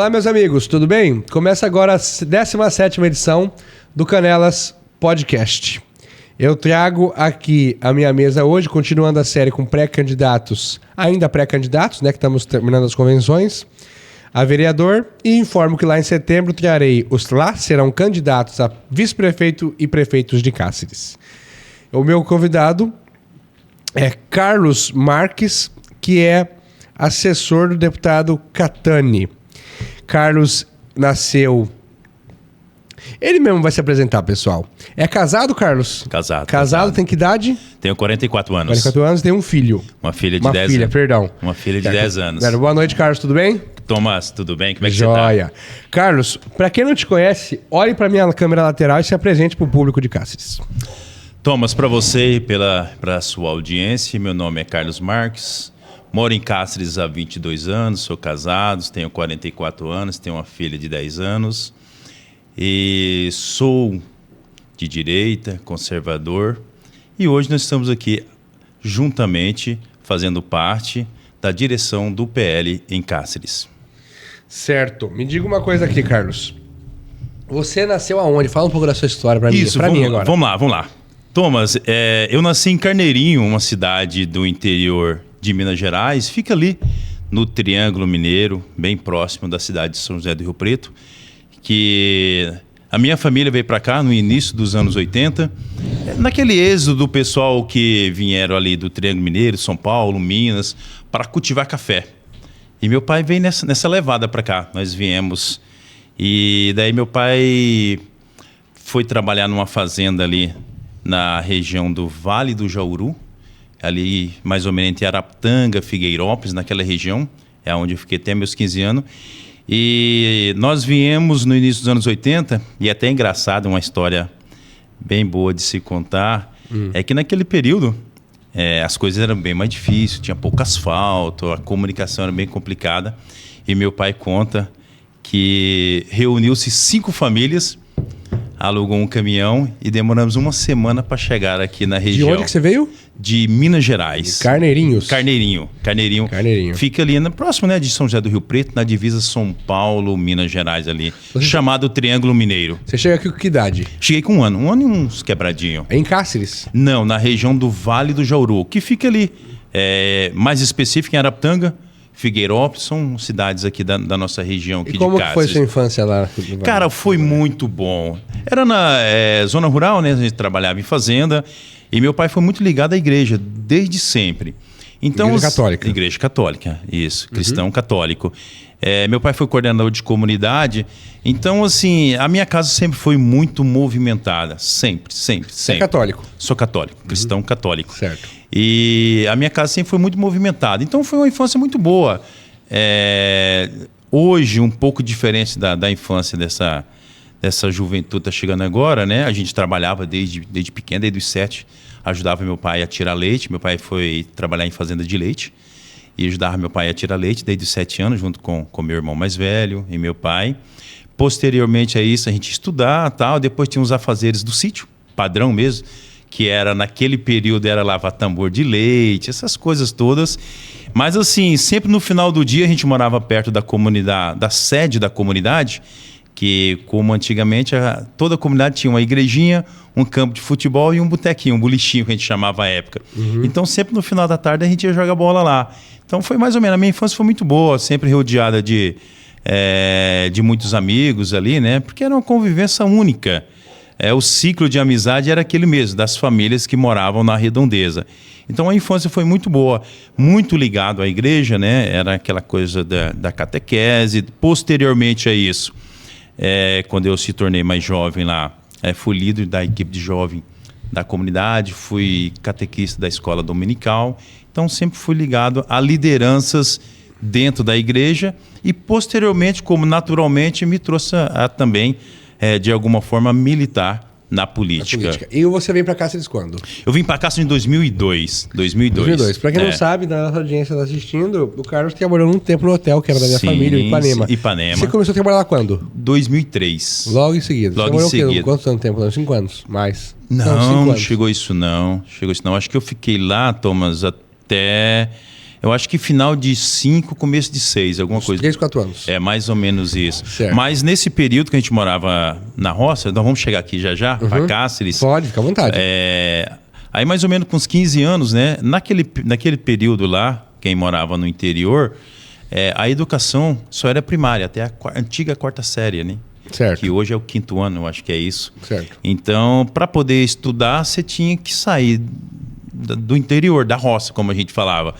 Olá, meus amigos, tudo bem? Começa agora a 17ª edição do Canelas Podcast. Eu trago aqui a minha mesa hoje, continuando a série com pré-candidatos, ainda pré-candidatos, né, que estamos terminando as convenções, a vereador, e informo que lá em setembro trarei os lá serão candidatos a vice-prefeito e prefeitos de Cáceres. O meu convidado é Carlos Marques, que é assessor do deputado Catani. Carlos nasceu... Ele mesmo vai se apresentar, pessoal. É casado, Carlos? Casado. Tem que idade? Tenho 44 anos. 44 anos e tem um filho. Uma filha de 10 anos. Perdão. Uma filha de 10 anos. Boa noite, Carlos. Tudo bem? Thomas, tudo bem? Como é que Joia. você tá? Carlos, para quem não te conhece, olhe para minha câmera lateral e se apresente para o público de Cáceres. Thomas, para você e para sua audiência, meu nome é Carlos Marques. Moro em Cáceres há 22 anos, sou casado, tenho 44 anos, tenho uma filha de 10 anos. E sou de direita, conservador, e hoje nós estamos aqui juntamente fazendo parte da direção do PL em Cáceres. Certo. Me diga uma coisa aqui, Carlos. Você nasceu aonde? Fala um pouco da sua história para mim. Isso, vamos lá. Thomas, eu nasci em Carneirinho, uma cidade do interior de Minas Gerais, fica ali no Triângulo Mineiro, bem próximo da cidade de São José do Rio Preto, que a minha família veio para cá no início dos anos 80, naquele êxodo do pessoal que vieram ali do Triângulo Mineiro, São Paulo, Minas, para cultivar café. E meu pai veio nessa levada para cá, nós viemos. E daí meu pai foi trabalhar numa fazenda ali na região do Vale do Jauru, ali mais ou menos entre Araputanga, Figueirópolis, naquela região, é onde eu fiquei até meus 15 anos. E nós viemos no início dos anos 80, e até é engraçado, uma história bem boa de se contar, é que naquele período as coisas eram bem mais difíceis, tinha pouco asfalto, a comunicação era bem complicada, e meu pai conta que reuniu-se 5 famílias, alugou um caminhão e demoramos uma semana para chegar aqui na região. De onde que você veio? De Minas Gerais. Carneirinhos. Carneirinho. Fica ali próximo, né, de São José do Rio Preto, na divisa São Paulo, Minas Gerais ali, chamado Triângulo Mineiro. Você chega aqui com que idade? Cheguei com um ano e uns quebradinhos. É em Cáceres? Não, na região do Vale do Jauru, que fica ali, mais específico em Araputanga, Figueirópolis, são cidades aqui da nossa região aqui de Cáceres. E como foi sua infância lá? Cara, foi muito bom. Era na zona rural, né? A gente trabalhava em fazenda. E meu pai foi muito ligado à igreja, desde sempre. Então, Igreja Católica. Igreja Católica, isso. Cristão católico. Meu pai foi coordenador de comunidade. Então, assim, a minha casa sempre foi muito movimentada. Sempre. Você é católico? Sou católico, cristão católico. Certo. E a minha casa sempre foi muito movimentada. Então, foi uma infância muito boa. Hoje, um pouco diferente da infância dessa juventude tá chegando agora, né? A gente trabalhava desde pequeno, desde os 7, ajudava meu pai a tirar leite. Meu pai foi trabalhar em fazenda de leite e ajudava meu pai a tirar leite desde os 7 anos, junto com meu irmão mais velho e meu pai. Posteriormente a isso, a gente estudar, tal. Depois tinha os afazeres do sítio, padrão mesmo, que era naquele período era lavar tambor de leite, essas coisas todas. Mas assim, sempre no final do dia a gente morava perto da comunidade, da sede da comunidade, que como antigamente toda a comunidade tinha uma igrejinha, um campo de futebol e um botequinho, um bolichinho que a gente chamava à época. Então sempre no final da tarde a gente ia jogar bola lá. Então foi mais ou menos, a minha infância foi muito boa, sempre rodeada de muitos amigos ali, né? Porque era uma convivência única. O ciclo de amizade era aquele mesmo, das famílias que moravam na redondeza. Então a infância foi muito boa, muito ligado à igreja, né? Era aquela coisa da catequese. Posteriormente a isso, quando eu se tornei mais jovem lá, fui líder da equipe de jovem da comunidade, fui catequista da escola dominical. Então sempre fui ligado a lideranças dentro da igreja e posteriormente, como naturalmente, me trouxe também, de alguma forma, militar na política. E você veio para Cáceres quando? Eu vim para Cáceres em 2002. 2002. Para quem não sabe, da nossa audiência está assistindo, o Carlos trabalhou um tempo no hotel, que era da minha família, em Ipanema. Ipanema. Você começou a trabalhar lá quando? 2003. Logo em seguida. Logo em seguida. Quantos anos de tempo? 5 anos? Mais? Não, chegou isso não. Acho que eu fiquei lá, Thomas, até Eu acho que final de 5, começo de 6, alguma coisa. 3, 4 anos. É mais ou menos isso. Certo. Mas nesse período que a gente morava na roça, nós vamos chegar aqui já, para Cáceres. Pode, fica à vontade. Aí mais ou menos com uns 15 anos, né? Naquele período lá, quem morava no interior, a educação só era primária, até a antiga 4ª série, né? Certo. Que hoje é o 5º ano, eu acho que é isso. Certo. Então, para poder estudar, você tinha que sair do interior, da roça, como a gente falava.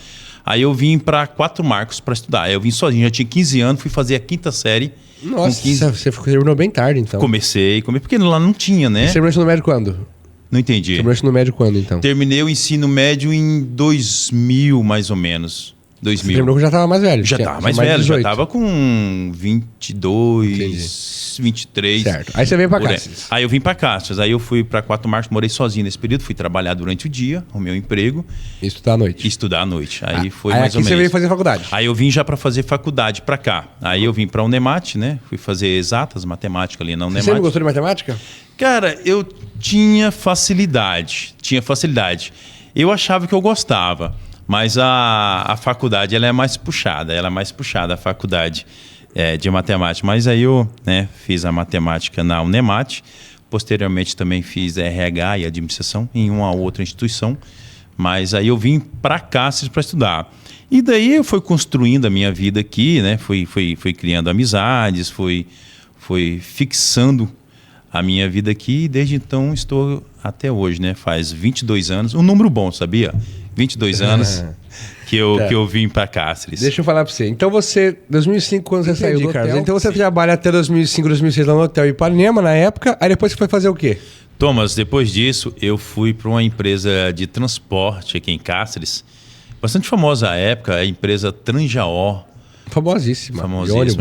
Aí eu vim para 4 Marcos para estudar. Aí eu vim sozinho, já tinha 15 anos, fui fazer a 5ª série. Nossa, você terminou bem tarde, então. Comecei, porque lá não tinha, né? E você terminou o ensino médio quando? Não entendi. Terminou o ensino médio quando, então? Terminei o ensino médio em 2000, mais ou menos. 2000. Você terminou que já estava mais velho. Já estava mais velho, já estava com 22, 23. Certo. Aí você veio para Cáceres. Aí eu vim para Cáceres. Aí eu fui para 4 Marcos, morei sozinho nesse período. Fui trabalhar durante o dia, arrumei um emprego. E estudar à noite. E estudar à noite. Aí foi aí mais ou aqui menos. Você veio fazer faculdade. Aí eu vim já para fazer faculdade para cá. Aí eu vim para a Unemate, né? Fui fazer exatas, matemática ali na Unemate. Você sempre gostou de matemática? Cara, eu tinha facilidade. Eu achava que eu gostava. Mas a faculdade, ela é mais puxada. A faculdade de matemática. Mas aí eu, né, fiz a matemática na Unemate. Posteriormente também fiz RH e administração em uma outra instituição. Mas aí eu vim para Cáceres para estudar. E daí eu fui construindo a minha vida aqui, né? Fui criando amizades, fui fixando a minha vida aqui. E desde então estou até hoje, né? Faz 22 anos. Um número bom, sabia? 22 anos que eu vim para Cáceres. Deixa eu falar para você. Então você, 2005, quando você saiu do Carlos, então você trabalha até 2005, 2006 lá no Hotel Ipanema, na época. Aí depois você foi fazer o quê? Thomas, depois disso, eu fui para uma empresa de transporte aqui em Cáceres. Bastante famosa à época, a empresa Tranjaó. Famosíssima.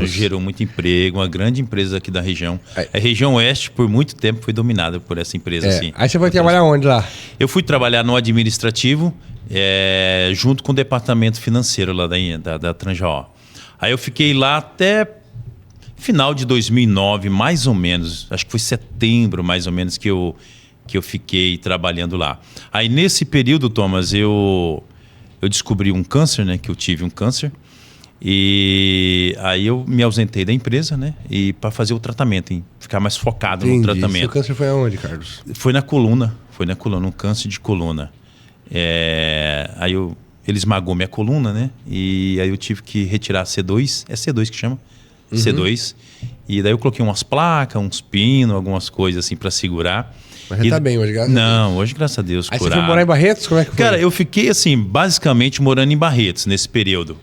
Gerou muito emprego, uma grande empresa aqui da região. A região oeste, por muito tempo, foi dominada por essa empresa. Assim. Aí você foi trabalhar onde lá? Eu fui trabalhar no administrativo, junto com o departamento financeiro lá da Tranjaó. Aí eu fiquei lá até final de 2009, mais ou menos. Acho que foi setembro, mais ou menos, que eu fiquei trabalhando lá. Aí nesse período, Thomas, eu descobri um câncer, né? Que eu tive um câncer. E aí eu me ausentei da empresa, né? E para fazer o tratamento, hein? Ficar mais focado no tratamento. Seu câncer foi aonde, Carlos? Foi na coluna, um câncer de coluna. Aí ele esmagou minha coluna, né? E aí eu tive que retirar C2, é C2 que chama? C2. E daí eu coloquei umas placas, uns pinos, algumas coisas assim para segurar. Mas você tá bem hoje, graças a Deus? Não, hoje, graças a Deus, Aí curado. você foi morar em Barretos? Como é que foi? Cara, eu fiquei assim, basicamente morando em Barretos nesse período.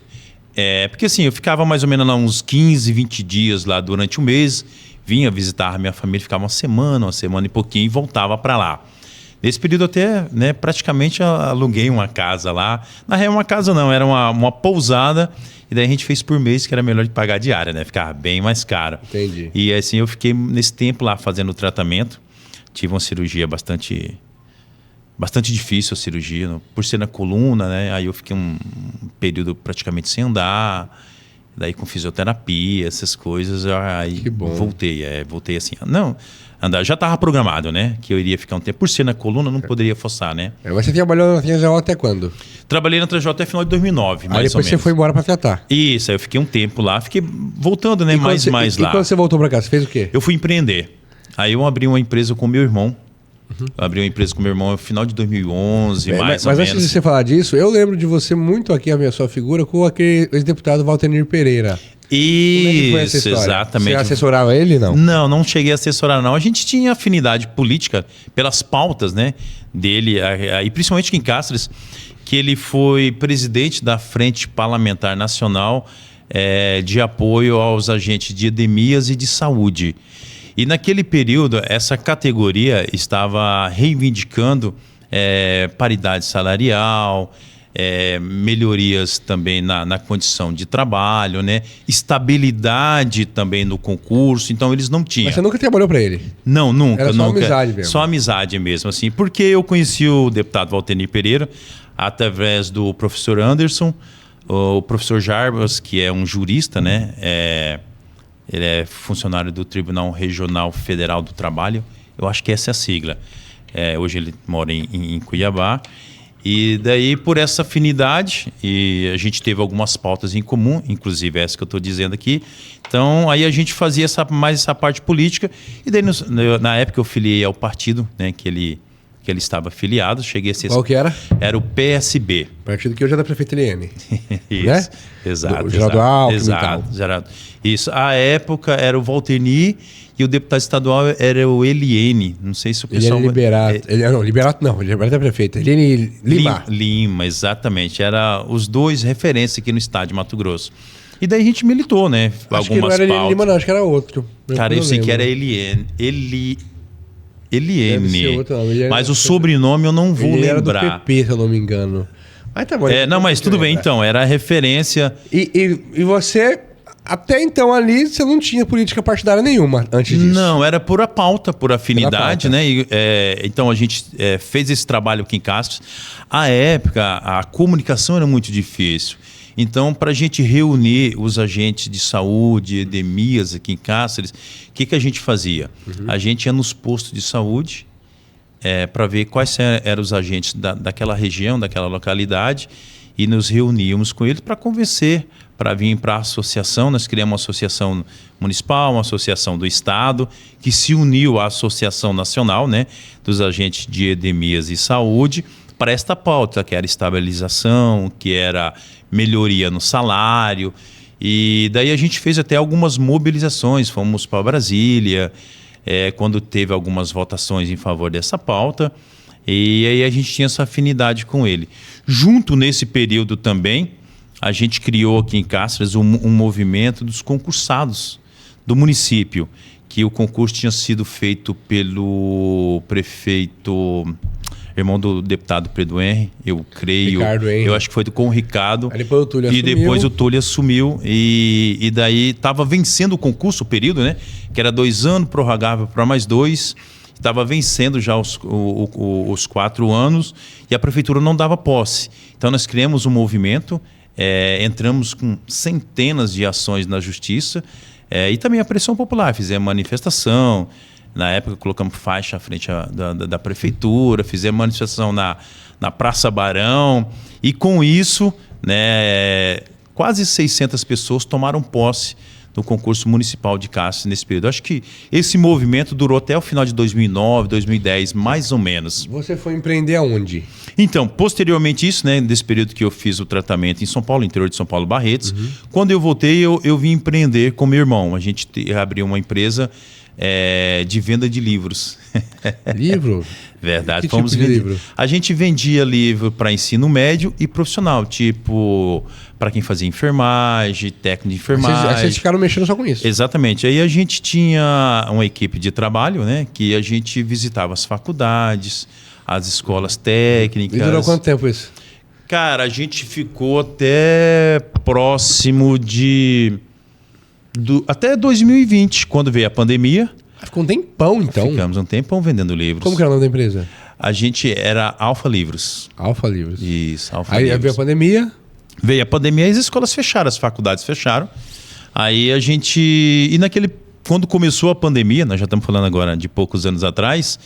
Porque assim, eu ficava mais ou menos lá uns 15, 20 dias lá durante o mês, vinha visitar a minha família, ficava uma semana e pouquinho e voltava para lá. Nesse período até, né, praticamente aluguei uma casa lá. Na real, uma casa não, era uma pousada. E daí a gente fez por mês, que era melhor de pagar a diária, né? Ficava bem mais caro. Entendi. E assim, eu fiquei nesse tempo lá fazendo o tratamento. Tive uma cirurgia bastante difícil, a cirurgia, por ser na coluna, né? Aí eu fiquei um período praticamente sem andar, daí com fisioterapia, essas coisas, aí que bom. Voltei assim, não, andar, já estava programado, né? Que eu iria ficar um tempo, por ser na coluna, não poderia forçar, né? Mas você trabalhou na Tranjaó até quando? Trabalhei na Tranjaó até final de 2009, mais ou menos. Aí depois você foi embora para tratar? Isso, aí eu fiquei um tempo lá, fiquei voltando, né? Mais lá. E quando você voltou para cá, você fez o quê? Eu fui empreender. Aí eu abri uma empresa com meu irmão. Eu abri uma empresa com meu irmão no final de 2011, mais ou menos. Mas antes de você falar disso, eu lembro de você muito aqui, a sua figura, com aquele ex-deputado Valtenir Pereira. Isso, exatamente. Você assessorava ele, não? Não cheguei a assessorar, não. A gente tinha afinidade política pelas pautas, né, dele, e principalmente aqui em Cáceres, que ele foi presidente da Frente Parlamentar Nacional de apoio aos agentes de endemias e de saúde. E naquele período, essa categoria estava reivindicando paridade salarial, melhorias também na condição de trabalho, né? Estabilidade também no concurso. Então, eles não tinham. Mas você nunca trabalhou para ele? Não, nunca. Era só amizade mesmo? Só amizade mesmo, assim. Porque eu conheci o deputado Valtenir Pereira através do professor Anderson, o professor Jarbas, que é um jurista, né? Ele é funcionário do Tribunal Regional Federal do Trabalho. Eu acho que essa é a sigla. Hoje ele mora em Cuiabá. E daí, por essa afinidade, e a gente teve algumas pautas em comum, inclusive essa que eu estou dizendo aqui. Então, aí a gente fazia mais essa parte política. E daí, na época, eu filiei ao partido, né, que ele estava afiliado. Cheguei a ser... Qual que era? Era o PSB. Partido que hoje é da prefeita Eliane. Isso, né? Exato. Geraldo Alckmin e tal. Exato, Geraldo. Isso. À época, era o Valterni e o deputado estadual era o Eliene. Não sei se o pessoal... Eliane Liberato. Liberato não. Liberato é prefeita. Eliane Lima. Lima, exatamente. Era os dois referências aqui no estado de Mato Grosso. E daí a gente militou, né? Acho que não era Eliane Lima, não. Acho que era outro. Cara, eu sei que era Eliene. Deve ser outro nome. Mas o sobrenome eu não vou lembrar. Era do PP, se eu não me engano. Mas tá bom. Não, mas tudo bem, então. Era a referência... E você... Até então ali você não tinha política partidária nenhuma antes disso. Não, era por a pauta, por afinidade, né? E, então a gente fez esse trabalho aqui em Cáceres. À época, a comunicação era muito difícil. Então, para a gente reunir os agentes de saúde, endemias aqui em Cáceres, o que a gente fazia? A gente ia nos postos de saúde para ver quais eram os agentes daquela região, daquela localidade, e nos reuníamos com eles para convencer, para vir para a associação. Nós criamos uma associação municipal, uma associação do estado, que se uniu à Associação Nacional, né, dos agentes de endemias e saúde, para esta pauta, que era estabilização, que era melhoria no salário. E daí a gente fez até algumas mobilizações, fomos para Brasília, quando teve algumas votações em favor dessa pauta, e aí a gente tinha essa afinidade com ele. Junto nesse período também, a gente criou aqui em Cáceres um movimento dos concursados do município, que o concurso tinha sido feito pelo prefeito, irmão do deputado Pedro Henry, eu creio. Ricardo Henry. Eu acho que foi com o Ricardo. Aí depois o Túlio assumiu. Depois o Túlio assumiu. E daí estava vencendo o concurso, o período, né? Que era 2 anos, prorrogável para mais 2. Estava vencendo já os 4 anos e a prefeitura não dava posse. Então nós criamos um movimento, entramos com centenas de ações na justiça e também a pressão popular. Fizemos manifestação, na época colocamos faixa à frente da prefeitura, fizemos manifestação na Praça Barão e com isso, né, quase 600 pessoas tomaram posse no concurso municipal de Cáceres nesse período. Acho que esse movimento durou até o final de 2009, 2010, mais ou menos. Você foi empreender aonde? Então, posteriormente isso, né, desse período que eu fiz o tratamento em São Paulo, interior de São Paulo, Barretos, quando eu voltei, eu vim empreender com meu irmão. A gente abriu uma empresa de venda de livros. Livro? Verdade. Que tipo de livro? A gente vendia livro para ensino médio e profissional, tipo para quem fazia enfermagem, técnico de enfermagem. Vocês ficaram mexendo só com isso? Exatamente. Aí a gente tinha uma equipe de trabalho, né, que a gente visitava as faculdades, as escolas técnicas. E durou quanto tempo isso? Cara, a gente ficou até próximo até 2020, quando veio a pandemia. Ficou um tempão, então. Ficamos um tempão vendendo livros. Como que era o nome da empresa? A gente era Alfa Livros. Alfa Livros. Isso, Alfa Livros. Aí Livros. veio a pandemia. Veio a pandemia e as escolas fecharam, as faculdades fecharam. Aí a gente... E quando começou a pandemia, nós já estamos falando agora de poucos anos atrás,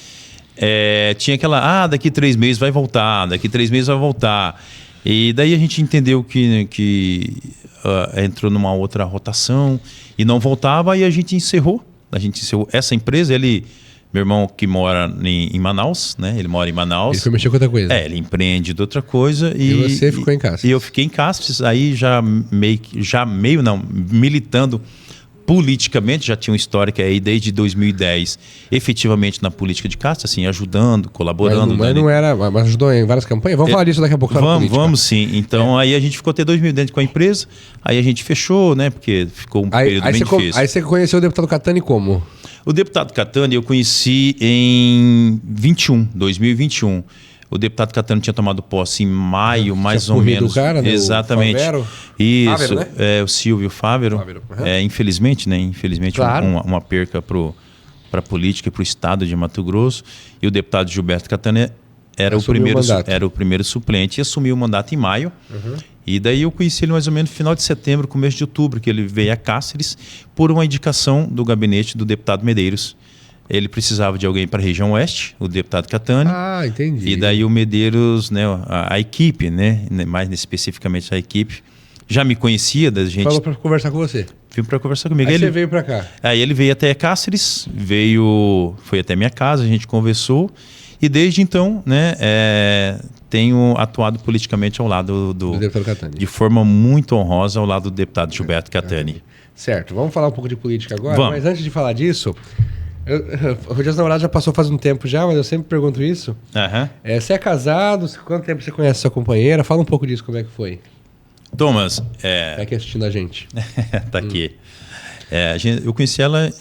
tinha aquela... daqui 3 meses vai voltar, daqui 3 meses vai voltar. E daí a gente entendeu que entrou numa outra rotação e não voltava, e a gente encerrou. Essa empresa. Meu irmão que mora em Manaus, né? Ele mora em Manaus. Ele foi mexer com outra coisa. Ele empreende de outra coisa. E você ficou em Cáceres. E eu fiquei em Cáceres, aí militando politicamente, já tinha uma história que aí desde 2010, efetivamente na política de Cáceres, assim, ajudando, colaborando. Mas ajudou em várias campanhas? Vamos falar disso daqui a pouco. Vamos sim. Então aí a gente ficou até 2010 com a empresa, aí a gente fechou, né, porque ficou um período bem difícil. Aí você conheceu o deputado Catani como? O deputado Catani eu conheci em 2021. O deputado Catani tinha tomado posse em maio, mais ou menos. O cara, né? Exatamente. O Fávero? Isso, Fávero, né? O Silvio Fávero. Infelizmente, né? Infelizmente, claro. uma perca para a política e para o estado de Mato Grosso. E o deputado Gilberto Catani era o primeiro suplente e assumiu o mandato em maio. E daí eu conheci ele mais ou menos no final de setembro, começo de outubro, que ele veio a Cáceres por uma indicação do gabinete do deputado Medeiros. ele precisava de alguém para a região oeste, o deputado Catani. Ah, entendi. E daí o Medeiros, né, a equipe, né, mais especificamente a equipe, já me conhecia da gente. Falou para conversar com você. Veio para conversar comigo. Aí você veio para cá. Aí ele veio até Cáceres, foi até minha casa, a gente conversou. E desde então, né, tenho atuado politicamente ao lado do deputado Catani. De forma muito honrosa ao lado do deputado Gilberto Catani. Certo, vamos falar um pouco de política agora, Vamos. Mas antes de falar disso, o Dia dos Namorados já passou faz um tempo já, mas eu sempre pergunto isso. Uhum. Você é casado? Quanto tempo você conhece sua companheira? Fala um pouco disso, como é que foi. Thomas, Tá aqui assistindo a gente. tá aqui. Eu conheci ela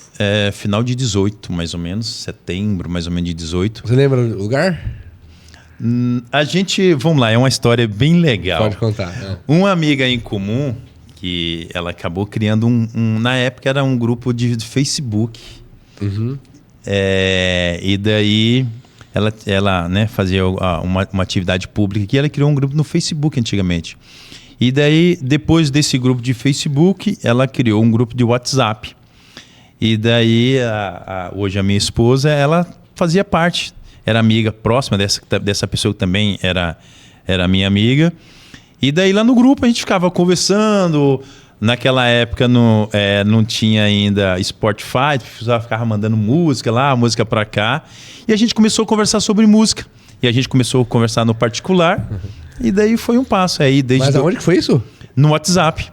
final de 18, mais ou menos, setembro, mais ou menos de 18. Você lembra do lugar? Vamos lá, é uma história bem legal. Pode contar. Uma amiga em comum, que ela acabou criando na época era um grupo de Facebook. Uhum. E daí ela né, fazia uma atividade pública que ela criou um grupo no Facebook antigamente. E daí, depois desse grupo de Facebook, ela criou um grupo de WhatsApp. E daí, hoje a minha esposa, ela fazia parte, era amiga próxima dessa pessoa que também era minha amiga. E daí lá no grupo a gente ficava conversando. Naquela época não tinha ainda Spotify, ficava mandando música lá, música pra cá. E a gente começou a conversar sobre música. E a gente começou a conversar no particular. E daí foi um passo. Mas aonde que foi isso? No WhatsApp.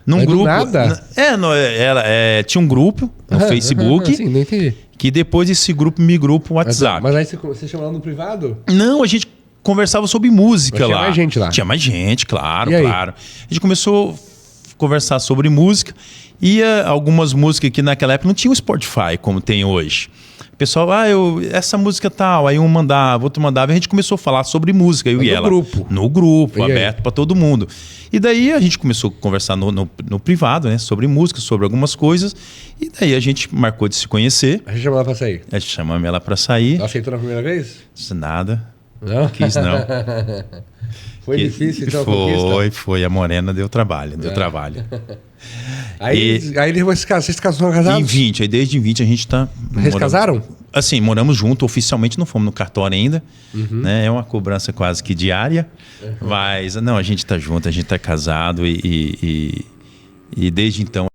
Num grupo. Nada? Tinha um grupo no Facebook. Sim, não entendi. Que depois esse grupo migrou pro WhatsApp. Mas aí você chamou lá no privado? Não, a gente conversava sobre música lá. Tinha mais gente lá? Tinha mais gente, claro. E aí? A gente começou a conversar sobre música. E algumas músicas que naquela época não tinha o Spotify como tem hoje. O pessoal, essa música tal, aí um mandava, outro mandava, e a gente começou a falar sobre música, eu e ela. No grupo, aberto para todo mundo. E daí a gente começou a conversar no privado, né, sobre música, sobre algumas coisas, e daí a gente marcou de se conhecer. A gente chamou ela para sair? A gente chamou ela para sair. Ela aceitou na primeira vez? Nada. Não? Quis não. Foi difícil, então, Foi. A morena deu trabalho. Aí depois vocês casaram casados? Em 20, aí desde 20 a gente tá... Vocês casaram? Assim, moramos junto, oficialmente não fomos no cartório ainda, né? É uma cobrança quase que diária, mas não, a gente tá junto, a gente tá casado e desde então...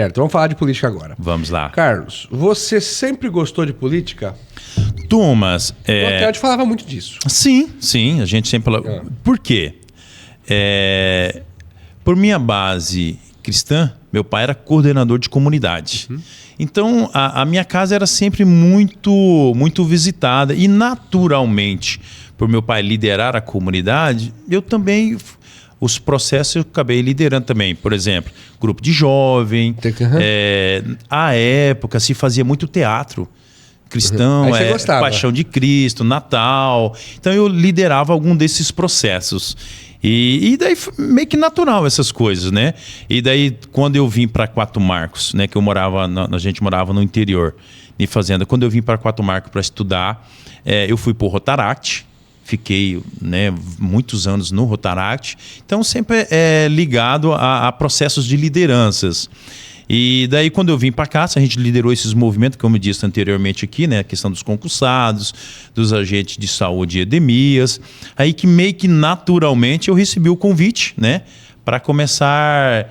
Certo, vamos falar de política agora. Vamos lá. Carlos, você sempre gostou de política? Thomas... O Atlético falava muito disso. Sim, a gente sempre falava... Por quê? Por minha base cristã, meu pai era coordenador de comunidade. Então, a minha casa era sempre muito, muito visitada. E, naturalmente, por meu pai liderar a comunidade, eu também... Os processos eu acabei liderando também. Por exemplo, grupo de jovem. À época se fazia muito teatro cristão, Paixão de Cristo, Natal. Então eu liderava algum desses processos. E daí meio que natural essas coisas, né? E daí quando eu vim para Quatro Marcos, né, que a gente morava no interior, em fazenda. Quando eu vim para Quatro Marcos para estudar, eu fui para o Rotaract. Fiquei, né, muitos anos no Rotaract. Então sempre ligado a processos de lideranças. E daí, quando eu vim para cá, a gente liderou esses movimentos, como eu disse anteriormente aqui, né? A questão dos concursados, dos agentes de saúde Edemias. Aí que meio que naturalmente eu recebi o convite, né? Para começar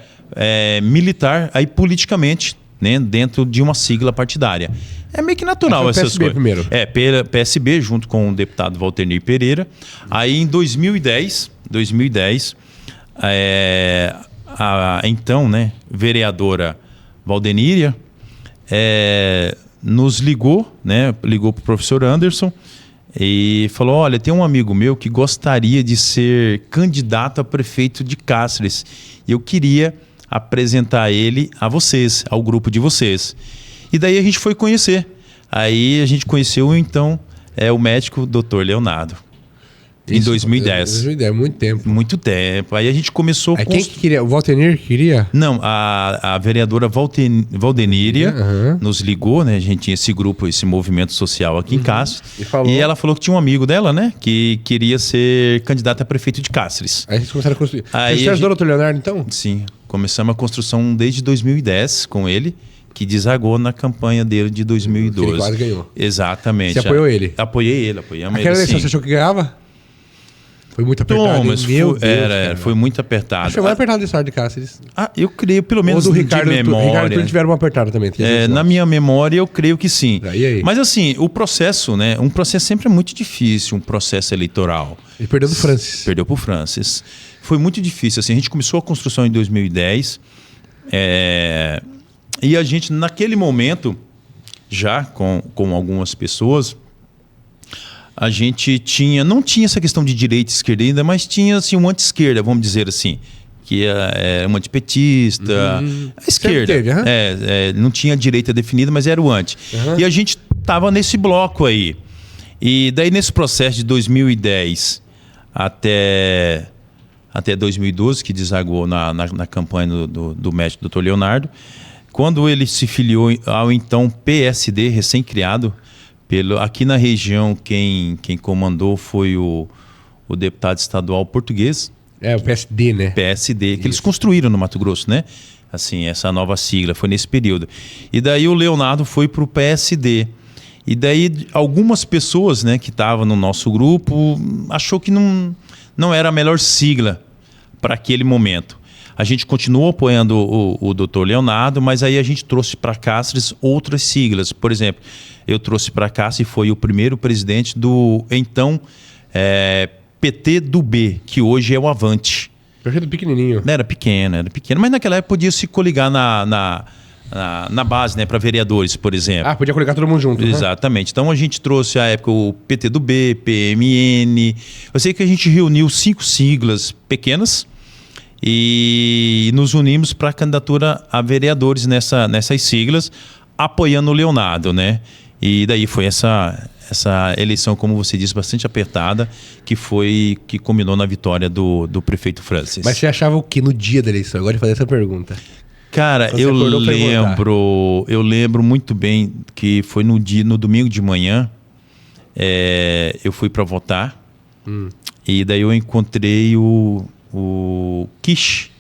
militar aí politicamente, né? Dentro de uma sigla partidária. É meio que natural essas coisas. Primeiro. PSB, junto com o deputado Valternir Pereira. Aí em 2010, a então, né, vereadora Valdeníria nos ligou, né, ligou para o professor Anderson e falou: olha, tem um amigo meu que gostaria de ser candidato a prefeito de Cáceres e eu queria apresentar ele a vocês, ao grupo de vocês. E daí a gente foi conhecer. Aí a gente conheceu então o médico Dr. Leonardo. Em 2010. 2010, muito tempo. Muito tempo. Aí a gente começou... Quem que queria? O Valtenir queria? Não, a vereadora Valdeníria nos ligou, né? A gente tinha esse grupo, esse movimento social aqui em Cáceres. E ela falou que tinha um amigo dela, né? Que queria ser candidato a prefeito de Cáceres. Aí vocês começaram a construir. Você ajudou o Dr. Leonardo, então? Sim. Começamos a construção desde 2010 com ele, que desagou na campanha dele de 2012. Que ele quase ganhou. Exatamente. Você apoiou ele? Apoiei ele, apoiamos Aquela ele, eleição, sim. você achou que ganhava? Foi muito apertado. Thomas, Meu Deus, foi muito apertado. Acho que foi mais apertado da história de Cáceres. Eu creio, pelo menos Ou do de Ricardo, memória. Ricardo Túlio tiveram uma apertada também. Na minha memória, eu creio que sim. E aí? Mas assim, o processo, né? Um processo sempre é muito difícil, um processo eleitoral. Ele perdeu do Francis. Perdeu pro Francis. Foi muito difícil. Assim, a gente começou a construção em 2010. E a gente, naquele momento, já com algumas pessoas, a gente não tinha essa questão de direita e esquerda ainda, mas tinha assim, uma anti-esquerda, vamos dizer assim, que é uma antipetista, a esquerda. Teve, não tinha direita definida, mas era o anti. E a gente estava nesse bloco aí. E daí, nesse processo de 2010 até 2012, que desagou na campanha do médico Dr. Leonardo, quando ele se filiou ao então PSD, recém-criado, aqui na região, quem comandou foi o deputado estadual português. O PSD, né? PSD, que eles construíram no Mato Grosso, né? Assim, essa nova sigla, foi nesse período. E daí o Leonardo foi para o PSD. E daí algumas pessoas, né, que estavam no nosso grupo, achou que não era a melhor sigla para aquele momento. A gente continuou apoiando o Dr. Leonardo, mas aí a gente trouxe para Cáceres outras siglas. Por exemplo, eu trouxe para Cáceres e foi o primeiro presidente do então PT do B, que hoje é o Avante. Projeto pequenininho. Era pequeno, mas naquela época podia se coligar na base, né, para vereadores, por exemplo. Podia coligar todo mundo junto. Exatamente. Então a gente trouxe à época o PT do B, PMN. Eu sei que a gente reuniu 5 siglas pequenas e nos unimos para a candidatura a vereadores nessas siglas, apoiando o Leonardo, né? E daí foi essa eleição, como você disse, bastante apertada, que culminou na vitória do prefeito Francis. Mas você achava o que no dia da eleição? Agora de fazer essa pergunta. Cara, eu lembro muito bem que foi no domingo de manhã, eu fui para votar e daí eu encontrei o Kish,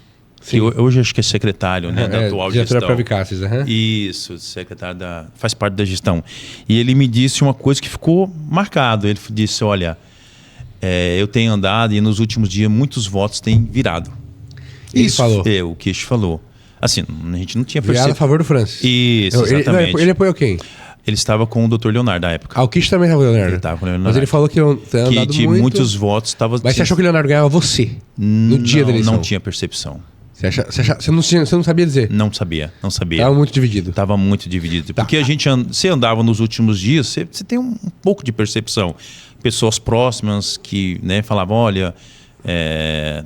que hoje acho que é secretário, né, da atual gestão. Para Cáceres, Isso, secretário faz parte da gestão. E ele me disse uma coisa que ficou marcado. Ele disse, olha, eu tenho andado e nos últimos dias muitos votos têm virado. Isso falou? O Kish falou. Assim, a gente não tinha percebido. A favor do Francis. Isso, exatamente. Ele apoiou quem? Ele estava com o Dr. Leonardo na época. O Kish também estava com o Leonardo? Ele estava com o Leonardo. Mas ele falou que muitos votos estava... Mas você achou que o Leonardo ganhava você? No dia da eleição? Não tinha percepção. Você não sabia dizer? Não sabia. Estava muito dividido. Estava muito dividido. Porque você andava nos últimos dias, você tem um pouco de percepção. Pessoas próximas que, né, falavam, olha...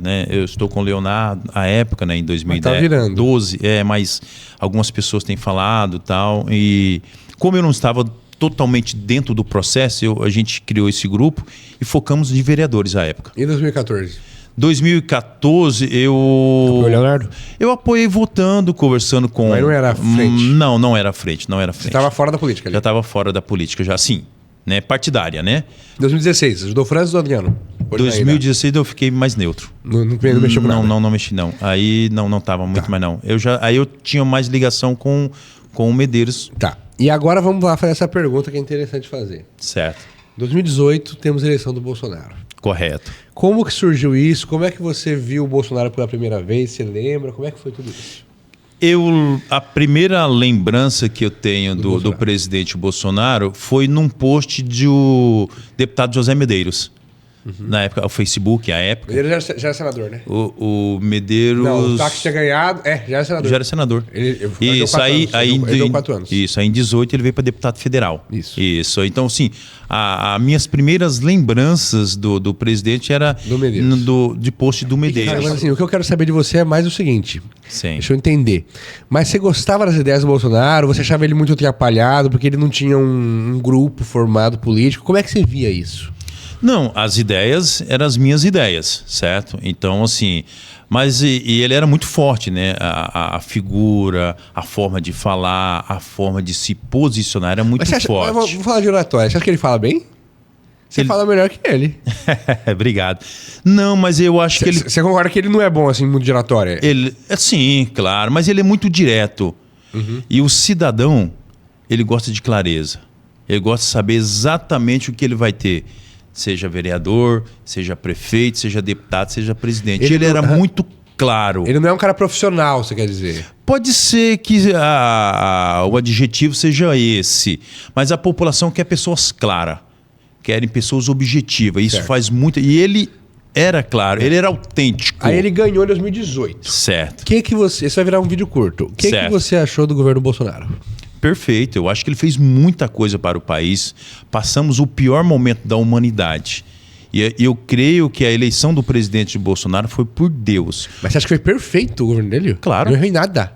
né, eu estou com o Leonardo à época, né, em 2012, mas algumas pessoas têm falado tal, e como eu não estava totalmente dentro do processo, a gente criou esse grupo e focamos de vereadores à época. E 2014? 2014 Apoiou o Leonardo? Eu apoiei votando, conversando com... Mas não era à frente? Não era à frente. Você estava fora da política ali? Já estava fora da política, já sim. Né, partidária, né? 2016, ajudou o Francis ou o Adriano? 2016 eu fiquei mais neutro. Não mexeu com nada? Não mexi não. Aí não estava muito mais não. Aí eu tinha mais ligação com o Medeiros. Tá. E agora vamos lá fazer essa pergunta que é interessante fazer. Certo. 2018 temos a eleição do Bolsonaro. Correto. Como que surgiu isso? Como é que você viu o Bolsonaro pela primeira vez? Você lembra? Como é que foi tudo isso? A primeira lembrança que eu tenho do presidente Bolsonaro foi num post do deputado José Medeiros. Na época, o Facebook, a época. Medeiros já era senador, né? O Medeiros... Não, o Táxi tinha ganhado... já era senador. Já era senador. Ele deu 4 anos. Isso, aí em 18 ele veio para deputado federal. Isso. Então, assim, as minhas primeiras lembranças do presidente era de post do Medeiros. Mas assim, o que eu quero saber de você é mais o seguinte. Sim. Deixa eu entender. Mas você gostava das ideias do Bolsonaro? Você achava ele muito atrapalhado porque ele não tinha um grupo formado político? Como é que você via isso? Não, as ideias eram as minhas ideias, certo? Então, assim, mas ele era muito forte, né? A figura, a forma de falar, a forma de se posicionar era muito forte. Vamos falar de oratória. Você acha que ele fala bem? Você fala melhor que ele. Obrigado. Não, mas eu acho que ele... Você concorda que ele não é bom assim, muito de oratória? Sim, claro, mas ele é muito direto. E o cidadão, ele gosta de clareza. Ele gosta de saber exatamente o que ele vai ter. Seja vereador, seja prefeito, seja deputado, seja presidente. Ele era muito claro. Ele não é um cara profissional, você quer dizer? Pode ser que o adjetivo seja esse, mas a população quer pessoas claras. Querem pessoas objetivas. Isso faz muito... E ele era claro, ele era autêntico. Aí ele ganhou em 2018. Certo. Isso vai virar um vídeo curto. O que você achou do governo Bolsonaro? Perfeito. Eu acho que ele fez muita coisa para o país. Passamos o pior momento da humanidade. E eu creio que a eleição do presidente Bolsonaro foi por Deus. Mas você acha que foi perfeito o governo dele? Claro. Não errou em nada.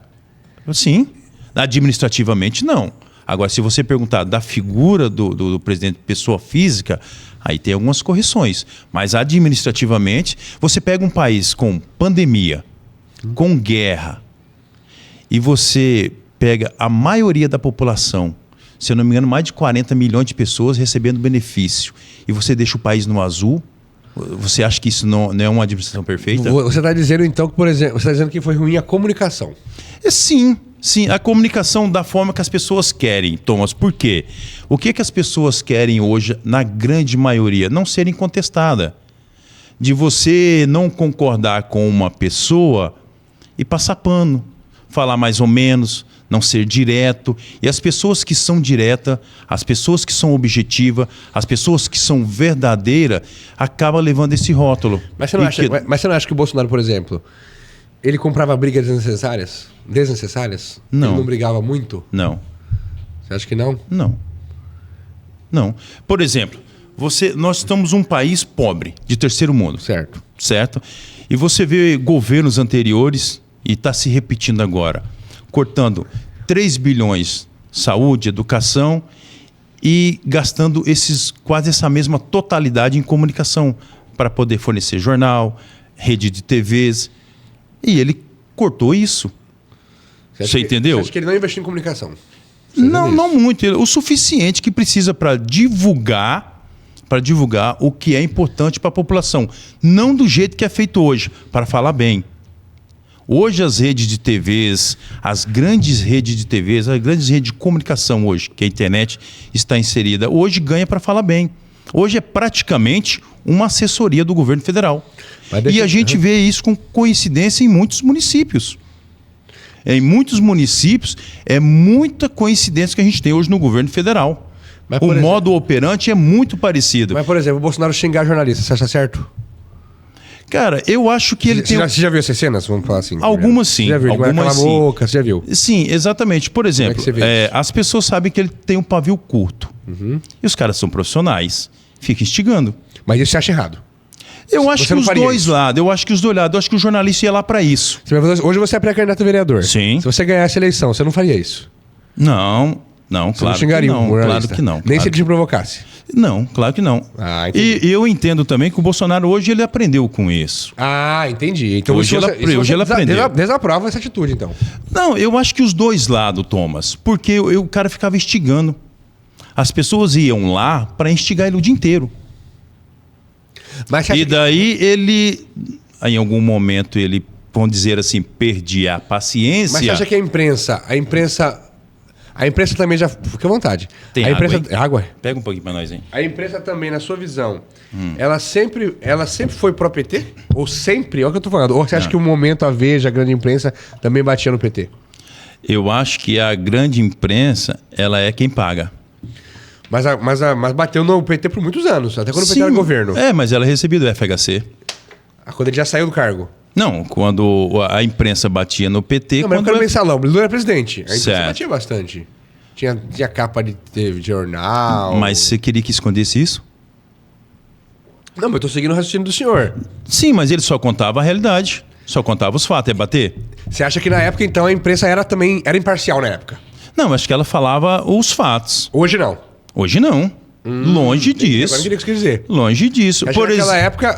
Sim. Administrativamente, não. Agora, se você perguntar da figura do presidente pessoa física, aí tem algumas correções. Mas administrativamente, você pega um país com pandemia, com guerra, e você pega a maioria da população, se eu não me engano, mais de 40 milhões de pessoas recebendo benefício, e você deixa o país no azul, você acha que isso não é uma administração perfeita? Você está dizendo, então, que, por exemplo, você está dizendo que foi ruim a comunicação. Sim, a comunicação da forma que as pessoas querem, Thomas. Por quê? O que as pessoas querem hoje, na grande maioria? Não serem contestadas. De você não concordar com uma pessoa e passar pano, falar mais ou menos, não ser direto. E as pessoas que são diretas, as pessoas que são objetivas, as pessoas que são verdadeiras, acabam levando esse rótulo. Mas você não acha que o Bolsonaro, por exemplo, ele comprava brigas desnecessárias? Não. Ele não brigava muito? Não. Você acha que não? Não. Por exemplo, nós estamos um país pobre, de terceiro mundo. Certo? E você vê governos anteriores, e está se repetindo agora, cortando 3 bilhões saúde, educação, e gastando quase essa mesma totalidade em comunicação, para poder fornecer jornal, rede de TVs. E ele cortou isso. Você entendeu? Você acha que ele não investiu em comunicação? Não muito. O suficiente que precisa para divulgar o que é importante para a população. Não do jeito que é feito hoje, para falar bem. Hoje as redes de TVs, as grandes redes de TVs, as grandes redes de comunicação hoje, que a internet está inserida, hoje ganha para falar bem. Hoje é praticamente uma assessoria do governo federal. E a gente vê isso com coincidência em muitos municípios. Em muitos municípios, é muita coincidência que a gente tem hoje no governo federal. O modo operante é muito parecido. Mas, por exemplo, o Bolsonaro xingar jornalista, você acha certo? Cara, eu acho que ele tem... Você já viu essas cenas? Vamos falar assim. Algumas sim. Você já viu? Algumas sim. Boca, você já viu? Sim, exatamente. Por exemplo, as pessoas sabem que ele tem um pavio curto. E os caras são profissionais. Fica instigando. Mas isso você acha errado? Eu acho que os dois lados. Eu acho que os dois lados. Eu acho que o jornalista ia lá para isso. Hoje você é pré-candidato a vereador. Sim. Se você ganhasse a eleição, você não faria isso? Não, você não xingaria que não. Claro que não. Nem se ele te provocasse? Não, claro que não. E eu entendo também que o Bolsonaro hoje ele aprendeu com isso. Entendi. Então hoje ele aprendeu. Desaprova essa atitude, então. Não, eu acho que os dois lados, Thomas. Porque o cara ficava instigando. As pessoas iam lá para instigar ele o dia inteiro. E daí ele, em algum momento, ele, vamos dizer assim, perdia a paciência. Mas você acha que a imprensa também já... Fique à vontade. Tem a imprensa... água, água? Pega um pouquinho para nós, hein? A imprensa também, na sua visão, ela sempre foi pró-PT? Ou sempre? Olha o que eu tô falando. Ou você acha que o momento, a Veja, a grande imprensa, também batia no PT? Eu acho que a grande imprensa, ela é quem paga. Mas bateu no PT por muitos anos, até quando o PT era governo. Mas ela recebia do FHC. Quando ele já saiu do cargo. Não, quando a imprensa batia no PT... Não, mas eu quero mensalão, ele não era presidente. A imprensa certo. batia bastante. Tinha capa de jornal... Mas você queria que escondesse isso? Não, mas eu tô seguindo o raciocínio do senhor. Sim, mas ele só contava a realidade. Só contava os fatos, é bater. Você acha que na época, então, a imprensa era imparcial na época? Não, acho que ela falava os fatos. Hoje não? Hoje não. Longe disso. Agora não queria que você quer dizer. Longe disso. Naquela época,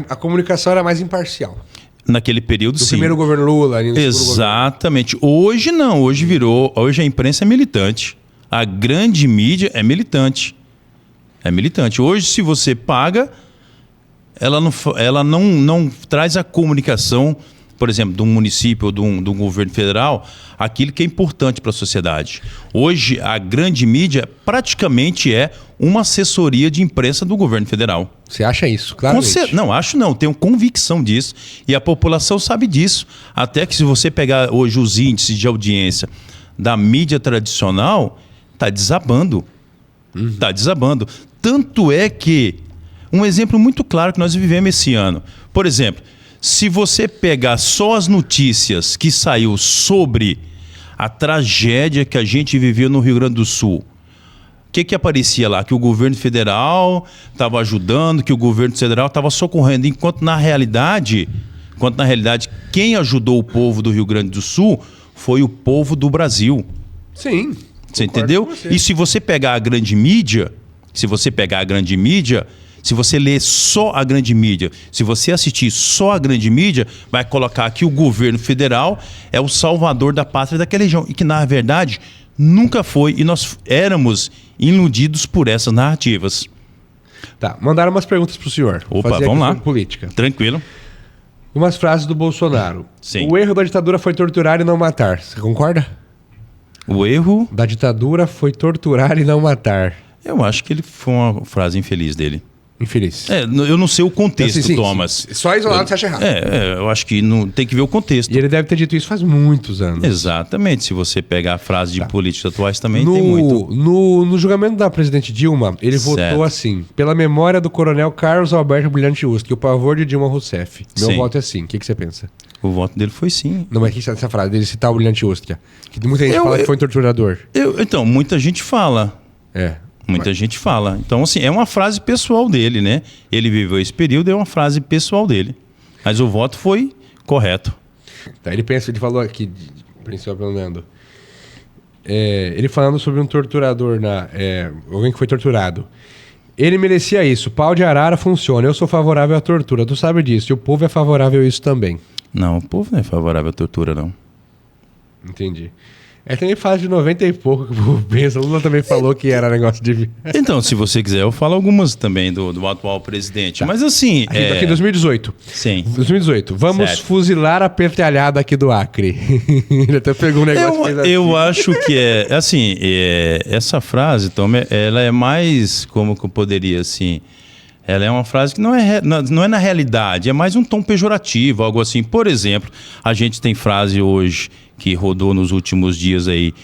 a comunicação era mais imparcial. Naquele período, sim. No primeiro governo Lula. Exatamente. Hoje não. Hoje a imprensa é militante. A grande mídia é militante. É militante. Hoje, se você paga, ela não traz a comunicação, por exemplo, de um município ou de um governo federal, aquilo que é importante para a sociedade. Hoje, a grande mídia praticamente é uma assessoria de imprensa do governo federal. Você acha isso, claramente? Não, acho não. Tenho convicção disso. E a população sabe disso. Até que se você pegar hoje os índices de audiência da mídia tradicional, está desabando. Está desabando. Tanto é que, um exemplo muito claro que nós vivemos esse ano. Por exemplo, se você pegar só as notícias que saiu sobre a tragédia que a gente viveu no Rio Grande do Sul, o que aparecia lá? Que o governo federal estava ajudando, que o governo federal estava socorrendo, enquanto na realidade, quem ajudou o povo do Rio Grande do Sul foi o povo do Brasil. Sim. Você entendeu? E se você pegar a grande mídia, se você ler só a grande mídia, se você assistir só a grande mídia, vai colocar que o governo federal é o salvador da pátria daquela região. E que, na verdade, nunca foi. E nós éramos iludidos por essas narrativas. Tá, mandaram umas perguntas pro senhor. Opa, vamos lá. Política. Tranquilo. Umas frases do Bolsonaro. Sim. O erro da ditadura foi torturar e não matar. Você concorda? O erro da ditadura foi torturar e não matar. Eu acho que ele foi uma frase infeliz dele. Infeliz. Eu não sei o contexto, sim, Thomas. Sim. Só isolado você acha errado. Eu acho que não, tem que ver o contexto. E ele deve ter dito isso faz muitos anos. Exatamente. Se você pegar a frase de políticos atuais também tem muito. No julgamento da presidente Dilma, ele votou assim: pela memória do coronel Carlos Alberto Brilhante Ustra, o pavor de Dilma Rousseff. Meu voto é sim. O que você pensa? O voto dele foi sim. Não, mas o que essa frase dele citar o Brilhante Ustra? Que muita gente fala que foi um torturador. Então, muita gente fala. Muita gente fala. Então, assim, é uma frase pessoal dele, né? Ele viveu esse período, é uma frase pessoal dele. Mas o voto foi correto. Tá, ele falou aqui, Príncipe Fernando, ele falando sobre um torturador, alguém que foi torturado. Ele merecia isso. Pau de arara funciona. Eu sou favorável à tortura. Tu sabe disso. E o povo é favorável a isso também. Não, o povo não é favorável à tortura, não. Entendi. Também fala de 90 e pouco que o povo pensa. O Lula também falou que era negócio de... Então, se você quiser, eu falo algumas também do atual presidente. Tá. Mas assim... Aqui em 2018. Sim. 2018. Vamos fuzilar a petralhada aqui do Acre. Ele até pegou um negócio... Eu acho que assim, essa frase, Tom, ela é mais, como que eu poderia, assim... Ela é uma frase que não é na realidade, é mais um tom pejorativo, algo assim. Por exemplo, a gente tem frase hoje que rodou nos últimos dias aí,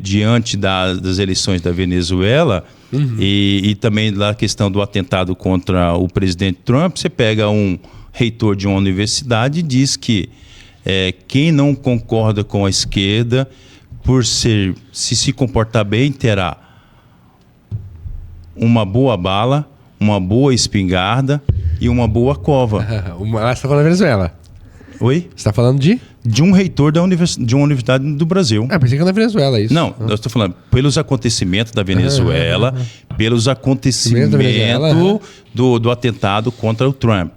diante das eleições da Venezuela, e também da questão do atentado contra o presidente Trump. Você pega um reitor de uma universidade e diz que quem não concorda com a esquerda, se comportar bem, terá uma boa bala, uma boa espingarda e uma boa cova. Você está falando da Venezuela? Oi? Você está falando de um reitor de uma universidade do Brasil. Pensei que era da Venezuela, isso. Não, eu estou falando pelos acontecimentos da Venezuela, pelos acontecimentos do atentado contra o Trump.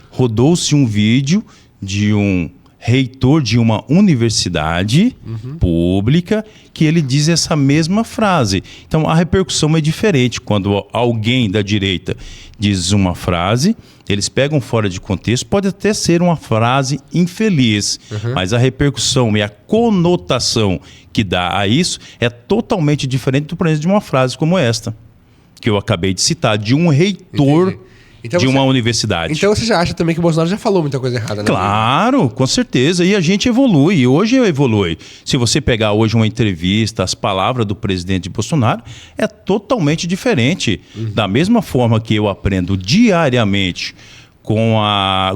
Rodou-se um vídeo de um reitor de uma universidade pública que ele diz essa mesma frase. Então, a repercussão é diferente. Quando alguém da direita diz uma frase, eles pegam fora de contexto, pode até ser uma frase infeliz, mas a repercussão e a conotação que dá a isso é totalmente diferente do preço de uma frase como esta, que eu acabei de citar, de um reitor... Então uma universidade. Então você já acha também que o Bolsonaro já falou muita coisa errada, né? Claro, com certeza. E a gente evolui. Hoje evolui. Se você pegar hoje uma entrevista, as palavras do presidente Bolsonaro, é totalmente diferente. Da mesma forma que eu aprendo diariamente com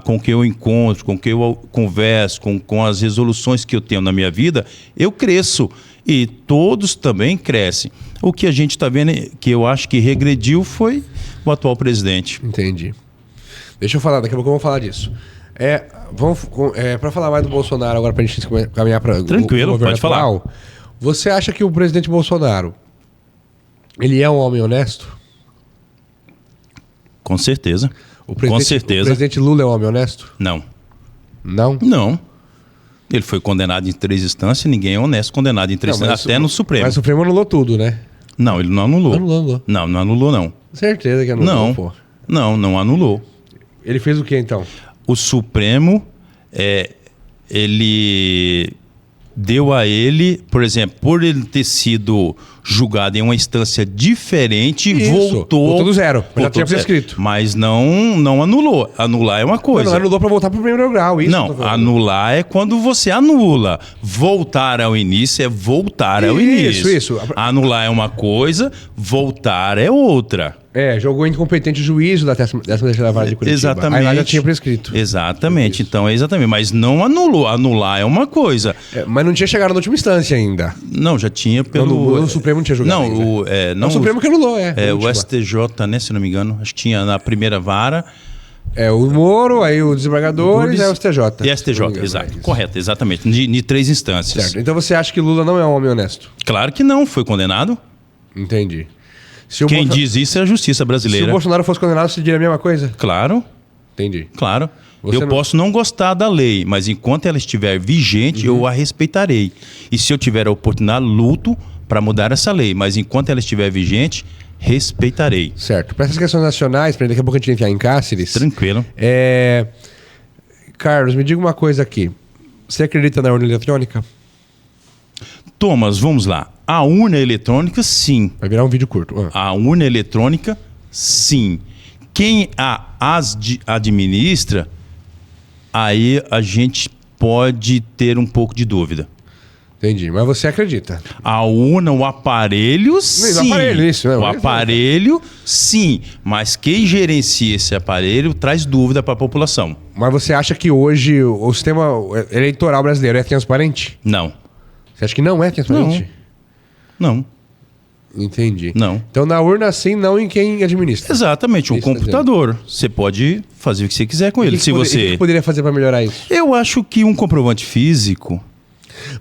o que eu encontro, com o que eu converso, com as resoluções que eu tenho na minha vida, eu cresço. E todos também crescem. O que a gente está vendo, que eu acho que regrediu, foi o atual presidente. Entendi. Deixa eu falar, daqui a pouco vamos falar disso. Para falar mais do Bolsonaro, agora para a gente caminhar para Tranquilo, pode atual, falar. Você acha que o presidente Bolsonaro, ele é um homem honesto? Com certeza. Com certeza. O presidente Lula é um homem honesto? Não. Não? Não. Ele foi condenado em 3 instâncias e ninguém é honesto condenado em 3 instâncias, até no Supremo. Mas o Supremo anulou tudo, né? Não, ele não anulou. Anulou. Não anulou, não. Certeza que anulou, Não. pô. Não anulou. Ele fez o que, então? O Supremo, ele deu a ele, por exemplo, por ele ter sido julgado em uma instância diferente, voltou do zero. Mas já voltou tinha do zero. prescrito. Mas não anulou. Anular é uma coisa. Não anulou pra voltar pro primeiro grau. Isso que eu tô Não, falando. anular é quando você anula. Voltar ao início é voltar ao início. Isso. Anular é uma coisa, voltar é outra. Jogou incompetente o juízo da 13ª Vara de Curitiba. Exatamente. Aí lá já tinha prescrito. Exatamente. Isso. Então é exatamente. Mas não anulou. Anular é uma coisa. Mas não tinha chegado na última instância ainda. Não, já tinha pelo... O Supremo não tinha julgado ainda. Não, o Supremo que anulou, o STJ, né, se não me engano. Acho que tinha na primeira vara. O Moro, aí o desembargador e aí o STJ. E STJ, exato. Correto, exatamente. De 3 instâncias. Certo. Então você acha que Lula não é um homem honesto? Claro que não. Foi condenado. Entendi. Quem diz isso é a justiça brasileira. Se o Bolsonaro fosse condenado, você diria a mesma coisa? Claro. Entendi. Claro. Você posso não gostar da lei, mas enquanto ela estiver vigente, eu a respeitarei. E se eu tiver a oportunidade, luto para mudar essa lei. Mas enquanto ela estiver vigente, respeitarei. Certo. Para essas questões nacionais, para daqui a pouco a gente entrar em Cáceres... Tranquilo. Carlos, me diga uma coisa aqui. Você acredita na urna eletrônica? Thomas, vamos lá. A urna eletrônica, sim. Vai virar um vídeo curto. A urna eletrônica, sim. Quem administra, aí a gente pode ter um pouco de dúvida. Entendi, mas você acredita? A urna, o aparelho, sim. O aparelho, isso, né? O aparelho, sim. Mas quem gerencia esse aparelho traz dúvida para a população. Mas você acha que hoje o sistema eleitoral brasileiro é transparente? Não. Você acha que não é transparente? Não. Entendi. Não. Então na urna sim, não em quem administra. Exatamente, um computador. Você pode fazer o que você quiser com ele. O que poderia fazer para melhorar isso? Eu acho que um comprovante físico...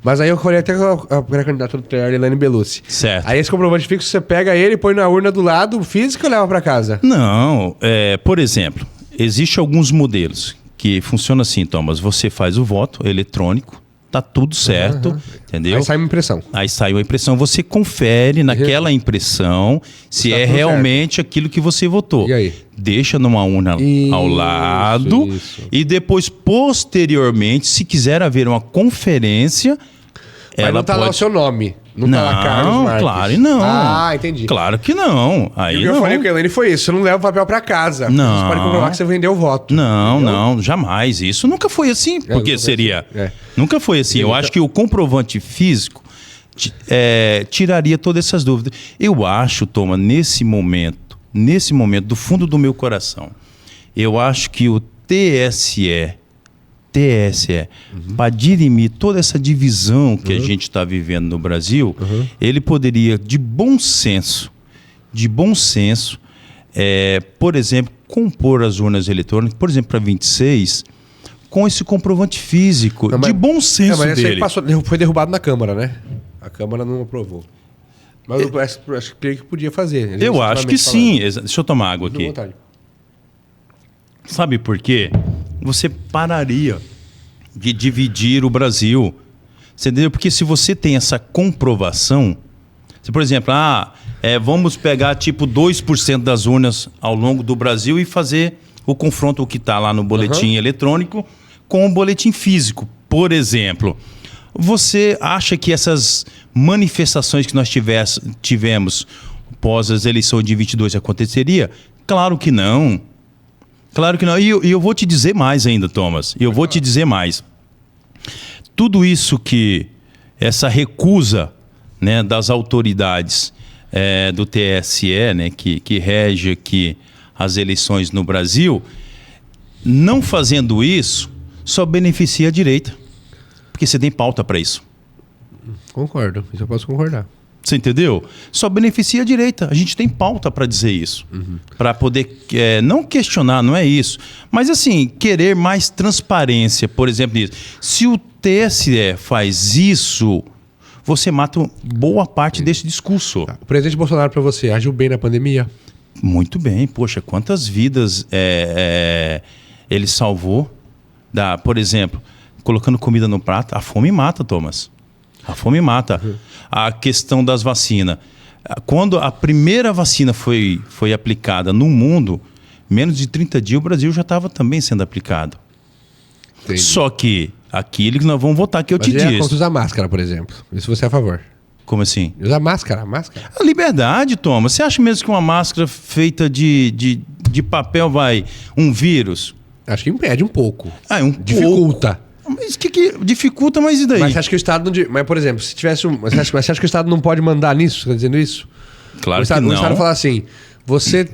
Mas aí eu falei até com a pré-candidata do TR, Elaine Bellussi. Certo. Aí esse comprovante fixo, você pega ele, põe na urna do lado, físico, e leva para casa? Não. Por exemplo, existem alguns modelos que funcionam assim, Thomas. Você faz o voto eletrônico, tá tudo certo, entendeu? Aí sai uma impressão. Aí sai uma impressão, você confere naquela impressão se é realmente certo. Aquilo que você votou. E aí? Deixa numa urna ao lado e depois, posteriormente, se quiser haver uma conferência... Mas ela não tá lá o seu nome. Não tá lá Carlos Marques. Claro que não. Ah, entendi. Claro que não. Aí o que eu falei com a Elaine foi isso. Você não leva o papel para casa. Não. Você pode comprovar que você vendeu o voto. Não, jamais. Isso nunca foi assim. Porque seria... Nunca foi assim. Eu acho que o comprovante físico tiraria todas essas dúvidas. Eu acho, Thomas, nesse momento, do fundo do meu coração, eu acho que o TSE, para dirimir toda essa divisão que a gente está vivendo no Brasil, ele poderia, de bom senso, por exemplo, compor as urnas eletrônicas, por exemplo, para 26, com esse comprovante físico, de bom senso dele. Foi derrubado na Câmara, né? A Câmara não aprovou. Mas eu acho que podia fazer. Eu acho que sim. Deixa eu tomar água aqui. Vontade. Sabe por quê? Você pararia de dividir o Brasil. Você entendeu? Porque se você tem essa comprovação, se, por exemplo, vamos pegar tipo 2% das urnas ao longo do Brasil e fazer o confronto, o que está lá no boletim eletrônico, com o boletim físico, por exemplo. Você acha que essas manifestações que nós tivemos pós as eleições de 22 aconteceria? Claro que não. Claro que não. E eu vou te dizer mais ainda, Thomas. Eu vou te dizer mais. Tudo isso essa recusa, né, das autoridades do TSE, né, que rege aqui as eleições no Brasil, não fazendo isso, só beneficia a direita. Porque você tem pauta para isso. Concordo. Isso eu posso concordar. Você entendeu? Só beneficia a direita. A gente tem pauta para dizer isso. Para poder, não questionar, não é isso. Mas assim, querer mais transparência, por exemplo, nisso. Se o TSE faz isso, você mata boa parte desse discurso. Tá. O presidente Bolsonaro, para você, agiu bem na pandemia? Muito bem. Poxa, quantas vidas ele salvou? Por exemplo, colocando comida no prato. A fome mata, Thomas. A fome mata. A questão das vacinas. Quando a primeira vacina foi aplicada no mundo, menos de 30 dias o Brasil já estava também sendo aplicado. Entendi. Só que aquilo que nós vamos votar que eu Mas te ele é disse. contra usar máscara, por exemplo. Isso você é a favor. Como assim? Usar máscara. A liberdade, Thomas. Você acha mesmo que uma máscara feita de papel vai um vírus? Acho que impede um pouco. Dificulta. Pouco. Mas que dificulta, mas e daí? Mas você acha que o Estado não... Mas, por exemplo, se tivesse mas você acha que o Estado não pode mandar nisso? Você está dizendo isso? Claro Estado, que não. O Estado falar assim, você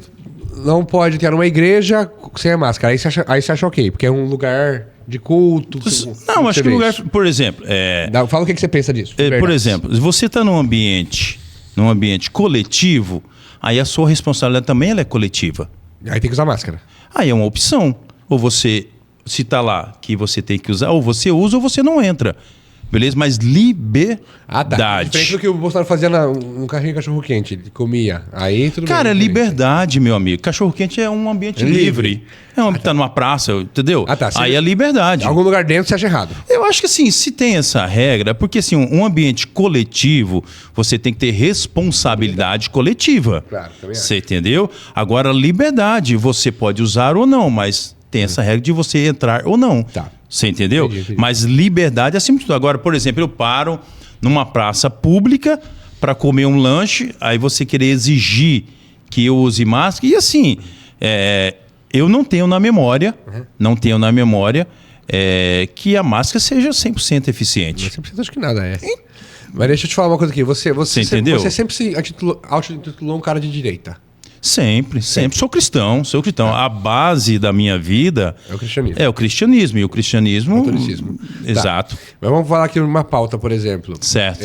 não pode ter uma igreja sem a máscara. Aí você acha ok, porque é um lugar de culto. Não, acho que o lugar... Por exemplo... Fala o que você pensa disso. Por exemplo, se você está num ambiente coletivo, aí a sua responsabilidade também ela é coletiva. Aí tem que usar máscara. Aí é uma opção. Ou você, se está lá que você tem que usar, ou você usa ou você não entra. Beleza? Mas liberdade. Diferente do que o Bolsonaro fazia no carrinho de cachorro-quente. Ele comia. Aí tudo Cara, bem. liberdade, meu amigo. Cachorro-quente é um ambiente livre. Tá numa praça, entendeu? Aí é liberdade. Algum lugar dentro você acha errado. Eu acho que assim, se tem essa regra, porque assim, um ambiente coletivo, você tem que ter responsabilidade coletiva. Claro, também acho. Você entendeu? Agora, liberdade, você pode usar ou não, mas tem essa regra de você entrar ou não. Tá. Você entendeu? Entendi. Mas liberdade é acima de tudo. Agora, por exemplo, eu paro numa praça pública para comer um lanche, aí você querer exigir que eu use máscara. E assim, eu não tenho na memória, que a máscara seja 100% eficiente. 100% acho que nada é. Mas deixa eu te falar uma coisa aqui. Você entendeu? Você sempre se auto-intitulou um cara de direita. Sempre. Sou cristão. A base da minha vida é o cristianismo. É o cristianismo. E o cristianismo... Catolicismo. Exato. Tá. Mas vamos falar aqui uma pauta, por exemplo. Certo.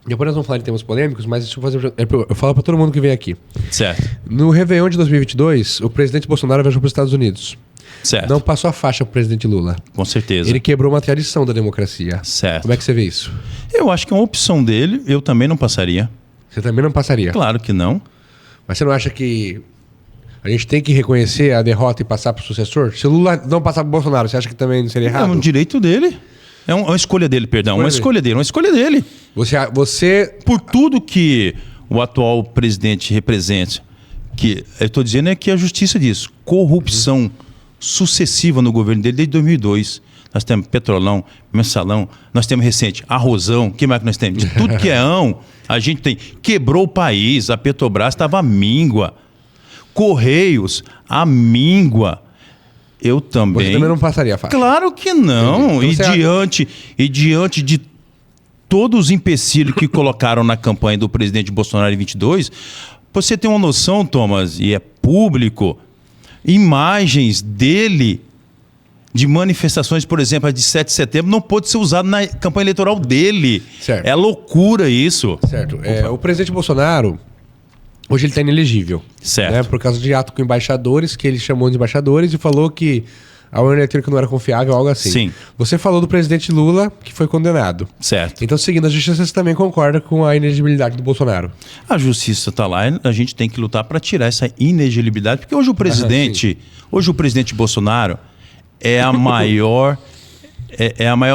Depois nós vamos falar de temas polêmicos, mas deixa eu fazer... Eu falo pra todo mundo que vem aqui. Certo. No Réveillon de 2022, o presidente Bolsonaro viajou para os Estados Unidos. Certo. Não passou a faixa pro presidente Lula. Com certeza. Ele quebrou uma tradição da democracia. Certo. Como é que você vê isso? Eu acho que é uma opção dele. Eu também não passaria. Você também não passaria? Claro que não. Mas você não acha que a gente tem que reconhecer a derrota e passar para o sucessor? Se o Lula não passar para o Bolsonaro, você acha que também não seria errado? É um direito dele. É uma escolha dele, perdão. Uma escolha dele. Você... Por tudo que o atual presidente representa, que eu estou dizendo é que a justiça diz. Corrupção sucessiva no governo dele desde 2002. Nós temos Petrolão, Mensalão, nós temos recente Arrozão, o que mais que nós temos? De tudo que é a gente tem. Quebrou o país, a Petrobras estava à míngua. Correios, à míngua. Eu também... Você também não passaria a faixa? Claro que não. Então, E diante de todos os empecilhos que colocaram na campanha do presidente Bolsonaro em 22, você tem uma noção, Thomas, e é público, imagens dele... de manifestações, por exemplo, a de 7 de setembro, não pôde ser usado na campanha eleitoral dele. Certo. É loucura isso. Certo. O presidente Bolsonaro, hoje ele está inelegível. Certo. Né, por causa de ato com embaixadores, que ele chamou de embaixadores e falou que a urna eletrônica não era confiável, algo assim. Sim. Você falou do presidente Lula, que foi condenado. Certo. Então, seguindo a justiça, você também concorda com a inelegibilidade do Bolsonaro? A justiça está lá, a gente tem que lutar para tirar essa inelegibilidade, porque hoje o presidente Bolsonaro... é a maior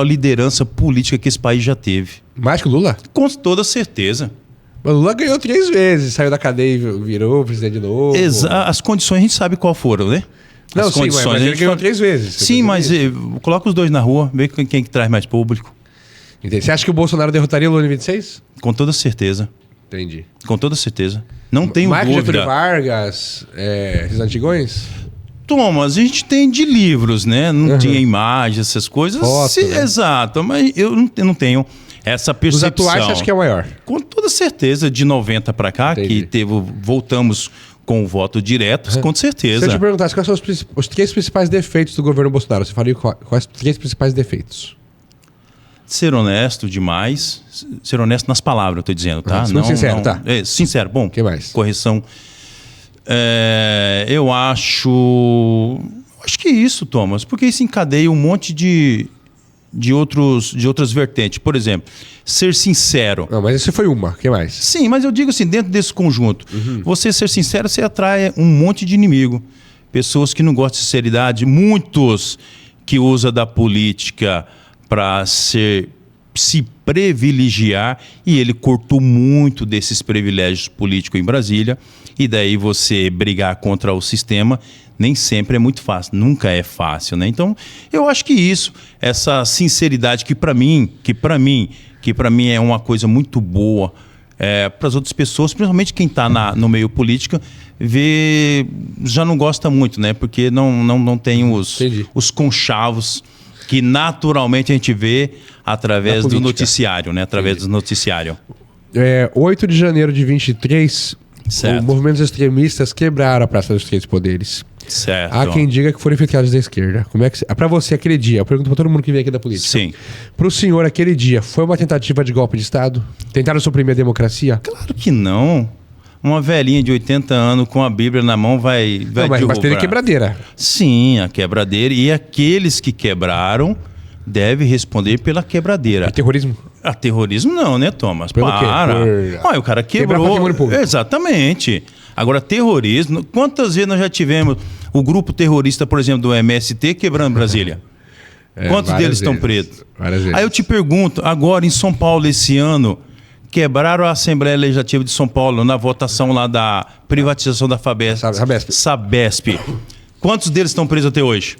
liderança política que esse país já teve. Mais que o Lula? Com toda certeza. O Lula ganhou 3 vezes, saiu da cadeia e virou presidente de novo. As condições a gente sabe qual foram, né? Não, sim, mas ele ganhou 3 vezes. Sim, mas coloca os dois na rua, vê quem que traz mais público. Entendi. Você acha que o Bolsonaro derrotaria o Lula em 26? Com toda certeza. Entendi. Com toda certeza. Não tenho Marcos dúvida. Getúlio Vargas, esses antigões? Thomas, a gente tem de livros, né? Não tinha imagem, essas coisas. Foto, né? Exato, mas eu não tenho essa percepção. Os atuais, você acha que é o maior? Com toda certeza, de 90 para cá, Entendi. que voltamos com o voto direto, com certeza. Se eu te perguntasse quais são os 3 principais defeitos do governo Bolsonaro, você faria quais 3 principais defeitos? Ser honesto demais. Ser honesto nas palavras, eu estou dizendo, tá? Não sincero, tá? Sincero, bom. O que mais? Correção. Eu acho que isso, Thomas, porque isso encadeia um monte de outras vertentes. Por exemplo, ser sincero. Não, mas isso foi uma. O que mais? Sim, mas eu digo assim, dentro desse conjunto, você ser sincero, você atrai um monte de inimigo. Pessoas que não gostam de sinceridade, muitos que usam da política para ser se privilegiar, e ele cortou muito desses privilégios políticos em Brasília, e daí você brigar contra o sistema nem sempre é muito fácil, nunca é fácil, né? Então, eu acho que isso, essa sinceridade que para mim é uma coisa muito boa, para as outras pessoas, principalmente quem está no meio político, já não gosta muito, né? Porque não tem os conchavos que naturalmente a gente vê através do noticiário, né? Através do noticiário. 8 de janeiro de 23, certo. Os movimentos extremistas quebraram a Praça dos Três Poderes. Certo. Há quem diga que foram infiltrados da esquerda. Como é que para você aquele dia? Eu pergunto para todo mundo que vem aqui da política. Sim. Para o senhor aquele dia foi uma tentativa de golpe de Estado? Tentaram suprimir a democracia? Claro que não. Uma velhinha de 80 anos com a Bíblia na mão vai derrubar. Mas teve quebradeira. Sim, a quebradeira. E aqueles que quebraram devem responder pela quebradeira. E terrorismo? Terrorismo não, né, Thomas? Pelo Para. quê? O cara quebrou. Exatamente. Agora, terrorismo... Quantas vezes nós já tivemos o grupo terrorista, por exemplo, do MST quebrando Brasília? Quantos deles estão presos? Várias vezes. Aí eu te pergunto, agora em São Paulo esse ano, quebraram a Assembleia Legislativa de São Paulo na votação lá da privatização da Sabesp. Quantos deles estão presos até hoje?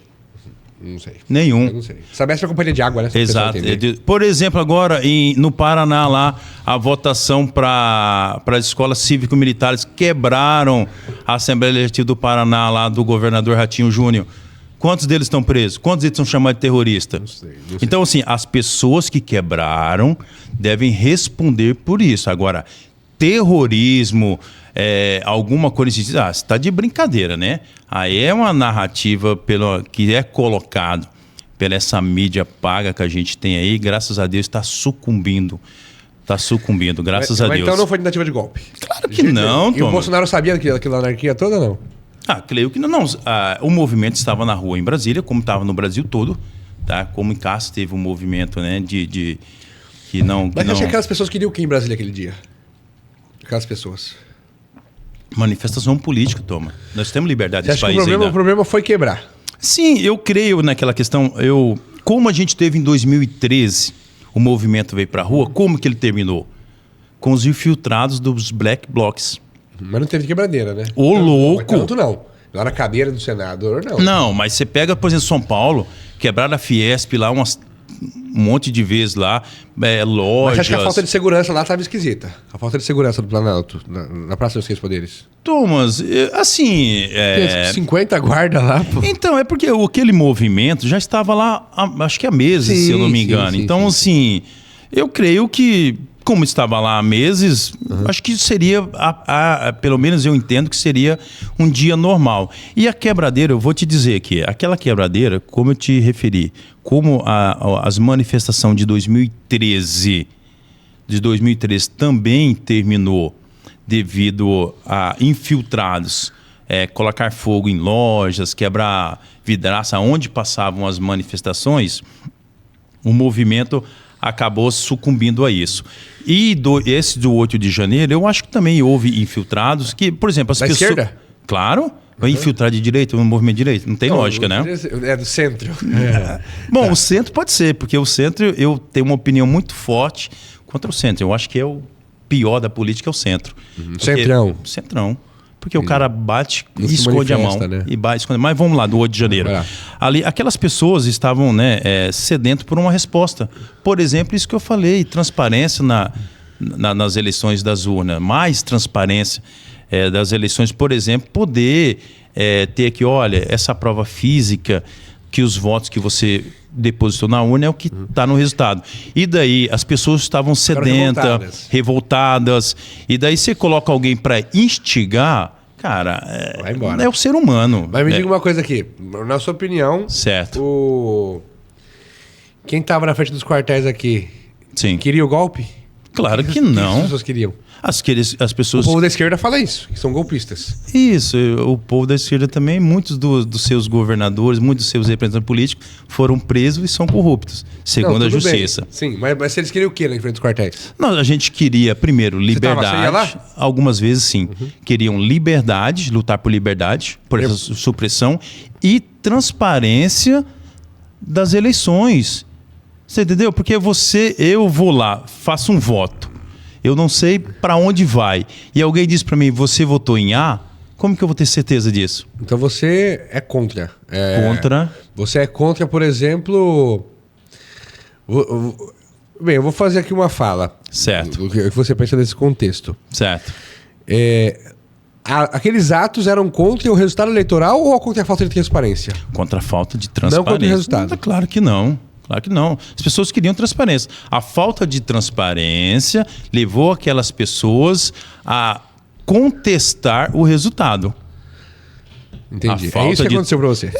Não sei. Nenhum. Eu não sei. Sabesp é a companhia de água, né? Exato. Por exemplo, agora no Paraná, lá, a votação para as escolas cívico-militares quebraram a Assembleia Legislativa do Paraná, lá do governador Ratinho Júnior. Quantos deles estão presos? Quantos deles são chamados de terroristas? Não sei. Então, assim, as pessoas que quebraram devem responder por isso. Agora, terrorismo, alguma coisa nesse sentido, você está de brincadeira, né? Aí é uma narrativa que é colocado pela essa mídia paga que a gente tem aí, graças a Deus está sucumbindo. Está sucumbindo, graças a Deus. Então não foi tentativa de golpe? Claro que não, E o Bolsonaro sabia daquela anarquia toda, não? Creio que não. O movimento estava na rua em Brasília, como estava no Brasil todo, tá? Como em Cássio teve um movimento, né, que não... Mas acho que aquelas pessoas queriam o que em Brasília aquele dia? Aquelas pessoas. Manifestação política, Toma. Nós temos liberdade nesse país ainda. O problema foi quebrar. Sim, eu creio naquela questão. Como a gente teve em 2013, o movimento veio para a rua, como que ele terminou? Com os infiltrados dos Black Blocs. Mas não teve quebradeira, né? Louco! Tanto não. Lá na cadeira do senador, não. Não, mas você pega, por exemplo, São Paulo, quebraram a Fiesp lá um monte de vezes lá, lojas... Mas acho que a falta de segurança lá estava esquisita. A falta de segurança do Planalto, na Praça dos Três Poderes. Thomas, assim... 50 guardas lá, pô. Então, é porque aquele movimento já estava lá, acho que há meses, se eu não me engano. Então, assim, eu creio que, como estava lá há meses, acho que seria, pelo menos eu entendo que seria um dia normal. E a quebradeira, eu vou te dizer aqui, aquela quebradeira, como eu te referi, como as manifestações de 2013 também terminou devido a infiltrados, colocar fogo em lojas, quebrar vidraça, onde passavam as manifestações, o movimento acabou sucumbindo a isso. E esse do 8 de janeiro, eu acho que também houve infiltrados que, por exemplo, as pessoas... esquerda? Claro. Vai infiltrar de direita, no movimento de direita? Não tem lógica, né? É do centro. Bom, o centro pode ser, porque o centro, eu tenho uma opinião muito forte contra o centro. Eu acho que é o pior da política, é o centro. Centrão. Centrão. Porque o cara bate e se esconde a mão. né? E bate, esconde. Mas vamos lá, do 8 de janeiro. Ali, aquelas pessoas estavam, né, sedentas por uma resposta. Por exemplo, isso que eu falei, transparência nas eleições das urnas. Mais transparência das eleições, por exemplo, poder ter aqui, olha, essa prova física que os votos que você depositou na urna é o que está no resultado. E daí as pessoas estavam sedentas, revoltadas. E daí você coloca alguém para instigar, cara, vai embora. É o ser humano. Mas me diga uma coisa aqui, na sua opinião, certo. Quem estava na frente dos quartéis aqui, sim, queria o golpe? Claro que não. As pessoas queriam. As pessoas... O povo da esquerda fala isso, que são golpistas. Isso, o povo da esquerda também, muitos dos seus governadores, muitos dos seus representantes políticos foram presos e são corruptos, segundo a justiça. Bem. Sim, mas eles queriam o quê na frente dos quartéis? Não, a gente queria, primeiro, liberdade. Você ia lá? Algumas vezes, sim. Queriam liberdade, lutar por liberdade, por essa supressão, e transparência das eleições. Você entendeu? Porque eu vou lá, faço um voto, eu não sei para onde vai, e alguém diz para mim, você votou em A, como que eu vou ter certeza disso? Então você é contra. Contra. Você é contra, por exemplo... Bem, eu vou fazer aqui uma fala. Certo. O que você pensa desse contexto. Certo. Aqueles atos eram contra o resultado eleitoral ou contra a falta de transparência? Contra a falta de transparência. Não contra o resultado. Claro que não. Claro que não. As pessoas queriam transparência. A falta de transparência levou aquelas pessoas a contestar o resultado. Entendi. É isso que aconteceu para você?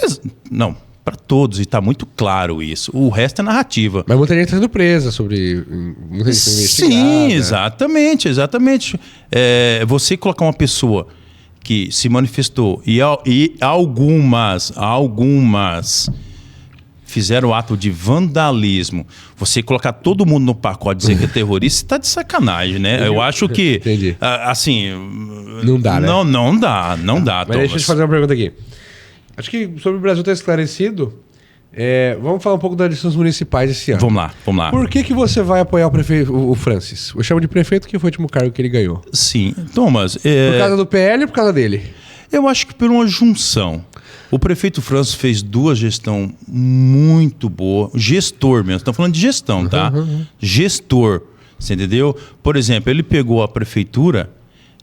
Não, para todos. E está muito claro isso. O resto é narrativa. Mas muita gente está sendo presa sobre... Muita gente Sim, exatamente. Você colocar uma pessoa que se manifestou e algumas fizeram ato de vandalismo, você colocar todo mundo no pacote e dizer que é terrorista, está de sacanagem, né? Eu acho que, Entendi. assim... Não dá, né? Não dá, Mas deixa eu te fazer uma pergunta aqui. Acho que sobre o Brasil está esclarecido. Vamos falar um pouco das eleições municipais esse ano. Vamos lá. Por que você vai apoiar o prefeito, o Francis? Eu chamo de prefeito que foi o último cargo que ele ganhou. Sim, Thomas... Por causa do PL ou por causa dele? Eu acho que por uma junção. O prefeito Francis fez duas gestões muito boas. Gestor mesmo. Estamos falando de gestão, tá? Gestor. Você entendeu? Por exemplo, ele pegou a prefeitura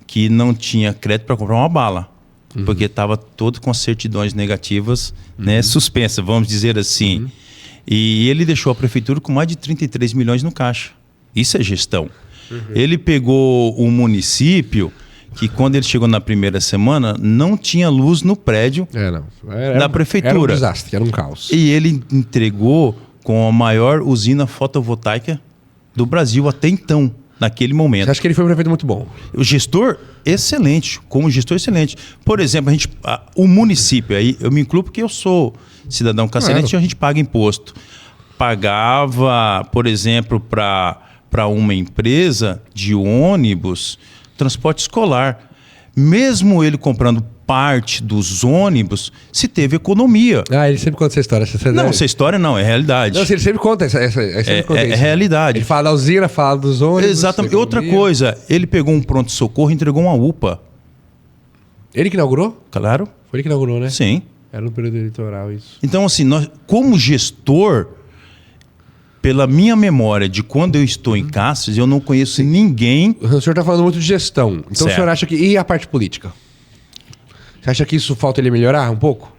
que não tinha crédito para comprar uma bala. Porque estava todo com certidões negativas, né, suspensas, vamos dizer assim. E ele deixou a prefeitura com mais de 33 milhões no caixa. Isso é gestão. Ele pegou o município que quando ele chegou na primeira semana, não tinha luz no prédio da prefeitura. Era um desastre, era um caos. E ele entregou com a maior usina fotovoltaica do Brasil até então, naquele momento. Você acha que ele foi um prefeito muito bom? O gestor, excelente. Como gestor, excelente. Por exemplo, o município, aí eu me incluo porque eu sou cidadão cacerense e a gente paga imposto. Pagava, por exemplo, para uma empresa de ônibus, transporte escolar. Mesmo ele comprando parte dos ônibus, se teve economia. Ele sempre conta essa história. Essa história não, é realidade. Não, ele sempre conta É realidade. Ele fala da usina, fala dos ônibus. Exatamente. Outra coisa, ele pegou um pronto-socorro e entregou uma UPA. Ele que inaugurou? Claro. Foi ele que inaugurou, né? Sim. Era no período eleitoral isso. Então, assim, nós, como gestor, pela minha memória de quando eu estou em Cáceres, eu não conheço ninguém... O senhor está falando muito de gestão. Então Certo. O senhor acha que... E a parte política? Você acha que isso falta ele melhorar um pouco?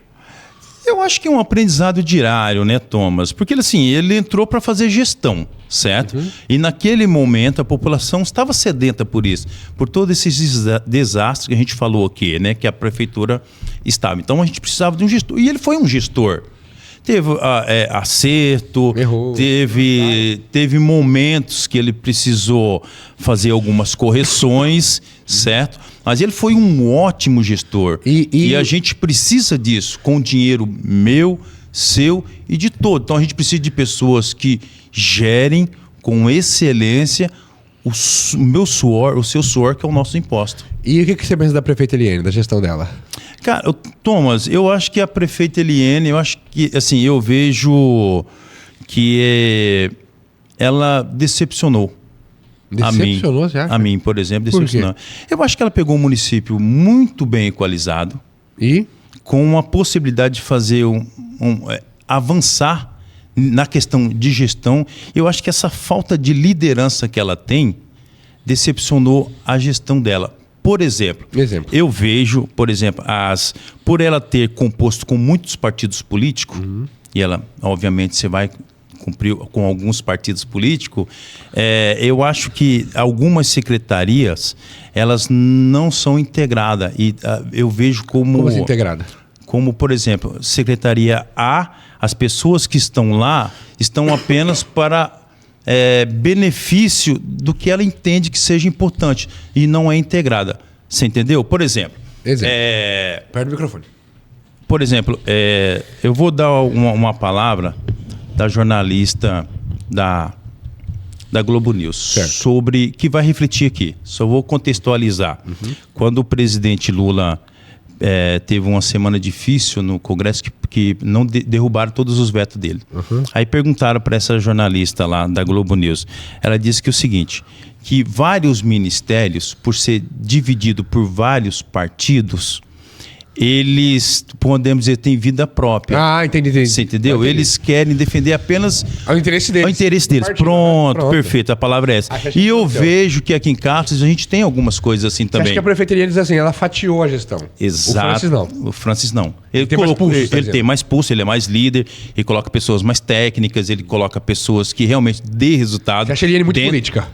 Eu acho que é um aprendizado diário, né, Thomas? Porque assim, ele entrou para fazer gestão, certo? E naquele momento a população estava sedenta por isso, por todos esses desastres que a gente falou aqui, né, que a prefeitura estava. Então a gente precisava de um gestor. E ele foi um gestor. Teve acerto, errou. Teve momentos que ele precisou fazer algumas correções, certo? Mas ele foi um ótimo gestor. E a gente precisa disso, com dinheiro meu, seu e de todo. Então a gente precisa de pessoas que gerem com excelência o meu suor, o seu suor, que é o nosso imposto. E o que você pensa da prefeita Eliane, da gestão dela? Cara, Thomas, eu acho que a prefeita Eliane, eu acho que, assim, eu vejo que ela decepcionou. Decepcionou, você acha? A mim, por exemplo, decepcionou. Eu acho que ela pegou um município muito bem equalizado e com uma possibilidade de fazer avançar na questão de gestão. Eu acho que essa falta de liderança que ela tem decepcionou a gestão dela. Por exemplo, eu vejo, por exemplo, por ela ter composto com muitos partidos políticos, e ela, obviamente, você vai cumprir com alguns partidos políticos, eu acho que algumas secretarias, elas não são integradas. E eu vejo como... Como assim integrada? Como, por exemplo, Secretaria A, as pessoas que estão lá estão apenas para... benefício do que ela entende que seja importante e não é integrada. Você entendeu? Por exemplo. Perto do microfone. Por exemplo, eu vou dar uma palavra da jornalista da Globo News, sobre que vai refletir aqui. Só vou contextualizar. Quando o presidente Lula teve uma semana difícil no Congresso que não derrubaram todos os vetos dele. Aí perguntaram para essa jornalista lá da Globo News. Ela disse que é o seguinte, que vários ministérios, por ser dividido por vários partidos, eles, podemos dizer, têm vida própria. Ah, entendi. Você entendeu? Entendi. Eles querem defender apenas o interesse deles. o interesse deles. Partido, Pronto, perfeito, a palavra é essa. E eu vejo que aqui em Carlos a gente tem algumas coisas assim também. Acho que a prefeitura diz assim, ela fatiou a gestão. Exato. O Francis não. Ele tem mais pulso, ele tem mais pulso, ele é mais líder, ele coloca pessoas mais técnicas, ele coloca pessoas que realmente dê resultado. Você acha ele muito política?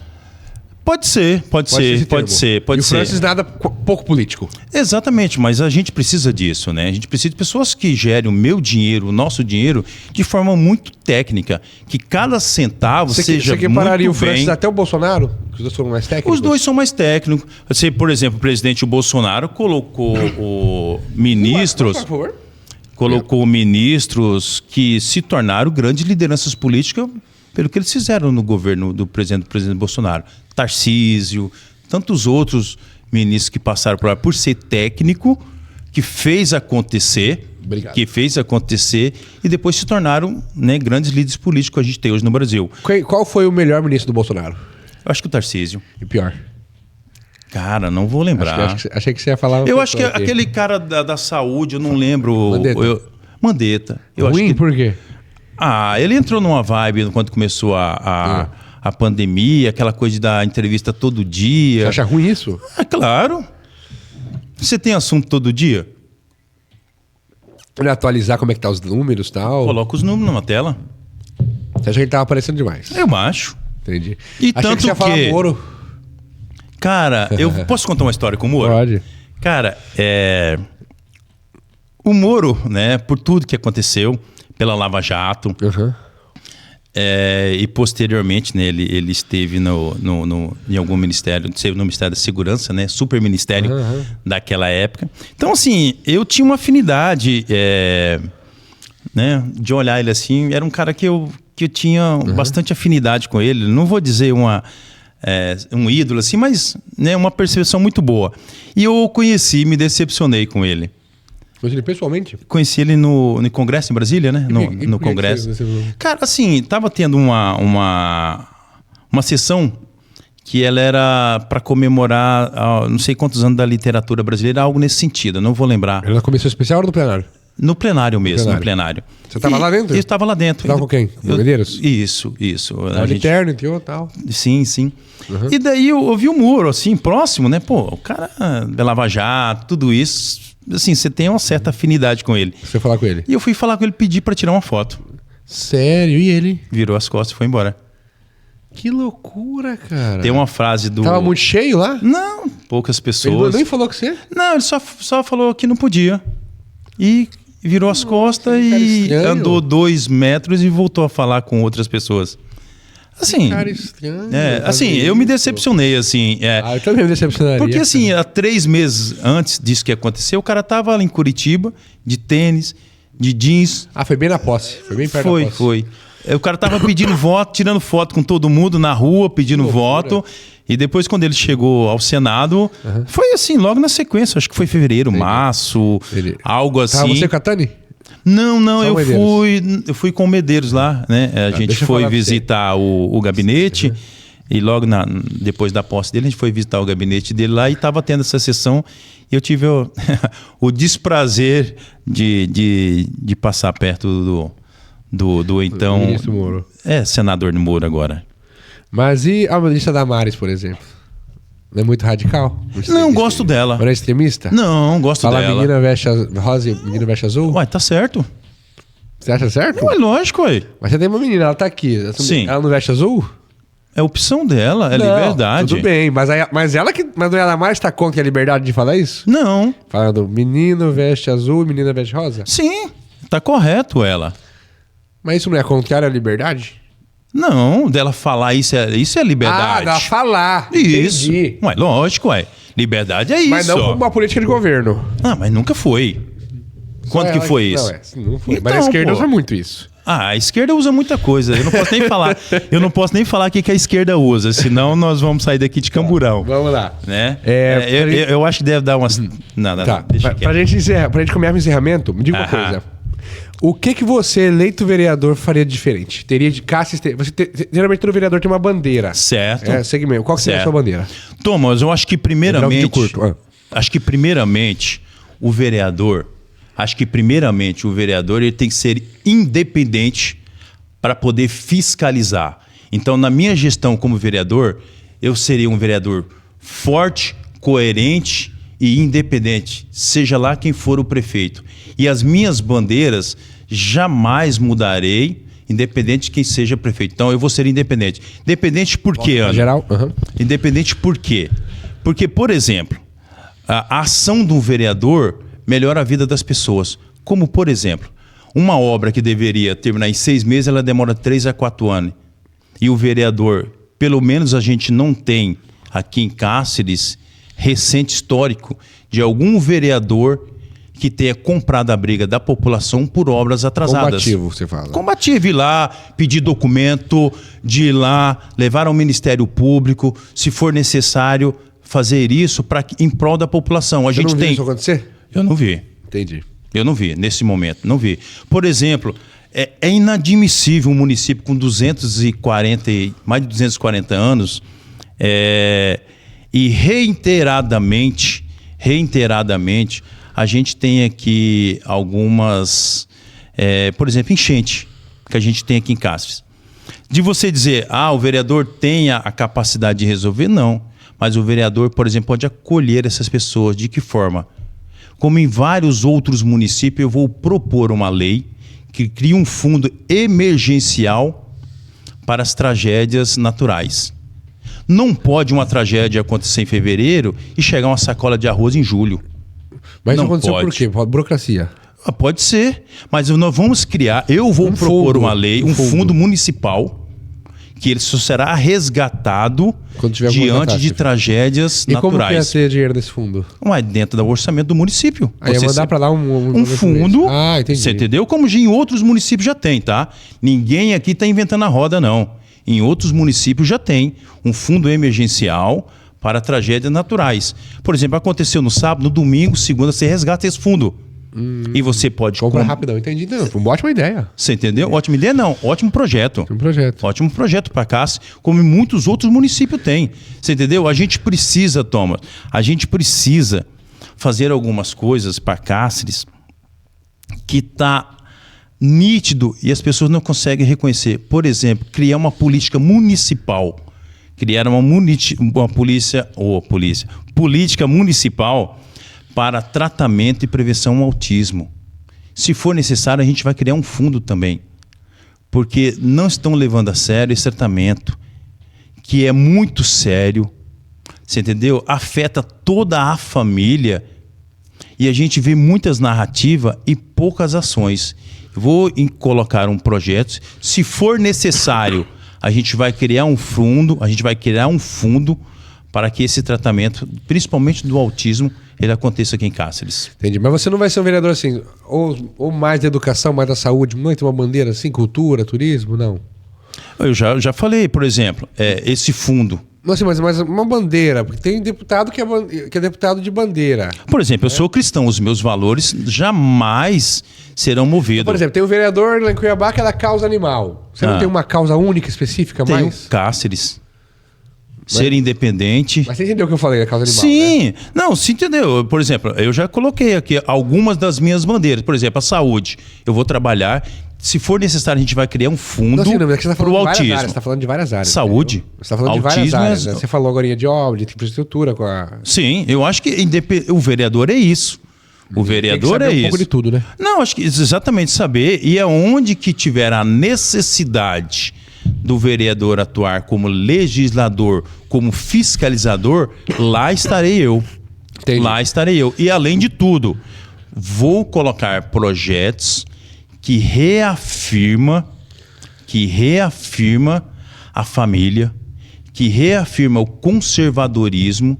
Pode ser. E o Francis nada pouco político. Exatamente, mas a gente precisa disso, né? A gente precisa de pessoas que gerem o meu dinheiro, o nosso dinheiro, de forma muito técnica, que cada centavo seja muito bem... Você pararia o Francis até o Bolsonaro? Os dois foram mais técnicos? Os dois são mais técnicos. Você, por exemplo, o presidente Bolsonaro colocou ministros... Por favor. Colocou ministros que se tornaram grandes lideranças políticas pelo que eles fizeram no governo do presidente Bolsonaro. Tarcísio, tantos outros ministros que passaram por ser técnico, que fez acontecer, e depois se tornaram, né, grandes líderes políticos que a gente tem hoje no Brasil. Qual foi o melhor ministro do Bolsonaro? Eu acho que o Tarcísio. E pior? Cara, não vou lembrar. Achei que você ia falar... Eu acho que aquele cara da saúde, eu não lembro... Mandetta. Ruim, por quê? Ele entrou numa vibe quando começou a pandemia, aquela coisa da entrevista todo dia. Você acha ruim isso? Claro. Você tem assunto todo dia? Ele atualizar como é que tá os números e tal. Coloca os números numa tela. Você acha que ele tava aparecendo demais? Eu acho. Entendi. E achei tanto que você ia falar Moro. Cara, eu posso contar uma história com o Moro? Pode. Cara, o Moro, né, por tudo que aconteceu, pela Lava Jato, e posteriormente, né, ele esteve em algum ministério, esteve no Ministério da Segurança, né, super ministério daquela época. Então, assim, eu tinha uma afinidade, né, de olhar ele assim, era um cara que eu tinha bastante afinidade com ele, não vou dizer um ídolo assim, mas, né, uma percepção muito boa. E eu o conheci e me decepcionei com ele. Conheci ele pessoalmente? Conheci ele no Congresso em Brasília, né? No Congresso. Cara, assim, tava tendo uma sessão que ela era para comemorar não sei quantos anos da literatura brasileira, algo nesse sentido, eu não vou lembrar. Era na comissão especial ou no plenário? No plenário mesmo, no plenário. Você estava lá dentro? Eu estava lá dentro. Estava com quem? Com Medeiros? Isso. Interno, entrou e tal. Sim. E daí eu ouvi o Moro, assim, próximo, né? Pô, o cara da Lava Jato, tudo isso, assim, você tem uma certa afinidade com ele. Você foi falar com ele? E eu fui falar com ele, pedi para tirar uma foto. Sério? E ele? Virou as costas e foi embora. Que loucura, cara. Tem uma frase do... Tava muito cheio lá? Não, poucas pessoas. Ele nem falou com você? Não, ele só falou que não podia. E virou as costas e andou 2 metros e voltou a falar com outras pessoas. Assim, cara estranho. Assim, eu me decepcionei, assim. Eu também me decepcionaria. Porque, assim, há 3 meses antes disso que aconteceu, o cara tava lá em Curitiba, de tênis, de jeans. Foi bem na posse. Foi bem perto da posse. Foi. O cara tava pedindo voto, tirando foto com todo mundo na rua, pedindo voto. E depois, quando ele chegou ao Senado, foi assim, logo na sequência. Acho que foi fevereiro, março, algo assim. Tava você com a Tani? Não, eu fui com o Medeiros lá, né? A gente foi visitar o gabinete e logo depois da posse dele, a gente foi visitar o gabinete dele lá e estava tendo essa sessão e eu tive o desprazer de passar perto do então... Ministro Moro. Senador Moro agora. Mas e a ministra Damares, por exemplo? Não é muito radical? Não, gosto dela. Não é extremista? Não, gosto dela. Fala menina veste rosa e menina veste azul? Ué, tá certo. Você acha certo? Ué, lógico, ué. Mas você tem uma menina, ela tá aqui. Sim. Ela não veste azul? É opção dela, é liberdade. Tudo bem, mas ela que... Mas a Damares tá contra a liberdade de falar isso? Não. Falando menino veste azul e menina veste rosa? Sim, tá correto ela. Mas isso não é contrário à liberdade? Não, dela falar isso é liberdade. Dela falar. Isso. Entendi. Ué, lógico, ué. Liberdade é isso. Mas não como uma política de governo. Mas nunca foi. Quando que foi isso? Não foi. Então, mas a esquerda usa muito isso. A esquerda usa muita coisa. Eu não posso nem falar o que a esquerda usa, senão nós vamos sair daqui de camburão. Vamos lá. Né? Eu acho que deve dar umas... Não, tá. Pra gente caminhar pro encerramento, me diga uma coisa. O que você, eleito vereador, faria de diferente? Teria de caça... Geralmente todo vereador tem uma bandeira. Certo. Segmento. Qual que seria a sua bandeira? Thomas, eu acho que primeiramente... Acho que primeiramente o vereador ele tem que ser independente para poder fiscalizar. Então, na minha gestão como vereador, eu seria um vereador forte, coerente e independente, seja lá quem for o prefeito. E as minhas bandeiras jamais mudarei, independente de quem seja prefeito. Então, eu vou ser independente. Independente por quê, Ana? Geral? Independente por quê? Porque, por exemplo, a ação do vereador melhora a vida das pessoas. Como, por exemplo, uma obra que deveria terminar em 6 meses, ela demora 3 a 4 anos. E o vereador, pelo menos a gente não tem aqui em Cáceres, recente histórico de algum vereador que tenha comprado a briga da população por obras atrasadas. Combativo, você fala. Combativo, ir lá, pedir documento, de ir lá, levar ao Ministério Público, se for necessário, fazer isso em prol da população. Você não viu isso acontecer? Eu não vi. Entendi. Eu não vi, nesse momento, não vi. Por exemplo, é inadmissível um município com mais de 240 anos e reiteradamente, a gente tem aqui algumas, por exemplo, enchente, que a gente tem aqui em Cáceres. De você dizer, o vereador tem a capacidade de resolver, não. Mas o vereador, por exemplo, pode acolher essas pessoas. De que forma? Como em vários outros municípios, eu vou propor uma lei que cria um fundo emergencial para as tragédias naturais. Não pode uma tragédia acontecer em fevereiro e chegar uma sacola de arroz em julho. Mas não aconteceu por quê? Burocracia. Pode ser, mas nós vamos criar, eu vou propor uma lei, um fundo municipal, que ele só será resgatado diante de tragédias naturais. E como que ia ter dinheiro desse fundo? Dentro do orçamento do município. Aí ia mandar para lá um fundo, entendi. Você entendeu? Como em outros municípios já tem, tá? Ninguém aqui está inventando a roda, não. Em outros municípios já tem um fundo emergencial para tragédias naturais. Por exemplo, aconteceu no sábado, no domingo, segunda, você resgata esse fundo. E você pode... Compra rapidão, entendi. Não, foi uma ótima ideia. Você entendeu? Ótima ideia não, ótimo projeto. Ótimo projeto para Cáceres, como muitos outros municípios têm. Você entendeu? A gente precisa, Thomas, fazer algumas coisas para Cáceres que está nítido e as pessoas não conseguem reconhecer. Por exemplo, criar uma política municipal. Criar política municipal para tratamento e prevenção ao autismo. Se for necessário, a gente vai criar um fundo também. Porque não estão levando a sério esse tratamento, que é muito sério, você entendeu? Afeta toda a família e a gente vê muitas narrativas e poucas ações. Vou colocar um projeto, se for necessário, a gente vai criar um fundo, para que esse tratamento, principalmente do autismo, ele aconteça aqui em Cáceres. Entendi. Mas você não vai ser um vereador assim, ou mais da educação, mais da saúde, não tem uma bandeira assim, cultura, turismo, não? Eu já falei, por exemplo, esse fundo. Não sei, mas uma bandeira, porque tem deputado que é deputado de bandeira. Por exemplo, eu sou cristão, os meus valores jamais serão movidos. Por exemplo, tem um vereador lá em Cuiabá que é da causa animal. Você não tem uma causa única, específica mais? Tem Cáceres. Ser independente. Mas você entendeu o que eu falei da causa animal? Sim. Né? Não, você entendeu. Por exemplo, eu já coloquei aqui algumas das minhas bandeiras. Por exemplo, a saúde. Eu vou trabalhar. Se for necessário, a gente vai criar um fundo para o autismo. Você está falando de várias áreas. Saúde. Né? Você está falando de várias áreas. Né? Você falou agora de obra, de infraestrutura. Sim, eu acho que o vereador é isso. O vereador tem que saber um pouco de tudo, né? Não, acho que exatamente saber. E aonde que tiver a necessidade do vereador atuar como legislador, como fiscalizador, lá estarei eu. Entendi. Lá estarei eu. E além de tudo, vou colocar projetos que reafirma a família, que reafirma o conservadorismo,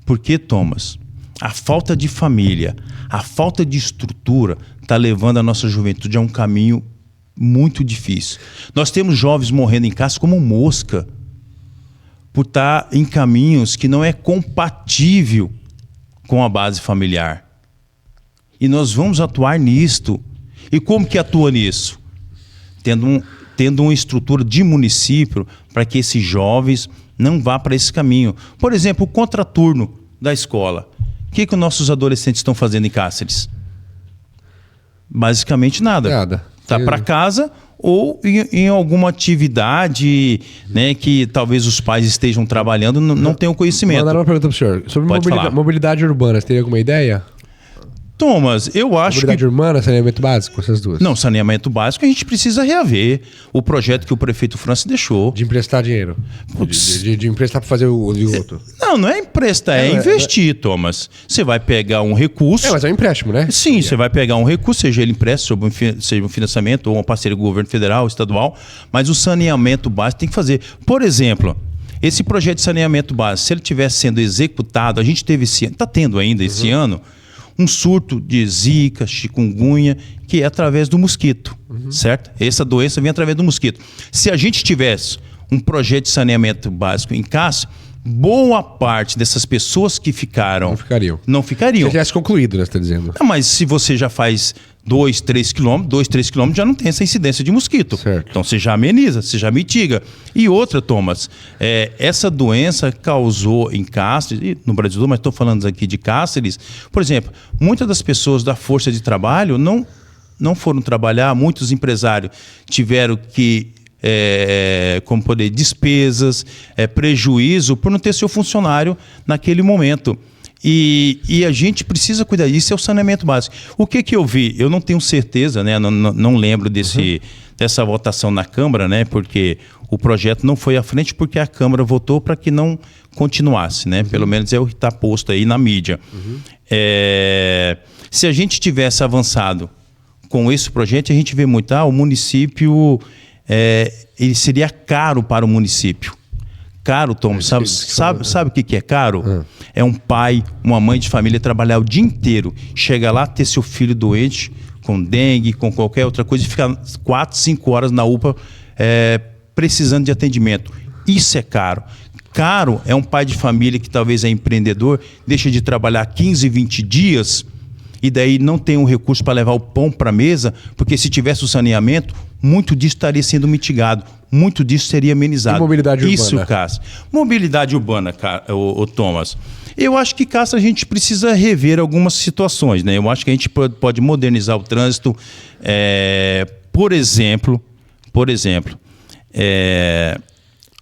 porque, Thomas, a falta de família, a falta de estrutura está levando a nossa juventude a um caminho Muito difícil. Nós temos jovens morrendo em casa como mosca, por estar em caminhos que não é compatível com a base familiar. E nós vamos atuar nisto. E como que atua nisso? Tendo uma estrutura de município para que esses jovens não vá para esse caminho. Por exemplo, o contraturno da escola. O que os nossos adolescentes estão fazendo em Cáceres? Basicamente nada. Tá para casa ou em alguma atividade, né, que talvez os pais estejam trabalhando, não tenham conhecimento. Vou dar uma pergunta para o senhor. Sobre mobilidade urbana, você teria alguma ideia? Thomas, eu acho mobilidade urbana, saneamento básico, essas duas? Não, saneamento básico a gente precisa reaver. O projeto que o prefeito França deixou. De emprestar dinheiro. De emprestar para fazer o esgoto. Não é emprestar, é investir, Thomas. Você vai pegar um recurso... mas é um empréstimo, né? Sim, você vai pegar um recurso, seja ele empréstimo, seja um financiamento ou uma parceria com o governo federal, estadual, mas o saneamento básico tem que fazer. Por exemplo, esse projeto de saneamento básico, se ele estivesse sendo executado, a gente teve esse ano, está tendo ainda esse ano, um surto de zika, chikungunya, que é através do mosquito, certo? Essa doença vem através do mosquito. Se a gente tivesse um projeto de saneamento básico em Cáceres, boa parte dessas pessoas que ficaram... Não ficariam. Se tivesse concluído, né, você está dizendo. Não, mas se você já faz 2, 3 quilômetros já não tem essa incidência de mosquito. Certo. Então você já ameniza, você já mitiga. E outra, Thomas, essa doença causou em Cáceres, e no Brasil, mas estou falando aqui de Cáceres, por exemplo, muitas das pessoas da força de trabalho não foram trabalhar, muitos empresários tiveram que... despesas, prejuízo por não ter seu funcionário naquele momento. E a gente precisa cuidar disso, é o saneamento básico. O que eu vi? Eu não tenho certeza, né? Não lembro dessa votação na Câmara, né? Porque o projeto não foi à frente porque a Câmara votou para que não continuasse, né? Pelo menos é o que está posto aí na mídia. Se a gente tivesse avançado com esse projeto, a gente vê muito, o município... ele seria caro para o município. Caro, Tom, sabe o que é caro? É um pai, uma mãe de família trabalhar o dia inteiro, chega lá, ter seu filho doente, com dengue, com qualquer outra coisa, e ficar 4, 5 horas na UPA precisando de atendimento. Isso é caro. Caro é um pai de família que talvez é empreendedor, deixa de trabalhar 15, 20 dias e daí não tem um recurso para levar o pão para a mesa, porque se tivesse o saneamento, muito disso estaria sendo mitigado, muito disso seria amenizado. E mobilidade urbana? Isso, Cássio. Mobilidade urbana, o Thomas. Eu acho que, Cássio, a gente precisa rever algumas situações, né? Eu acho que a gente pode modernizar o trânsito. Por exemplo,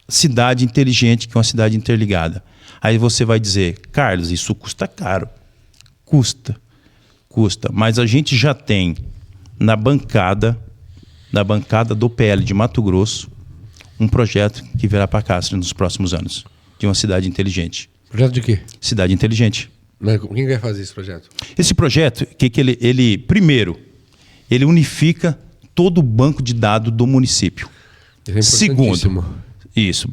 cidade inteligente, que é uma cidade interligada. Aí você vai dizer, Carlos, isso custa caro. Custa. Mas a gente já tem na bancada do PL de Mato Grosso um projeto que virá para Cáceres nos próximos anos, de uma cidade inteligente. Projeto de quê? Cidade inteligente. Mas quem vai fazer esse projeto? Esse projeto, primeiro, ele unifica todo o banco de dados do município. Segundo,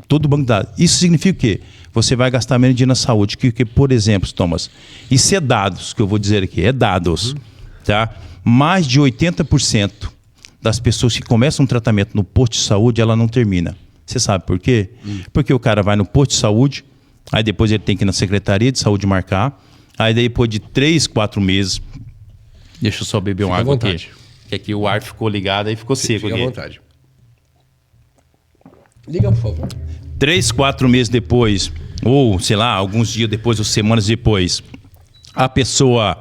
todo o banco de dados. Isso significa o quê? Você vai gastar menos dinheiro na saúde. Que, por exemplo, Thomas, isso é dados, que eu vou dizer aqui, é dados. Tá? Mais de 80% das pessoas que começam um tratamento no posto de saúde, ela não termina. Você sabe por quê? Porque o cara vai no posto de saúde, aí depois ele tem que ir na Secretaria de Saúde marcar, aí depois de 3, 4 meses, deixa eu só beber uma água aqui, que aqui o ar ficou ligado, aí ficou seco. Fica à vontade. Liga, por favor. 3, 4 meses depois, ou sei lá, alguns dias depois, ou semanas depois, a pessoa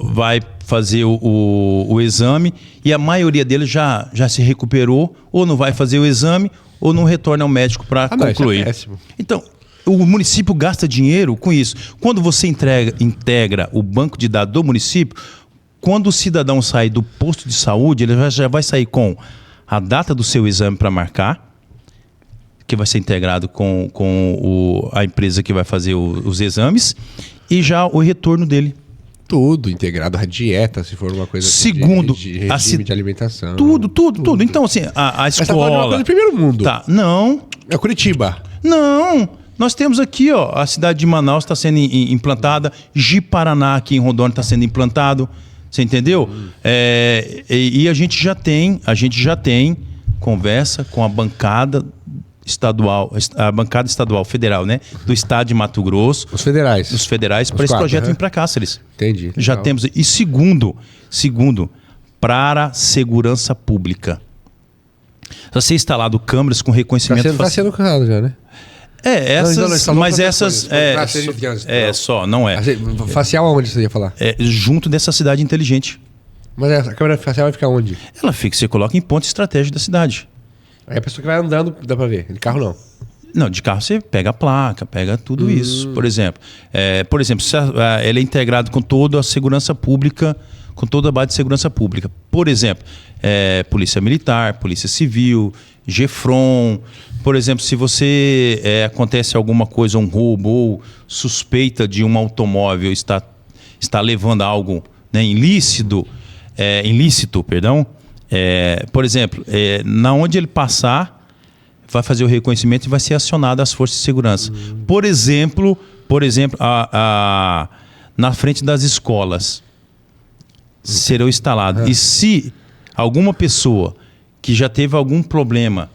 vai fazer o exame e a maioria deles já se recuperou, ou não vai fazer o exame, ou não retorna ao médico para concluir. Isso é péssimo. Então, o município gasta dinheiro com isso. Quando você integra o banco de dados do município, quando o cidadão sai do posto de saúde, ele já vai sair com a data do seu exame para marcar, que vai ser integrado com a empresa que vai fazer os exames, e já o retorno dele. Tudo integrado, a dieta, se for uma coisa segundo, de regime de alimentação. Tudo. Então, assim, a escola... Mas tá falando de uma coisa do primeiro mundo. Tá, não. É Curitiba. Não. Nós temos aqui, a cidade de Manaus está sendo implantada, Ji-Paraná aqui em Rondônia está sendo implantado, Você entendeu? E a gente já tem conversa com a bancada estadual federal, né? Do estado de Mato Grosso. Os federais. Os federais, para esse projeto vir para Cáceres. Entendi. Já temos. E segundo, para a segurança pública. Já ser instalado câmeras com reconhecimento facial. Está sendo usado já, né? Mas essas... não é. Facial aonde você ia falar? Junto dessa cidade inteligente. Mas a câmera facial vai ficar onde? Você coloca em ponto estratégico da cidade. Aí a pessoa que vai andando, dá pra ver. De carro não. Não, de carro você pega a placa, pega tudo isso. Por exemplo, ele é integrado com toda a segurança pública, com toda a base de segurança pública. Por exemplo, Polícia Militar, Polícia Civil, GEFRON. Por exemplo, se você acontece alguma coisa, um roubo ou suspeita de um automóvel está levando algo, né, ilícito, por exemplo, na onde ele passar, vai fazer o reconhecimento e vai ser acionado as forças de segurança. Por exemplo, na frente das escolas serão instalados. E se alguma pessoa que já teve algum problema,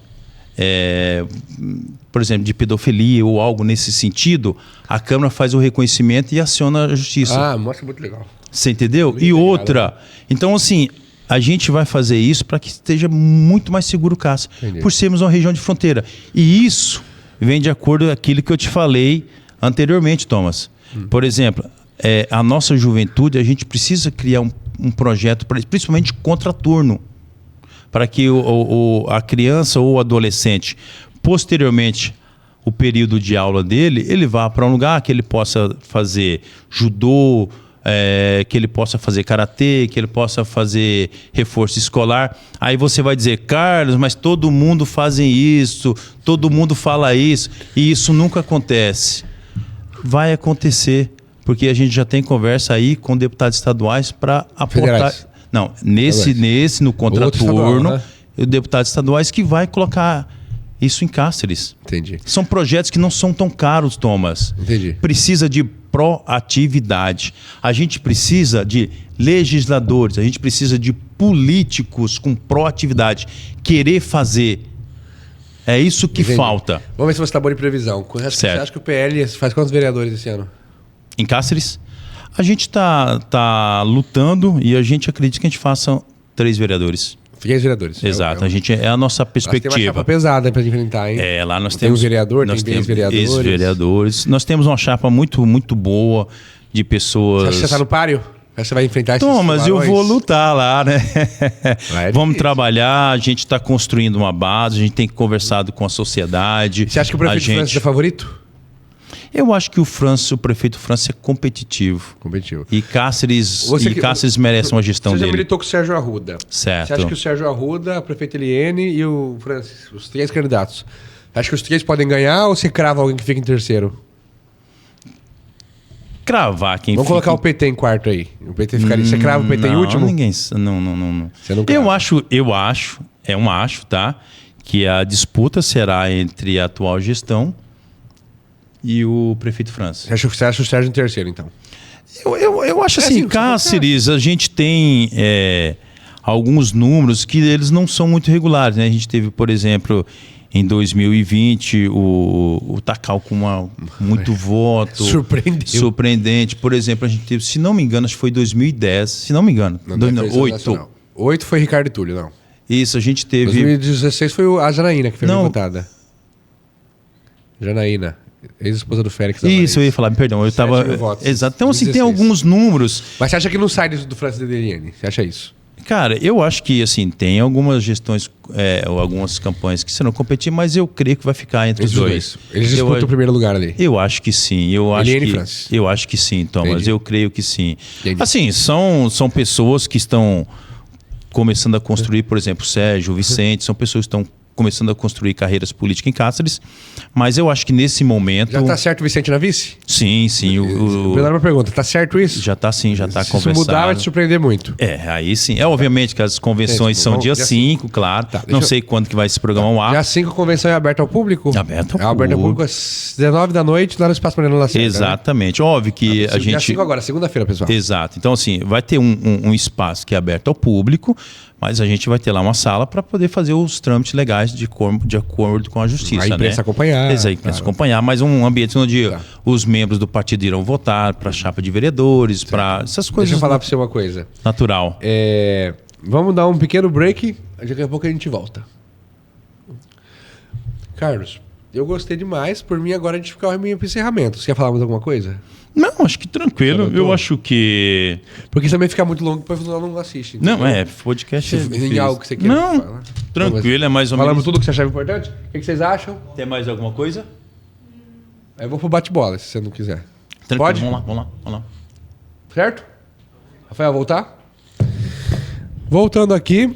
por exemplo, de pedofilia ou algo nesse sentido, a Câmara faz o reconhecimento e aciona a justiça. Mostra muito legal. Você entendeu? Muito legal. Outra, então assim, a gente vai fazer isso para que esteja muito mais seguro o Cáceres, por sermos uma região de fronteira. E isso vem de acordo com aquilo que eu te falei anteriormente, Thomas. Por exemplo, a nossa juventude, a gente precisa criar um projeto, principalmente de contraturno, para que a criança ou o adolescente, posteriormente, o período de aula dele, ele vá para um lugar que ele possa fazer judô, que ele possa fazer karatê, que ele possa fazer reforço escolar. Aí você vai dizer, Carlos, mas todo mundo faz isso, todo mundo fala isso, e isso nunca acontece. Vai acontecer, porque a gente já tem conversa aí com deputados estaduais para aportar... Federais. Não, no contraturno, né? Deputados estaduais que vai colocar isso em Cáceres. Entendi. São projetos que não são tão caros, Thomas. Entendi. Precisa de proatividade. A gente precisa de legisladores, a gente precisa de políticos com proatividade. Querer fazer. É isso que falta. Vamos ver se você está bom de previsão. Você acha que o PL faz quantos vereadores esse ano? Em Cáceres? A gente tá lutando e a gente acredita que a gente faça 3 vereadores. 3 vereadores. Exato, é a nossa perspectiva. Tem uma chapa pesada para enfrentar, hein? Lá nós tem temos... Tem um vereador, tem ex-vereadores. Nós temos uma chapa muito, muito boa de pessoas... Você acha que você está no páreo? Você vai enfrentar esses Thomas, eu vou lutar lá, né? Vamos difícil. Trabalhar, a gente está construindo uma base, a gente tem conversado com a sociedade. Você acha que o prefeito Francis é favorito? Eu acho que o prefeito Francis é competitivo. E Cáceres, merece uma gestão dele. Você já militou com o Sérgio Arruda. Certo. Você acha que o Sérgio Arruda, o prefeito Eliene e o Francis, os 3 candidatos, acha que os 3 podem ganhar ou você crava alguém que fica em terceiro? Cravar quem Vamos colocar o PT em quarto aí. O PT ficaria. Você crava o PT em último? Não. Você não crava. Eu acho, tá? Que a disputa será entre a atual gestão e o prefeito Francis. Você acha o Sérgio em terceiro, então? Eu acho assim, Cáceres, a gente tem alguns números que eles não são muito regulares, né? A gente teve, por exemplo, em 2020, o Tacal com muito voto. Surpreendente. Por exemplo, a gente teve, se não me engano, acho que foi 2010, se não me engano. 8 foi Ricardo Túlio, não. Isso, a gente teve... 2016 foi a Janaína que foi votada. Janaína. Ex-esposa do Félix. Isso, eu ia falar, perdão, eu estava... Exato. Então, assim, 16. Tem alguns números... Mas você acha que não sai do Francis Dedeliene? Você acha isso? Cara, eu acho que, assim, tem algumas gestões, ou algumas campanhas que serão competir, mas eu creio que vai ficar entre os dois. Eles disputam o primeiro lugar ali. Eu acho que sim. Eu acho que sim, Thomas. Entendi. Eu creio que sim. Entendi. Assim, são pessoas que estão começando a construir, por exemplo, o Sérgio, o Vicente, são pessoas que estão começando a construir carreiras políticas em Cáceres, mas eu acho que nesse momento... Já tá certo o Vicente na vice? Sim. Pela uma pergunta, tá certo isso? Já tá sim, já tá Se conversado. isso mudar, vai te surpreender muito. Aí sim. Obviamente que as convenções são dia 5, claro. Tá, não sei quando que vai se programar o ar. Dia 5, a convenção é aberta ao público? Aberta ao aberta ao público às 19 da noite, lá no Espaço Mariano Lacerda. Exatamente. Né? Óbvio que a gente... Dia 5 agora, segunda-feira, pessoal. Exato. Então, assim, vai ter um espaço que é aberto ao público, mas a gente vai ter lá uma sala para poder fazer os trâmites legais de acordo com a justiça. A imprensa acompanhar. A imprensa acompanhar, mas um ambiente onde os membros do partido irão votar para a chapa de vereadores, para essas coisas. Deixa eu falar para você uma coisa. Natural. Vamos dar um pequeno break, daqui a pouco a gente volta. Carlos, eu gostei demais. Por mim, agora a gente fica meio para encerramento. Você quer falar mais alguma coisa? Não, acho que tranquilo. Eu acho que... Porque também fica muito longo, depois o não assiste. Entendeu? Não, podcast Tem algo que você quer falar? Tranquilo, é mais ou menos... Falamos tudo que você achava importante? O que vocês acham? Tem mais alguma coisa? Eu vou pro bate-bola, se você não quiser. Tranquilo, Pode? Vamos lá. Certo? Rafael, voltar? Voltando aqui,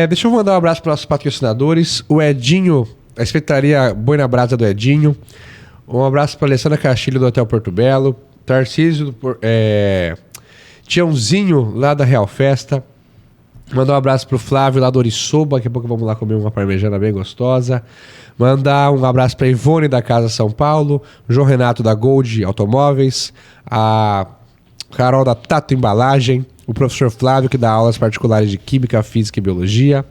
deixa eu mandar um abraço para nossos patrocinadores. O Edinho, a Espetaria Boi na Brasa do Edinho. Um abraço para Alessandra Castilho do Hotel Porto Belo. Tarcísio, Tiãozinho lá da Real Festa. Mandar um abraço pro Flávio lá do Oriçoba. Daqui a pouco vamos lá comer uma parmegiana bem gostosa. Mandar um abraço para Ivone da Casa São Paulo. João Renato da Gold Automóveis. A Carol da Tato Embalagem. O professor Flávio, que dá aulas particulares de Química, Física e Biologia.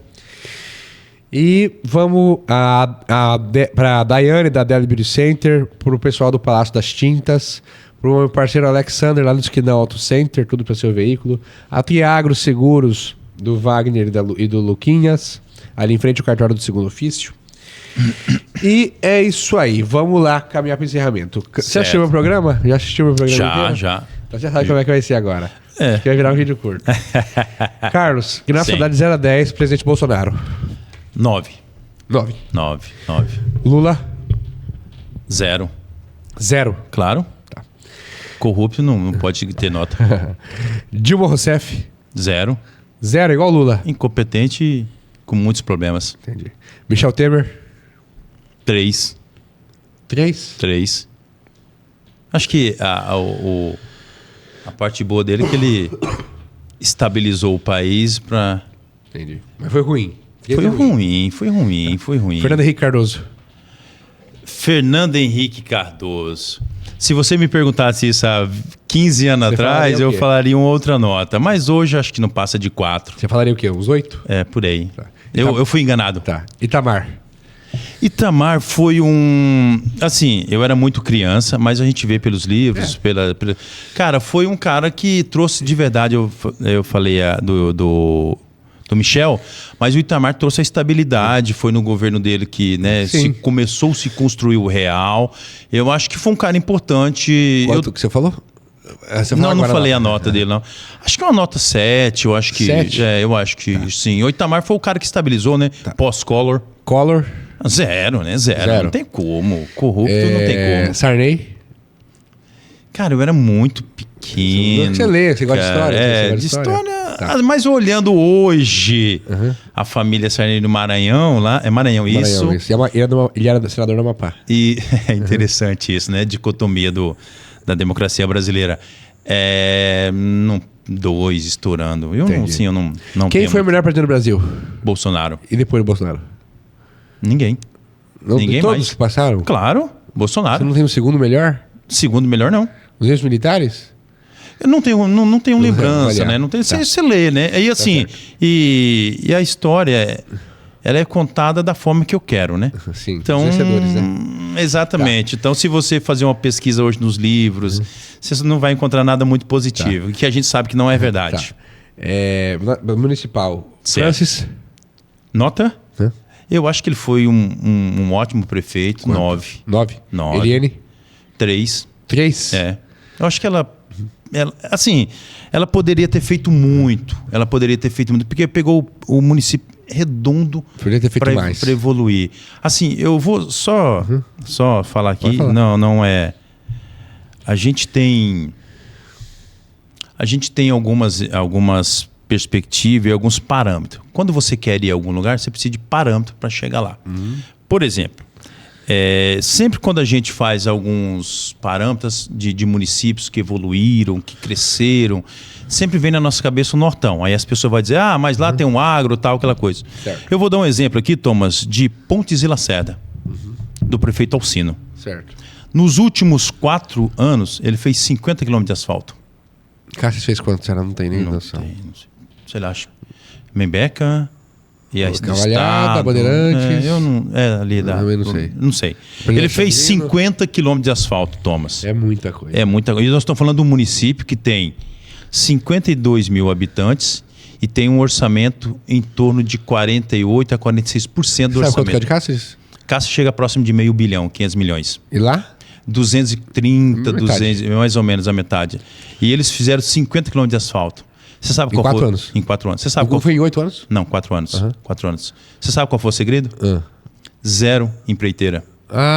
E vamos para a Daiane da Deli Beauty Center, para o pessoal do Palácio das Tintas, para o meu parceiro Alexander lá do Esquinão Auto Center, tudo para seu veículo. A Triagro Seguros do Wagner e do Luquinhas, ali em frente ao cartório do Segundo Ofício. E é isso aí, vamos lá caminhar para o encerramento. Você assistiu meu programa? Já assistiu meu programa inteiro? Já. Então você sabe como é que vai ser agora. Acho que vai virar um vídeo curto. Carlos, que na cidade 0 a 10, presidente Bolsonaro. 9. 9. Lula? 0. 0. Claro. Tá. Corrupto não pode ter nota. Dilma Rousseff? 0. 0, igual Lula. Incompetente com muitos problemas. Entendi. Michel Temer? 3. 3? Acho que a parte boa dele é que ele estabilizou o país para... Entendi. Mas foi ruim. Foi ruim. Fernando Henrique Cardoso. Fernando Henrique Cardoso. Se você me perguntasse isso há 15 anos atrás, eu falaria uma outra nota. Mas hoje acho que não passa de 4. Você falaria o quê? Uns 8? Por aí. Tá. Eu fui enganado. Tá. Itamar foi assim, eu era muito criança, mas a gente vê pelos livros, Cara, foi um cara que trouxe de verdade, eu falei do Michel, mas o Itamar trouxe a estabilidade, foi no governo dele que começou a se construir o real. Eu acho que foi um cara importante. Quanto que você falou? Não falei a nota dele, não. Acho que é uma nota 7, eu acho que... 7? Eu acho que sim. O Itamar foi o cara que estabilizou, né? Tá. Pós-Collor. 0, né? 0. Não tem como. Corrupto não tem como. Sarney? Cara, eu era muito pequeno. Você lê, você gosta de história? De história. Tá. Mas olhando hoje, a família Sarney do Maranhão, lá. É Maranhão isso? Ele era senador do Amapá. E é interessante isso, né? Dicotomia da democracia brasileira. 2 estourando. Eu não Quem foi o melhor presidente do Brasil? Bolsonaro. E depois do Bolsonaro? Ninguém. Ninguém todos mais. Que passaram? Claro, Bolsonaro. Você não tem um segundo melhor? Segundo melhor, não. Os ex-militares? Eu não tenho lembrança, né? Não tem, você lê, né? E assim, e a história, ela é contada da forma que eu quero, né? Sim, então, os vencedores, né? Exatamente. Tá. Então, se você fazer uma pesquisa hoje nos livros, você não vai encontrar nada muito positivo, que a gente sabe que não é verdade. Municipal. Certo. Francis? Nota? Eu acho que ele foi um ótimo prefeito. 9. 9? Eliane? 3. 3? Eu acho que ela assim, ela poderia ter feito muito. Porque pegou o município redondo para evoluir. Assim, eu vou só falar aqui. Não é... A gente tem algumas perspectiva e alguns parâmetros. Quando você quer ir a algum lugar, você precisa de parâmetro para chegar lá. Por exemplo, sempre quando a gente faz alguns parâmetros de municípios que evoluíram, que cresceram, sempre vem na nossa cabeça o Nortão. Aí as pessoas vão dizer, mas lá tem um agro, tal, aquela coisa. Certo. Eu vou dar um exemplo aqui, Thomas, de Pontes e Lacerda, do prefeito Alcino. Certo. Nos últimos 4 anos, ele fez 50 quilômetros de asfalto. Cássio fez quanto? Será? Não tem nem Não noção. tem, não sei. Sei lá, acho. Membeca e a Cavalhada, Bandeirantes. Eu não. Ali da. Também não sei. Não sei. Presidente Ele fez Sandrino. 50 quilômetros de asfalto, Thomas. É muita coisa. É muita coisa. E nós estamos falando de um município que tem 52 mil habitantes e tem um orçamento em torno de 48% a 46% do Sabe quanto que é orçamento. de Cáceres? Cássio chega próximo de $500 milhão, 500 milhões. E lá? 230, Metade. 200, mais ou menos a metade. E eles fizeram 50 quilômetros de asfalto. Você sabe Em qual 4 foi? anos? Em 4 anos. Você sabe O qual foi em 8 anos? Não, 4 anos. 4 anos. Você sabe qual foi o segredo? 0 empreiteira.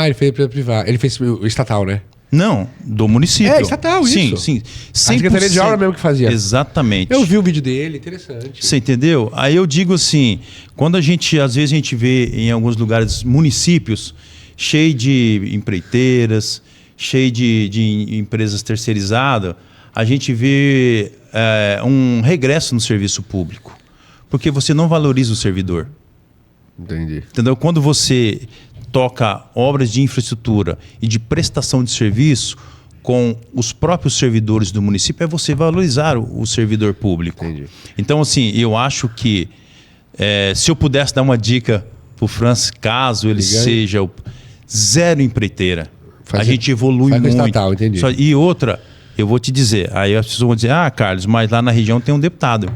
Ele fez privado. Ele fez o estatal, né? Não, do município. É, estatal, sim, isso. Sim, A Secretaria de Obra mesmo que fazia. Exatamente. Eu vi o vídeo dele, interessante. Você entendeu? Aí eu digo assim, quando às vezes a gente vê em alguns lugares municípios cheio de empreiteiras, cheio de empresas terceirizadas, a gente vê um regresso no serviço público. Porque você não valoriza o servidor. Entendi. Entendeu? Quando você toca obras de infraestrutura e de prestação de serviço com os próprios servidores do município, é você valorizar o servidor público. Entendi. Então, assim, eu acho que se eu pudesse dar uma dica pro Francis, caso ele seja o 0 empreiteira, a gente evolui faz com muito. estatal, entendi. E outra, eu vou te dizer, aí as pessoas vão dizer, Carlos, mas lá na região tem um deputado.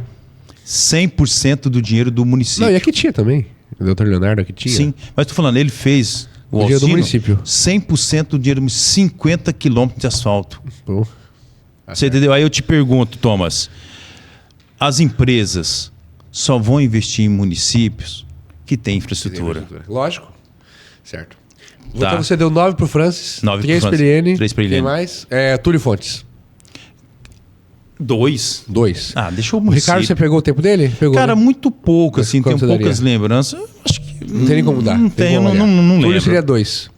100% do dinheiro do município. Não, e aqui tinha também. O doutor Leonardo aqui tinha. Sim, mas estou falando, ele fez o dinheiro do Alcino, município. 100% do dinheiro, 50 quilômetros de asfalto. Pô. Você entendeu? Aí eu te pergunto, Thomas, as empresas só vão investir em municípios que têm infraestrutura. Lógico. Certo. Tá. Então você deu 9 pro Francis, 9 pro 3 pra Francis, Eliane. 3 pra Eliane. Quem mais? Túlio Fontes. 2? 2. Deixa eu O Ricardo, você pegou o tempo dele? Pegou, Cara, né? muito pouco, assim, Quanto tenho você poucas daria? lembranças. Eu acho que Não tem nem como dar. Não Tem tenho, como não olhar. lembro. Túlio seria 2.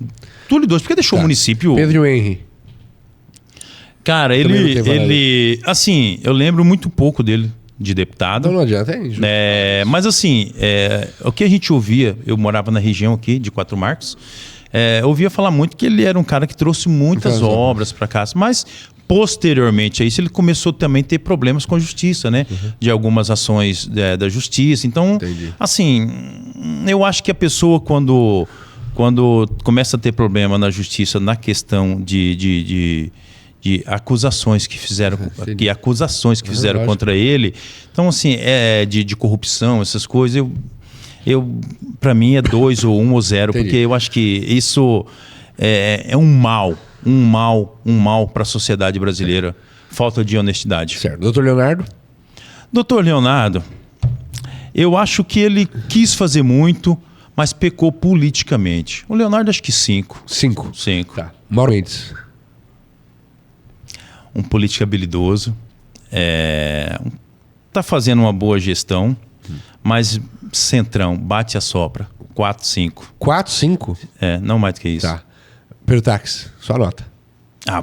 Túlio 2, porque deixou o município... Pedro Henry. Cara, Também não tem valor. ele... Assim, eu lembro muito pouco dele de deputado. Então não adianta, hein? Mas assim, o que a gente ouvia, eu morava na região aqui de Quatro Marcos, eu ouvia falar muito que ele era um cara que trouxe muitas obras para cá, mas posteriormente a isso ele começou também a ter problemas com a justiça, né? De algumas ações da justiça. Então, Entendi. assim, eu acho que a pessoa quando começa a ter problema na justiça na questão de acusações que fizeram, Lógico. contra ele. Então, assim, de corrupção, essas coisas, para mim é 2 ou 1 ou 0, Entendi. porque eu acho que isso é um mal para a sociedade brasileira. Falta de honestidade. Certo. Doutor Leonardo? Doutor Leonardo, eu acho que ele quis fazer muito, mas pecou politicamente. O Leonardo, acho que 5. 5. 5. Tá. Mauro Mendes. Um político habilidoso, tá fazendo uma boa gestão, mas centrão, bate a sopra, 4, 5. 4, 5? Não mais do que isso. Tá. Perutax, sua nota.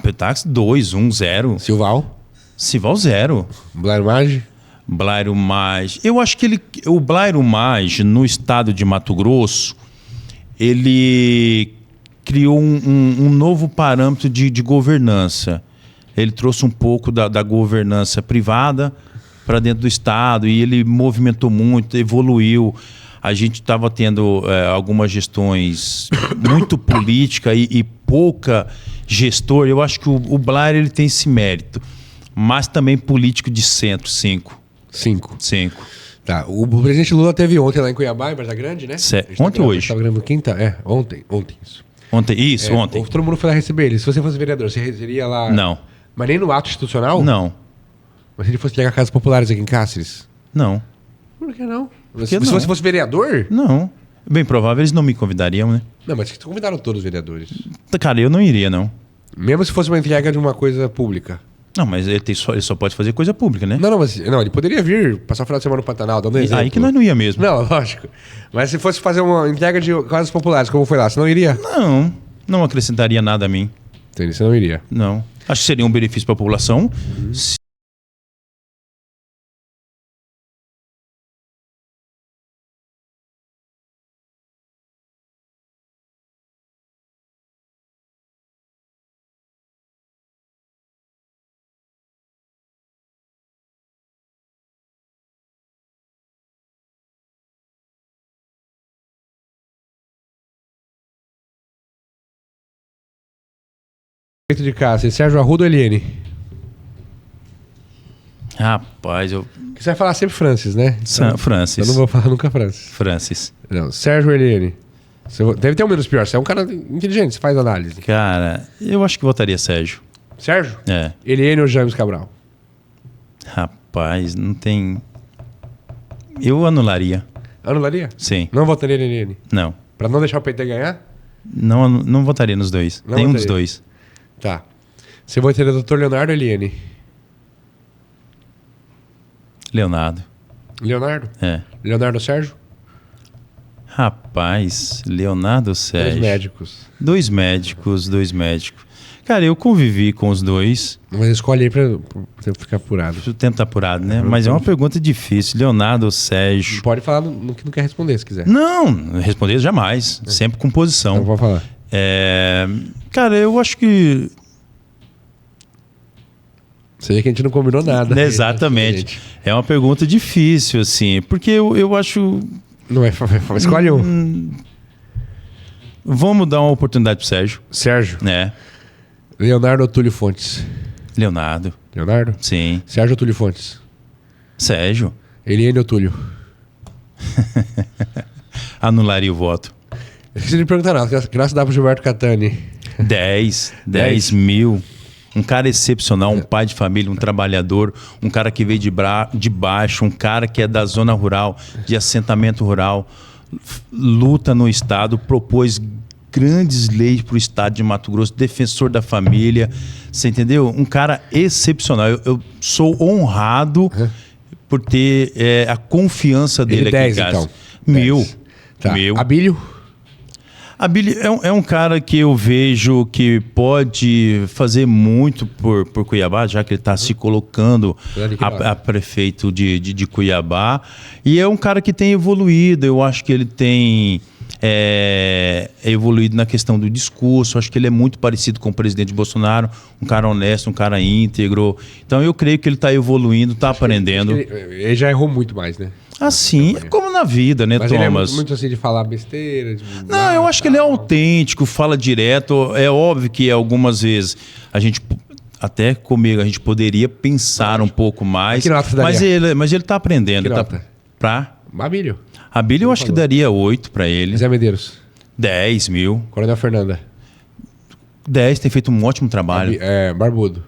Petax 2, 1, 0. Silval? Sival 0. Blair Maggi? Blairo Maggi. Eu acho que o Blairo Maggi, no estado de Mato Grosso, ele criou um novo parâmetro de governança. Ele trouxe um pouco da governança privada para dentro do estado e ele movimentou muito, evoluiu. A gente estava tendo algumas gestões muito política e pouca gestor. Eu acho que o Blair ele tem esse mérito, mas também político de centro, 5. 5. 5. Tá. O presidente Lula teve ontem lá em Cuiabá, em Barra Grande, né? Ontem ou hoje? Estava gravando quinta? Ontem. Isso. Ontem. Todo mundo foi lá receber ele. Se você fosse vereador, você iria lá... Não. Mas nem no ato institucional? Não. Mas se ele fosse pegar casas populares aqui em Cáceres? Não. Por que não? que Se você fosse vereador? Não. Bem provável eles não me convidariam, né? Não, mas convidaram todos os vereadores. Cara, eu não iria, não. Mesmo se fosse uma entrega de uma coisa pública. Não, mas ele só pode fazer coisa pública, né? Não, mas ele poderia vir passar o final de semana no Pantanal, dando exemplo. Aí que nós não ia mesmo. Não, lógico. Mas se fosse fazer uma entrega de casas populares, como foi lá, você não iria? Não acrescentaria nada a mim. Entendi, você não iria. Não. Acho que seria um benefício para a população. De casa, Sérgio Arruda ou Eliane? Rapaz, Você vai falar sempre Francis, né? Francis. Eu não vou falar nunca Francis. Francis. Não, Sérgio ou Eliane? Deve ter um menos pior. Você é um cara inteligente, você faz análise. Cara, eu acho que votaria Sérgio. Sérgio? É. Eliane ou James Cabral? Rapaz, não tem... Eu anularia. Anularia? Sim. Não votaria em Eliane? Não. Pra não deixar o PT ganhar? Não votaria nos dois. Não Nenhum votaria. dos dois. Tá. Você votaria Dr. Leonardo ou Eliane? Leonardo. Leonardo? É. Leonardo ou Sérgio? Rapaz, Leonardo ou Sérgio? Dois médicos. Dois médicos. Cara, eu convivi com os dois. Mas escolhe aí pra você ficar apurado. Preciso tentar apurado, né? Mas é uma pergunta difícil. Leonardo ou Sérgio? Pode falar no que não quer responder, se quiser. Não, responder jamais. Sempre com posição. Então pode falar. Cara, eu acho que... Você vê que a gente não combinou nada. Exatamente. É uma pergunta difícil, assim. Porque eu acho... Não é, escolhe um. Vamos dar uma oportunidade pro Sérgio. Sérgio. Né? Leonardo ou Túlio Fontes? Leonardo. Leonardo? Sim. Sérgio ou Túlio Fontes? Sérgio. Eliane ou Túlio? Anularia o voto. Esqueci de perguntar, não. Que nota dá pro Gilberto Catani? 10 mil. Um cara excepcional, um pai de família, um trabalhador, um cara que veio de baixo, um cara que é da zona rural, de assentamento rural, luta no estado, propôs grandes leis para o estado de Mato Grosso, defensor da família, você entendeu? Um cara excepcional. Eu sou honrado por ter a confiança dele aqui 10, em casa. Então. 1000. Tá. Mil. Abílio? Abílio é um cara que eu vejo que pode fazer muito por Cuiabá, já que ele está se colocando a prefeito de Cuiabá. E é um cara que tem evoluído. Eu acho que ele tem evoluído na questão do discurso. Acho que ele é muito parecido com o presidente Bolsonaro. Um cara honesto, um cara íntegro. Então eu creio que ele está evoluindo, está aprendendo. Ele já errou muito mais, né? Assim, é como na vida, né, mas Thomas? Ele é muito assim de falar besteira. Não, eu acho que ele é autêntico, fala direto. É óbvio que algumas vezes a gente, até comigo, a gente poderia pensar um pouco mais. Que nota daria? Mas ele tá aprendendo. Que nota? Abílio? Abílio eu acho que daria 8 para ele. Zé Medeiros? 10 mil. Coronel Fernanda? 10, tem feito um ótimo trabalho. Barbudo?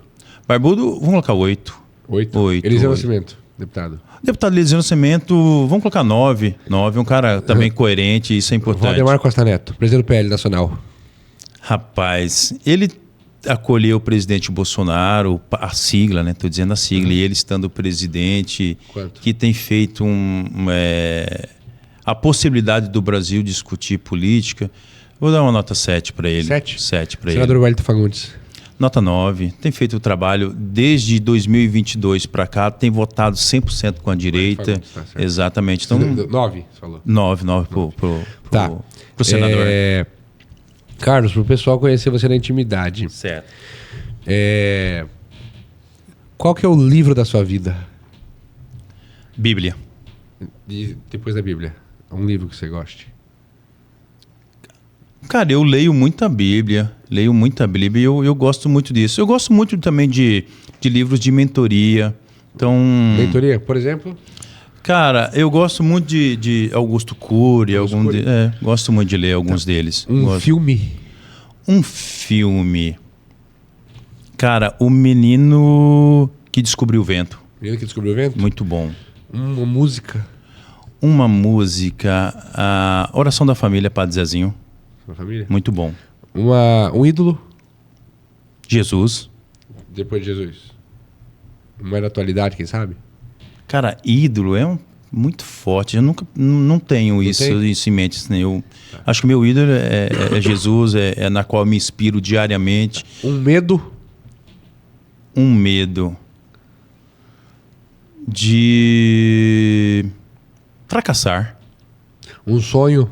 Barbudo, vamos colocar 8. 8? Eliseu Nascimento, deputado? Deputado Eliseu Nascimento, vamos colocar 9. 9, um cara também coerente, isso é importante. Valdemar Costa Neto, presidente do PL Nacional. Rapaz, ele acolheu o presidente Bolsonaro, a sigla, né? Estou dizendo a sigla, e ele estando presidente, que tem feito a possibilidade do Brasil discutir política. Vou dar uma nota 7 para ele. 7? 7 para ele. Senador Wellington Fagundes? Nota 9. Tem feito o trabalho desde 2022 para cá, tem votado 100% com a direita. Tá, exatamente. Então, 9, você falou? 9 pro senador. Carlos, para o pessoal conhecer você na intimidade. Certo. Qual que é o livro da sua vida? Bíblia. E depois da Bíblia? Um livro que você goste? Cara, eu leio muita Bíblia e eu gosto muito disso. Eu gosto muito também de livros de mentoria. Então, mentoria, por exemplo? Cara, eu gosto muito de Augusto Cury. Gosto muito de ler alguns deles. Filme? Um filme. Cara, O Menino que Descobriu o Vento. Menino que Descobriu o Vento? Muito bom. Uma música? Uma música, a Oração da Família, Padre Zezinho. Família? Muito bom. Um ídolo? Jesus. Depois de Jesus? Não é da atualidade, quem sabe? Cara, ídolo muito forte. Eu não tenho isso em mente. Assim, eu acho que meu ídolo é Jesus, é na qual eu me inspiro diariamente. Um medo? Um medo de fracassar. Um sonho?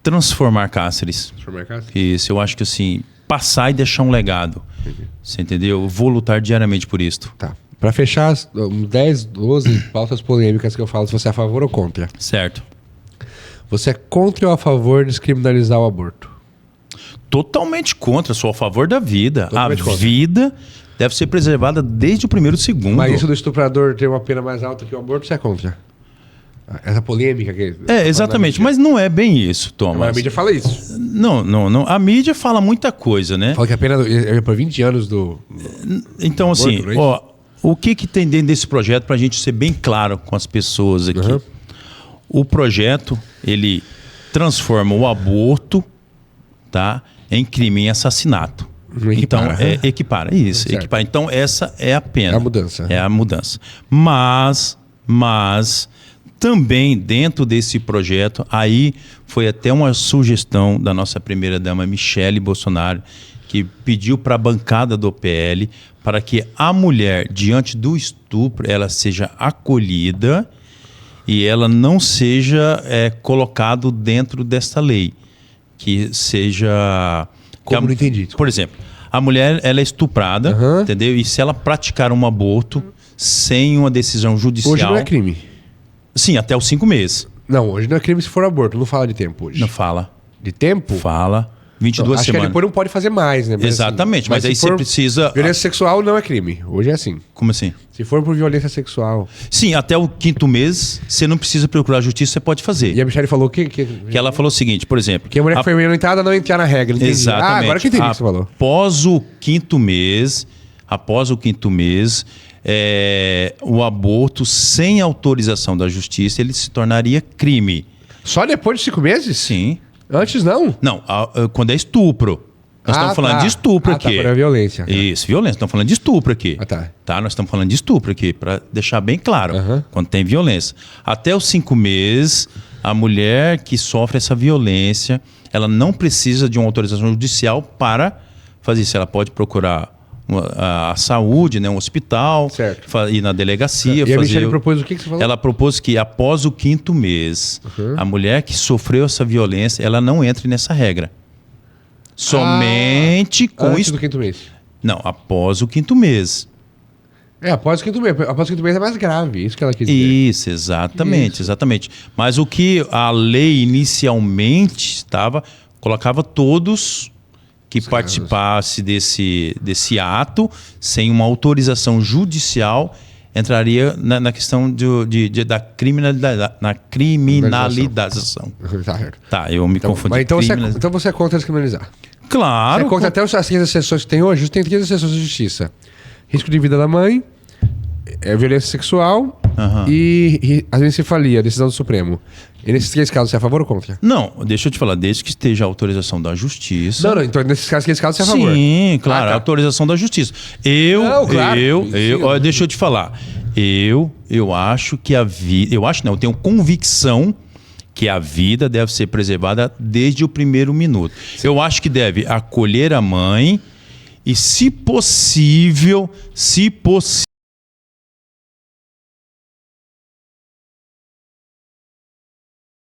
Transformar Cáceres. Isso, eu acho que assim, passar e deixar um legado. Você entendeu? Eu vou lutar diariamente por isto. Tá. Pra fechar, 10, 12 pautas polêmicas que eu falo, se você é a favor ou contra. Certo. Você é contra ou a favor de descriminalizar o aborto? Totalmente contra, sou a favor da vida. Totalmente contra. Vida deve ser preservada desde o primeiro segundo. Mas isso do estuprador ter uma pena mais alta que o aborto, você é contra? Essa polêmica que... exatamente, mas não é bem isso, Thomas. Mas a mídia fala isso. Não. A mídia fala muita coisa, né? Fala que a pena é por 20 anos do... Então, assim, ó, o que tem dentro desse projeto, pra gente ser bem claro com as pessoas aqui. Uhum. O projeto, ele transforma o aborto, tá, em crime, em assassinato. Então, equipara isso. Equipara. Então, essa é a pena. É a mudança. É a mudança. Mas também dentro desse projeto, aí foi até uma sugestão da nossa primeira-dama, Michele Bolsonaro, que pediu para a bancada do PL para que a mulher, diante do estupro, ela seja acolhida e ela não seja colocado dentro desta lei. Que seja... Como não entendi? Por exemplo, a mulher ela é estuprada, entendeu? E se ela praticar um aborto sem uma decisão judicial... Hoje não é crime. Sim, até os 5 meses. Não, hoje não é crime se for aborto. Não fala de tempo hoje. Não fala. De tempo? Fala. 22 não, acho semanas. que depois não pode fazer mais, né? Mas, exatamente, assim, mas aí você precisa... Violência sexual não é crime. Hoje é assim. Como assim? Se for por violência sexual... Sim, até o 5º mês, você não precisa procurar a justiça, você pode fazer. E a Michele falou que ela falou o seguinte, por exemplo... Que a mulher que foi orientada não entrar na regra. Entendi. Exatamente. Agora que entendi o que você falou. Após o 5º mês, o aborto sem autorização da justiça, ele se tornaria crime. Só depois de 5 meses? Sim. Antes não? Não, quando é estupro. Nós estamos falando de estupro aqui. Tá, por violência. Isso, violência. Estamos falando de estupro aqui. Tá. Nós estamos falando de estupro aqui, para deixar bem claro, quando tem violência. Até os 5 meses, a mulher que sofre essa violência, ela não precisa de uma autorização judicial para fazer isso. Ela pode procurar a saúde, né, um hospital, ir na delegacia. E a Michele propôs o que você falou? Ela propôs que após o 5º mês, a mulher que sofreu essa violência, ela não entre nessa regra. Somente com antes isso. do 5º mês. Não, após o 5º mês. Após o 5º mês. Após o 5º mês é mais grave, isso que ela quis dizer. Isso, exatamente. Mas o que a lei inicialmente colocava todos que participasse desse ato sem uma autorização judicial, entraria na questão da criminalização. Tá, eu me confundi. Mas então você é contra descriminalizar? Claro. Você é contra até as 15 exceções que tem hoje? Tem 15 exceções de justiça. Risco de vida da mãe, violência sexual e anencefalia, decisão do Supremo. E nesses 3 casos, você é a favor ou contra? Não, deixa eu te falar, desde que esteja a autorização da justiça... Não, então nesses casos, você é a favor? Sim, claro, a autorização da justiça. Deixa eu te falar. Eu acho que a vida... Eu tenho convicção que a vida deve ser preservada desde o primeiro minuto. Sim. Eu acho que deve acolher a mãe e, se possível...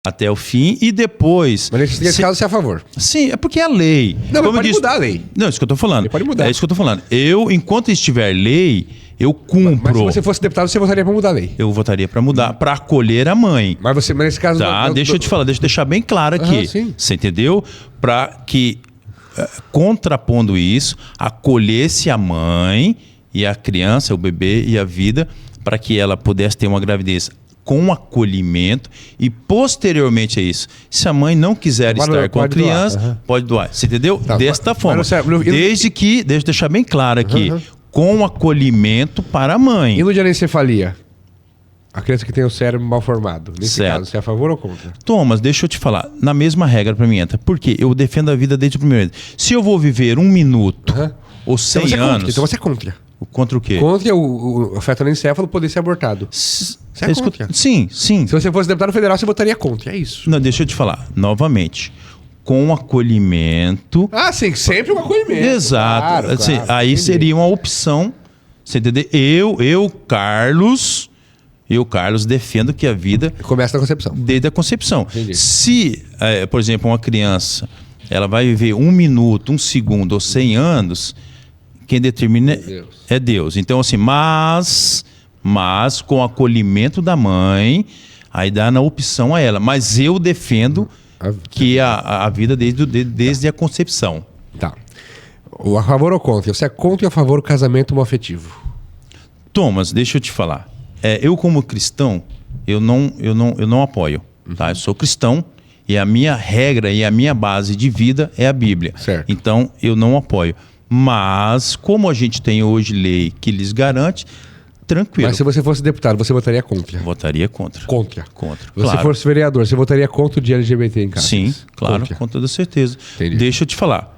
até o fim e depois... Mas nesses 3 casos você é a favor? Sim, é porque é a lei. Não, mas pode mudar a lei. Não, é isso que eu tô falando. Pode mudar. É isso que eu tô falando. Enquanto estiver lei, eu cumpro. Mas se você fosse deputado, você votaria para mudar a lei? Eu votaria para mudar, para acolher a mãe. Mas nesse caso... Deixa eu te falar, deixa eu deixar bem claro aqui. Sim. Você entendeu? Para que, contrapondo isso, acolhesse a mãe e a criança, o bebê e a vida, para que ela pudesse ter uma gravidez com acolhimento e posteriormente a isso, se a mãe não quiser estar com a criança, pode doar. Você entendeu? Desta forma. Deixa eu deixar bem claro aqui, com acolhimento para a mãe. E no de anencefalia? A criança que tem o cérebro mal formado. Nesse caso, você é a favor ou contra? Thomas, deixa eu te falar. Na mesma regra para mim entra. Por quê? Eu defendo a vida desde o primeiro momento. Se eu vou viver 1 minuto ou 100 anos... Então você é contra. Contra o quê? Contra o feto anencefalo poder ser abortado. Você é contra? Sim. Se você fosse deputado federal, você votaria contra, é isso. Não, deixa eu te falar, novamente. Com acolhimento. Ah, sim, sempre um acolhimento. Exato. Claro, Assim, claro, aí entendi. seria uma opção. Você entendeu? Carlos, defendo que a vida Começa na concepção. desde a concepção. Entendi. Se, por exemplo, uma criança ela vai viver 1 minuto, 1 segundo ou 100 anos, quem determina é Deus. Então, assim, mas com o acolhimento da mãe, aí dá na opção a ela. Mas eu defendo que a vida desde a concepção. Tá. O a favor ou contra? Você é contra ou a favor do casamento homoafetivo? Thomas, deixa eu te falar. Eu como cristão, eu não apoio. Tá? Eu sou cristão e a minha regra e a minha base de vida é a Bíblia. Certo. Então, eu não apoio. Mas, como a gente tem hoje lei que lhes garante, tranquilo. Mas se você fosse deputado, você votaria contra? Votaria contra. Contra. Contra. Se você fosse vereador, você votaria contra o de LGBT em casa? Sim, claro, com toda certeza. Entendi. Deixa eu te falar.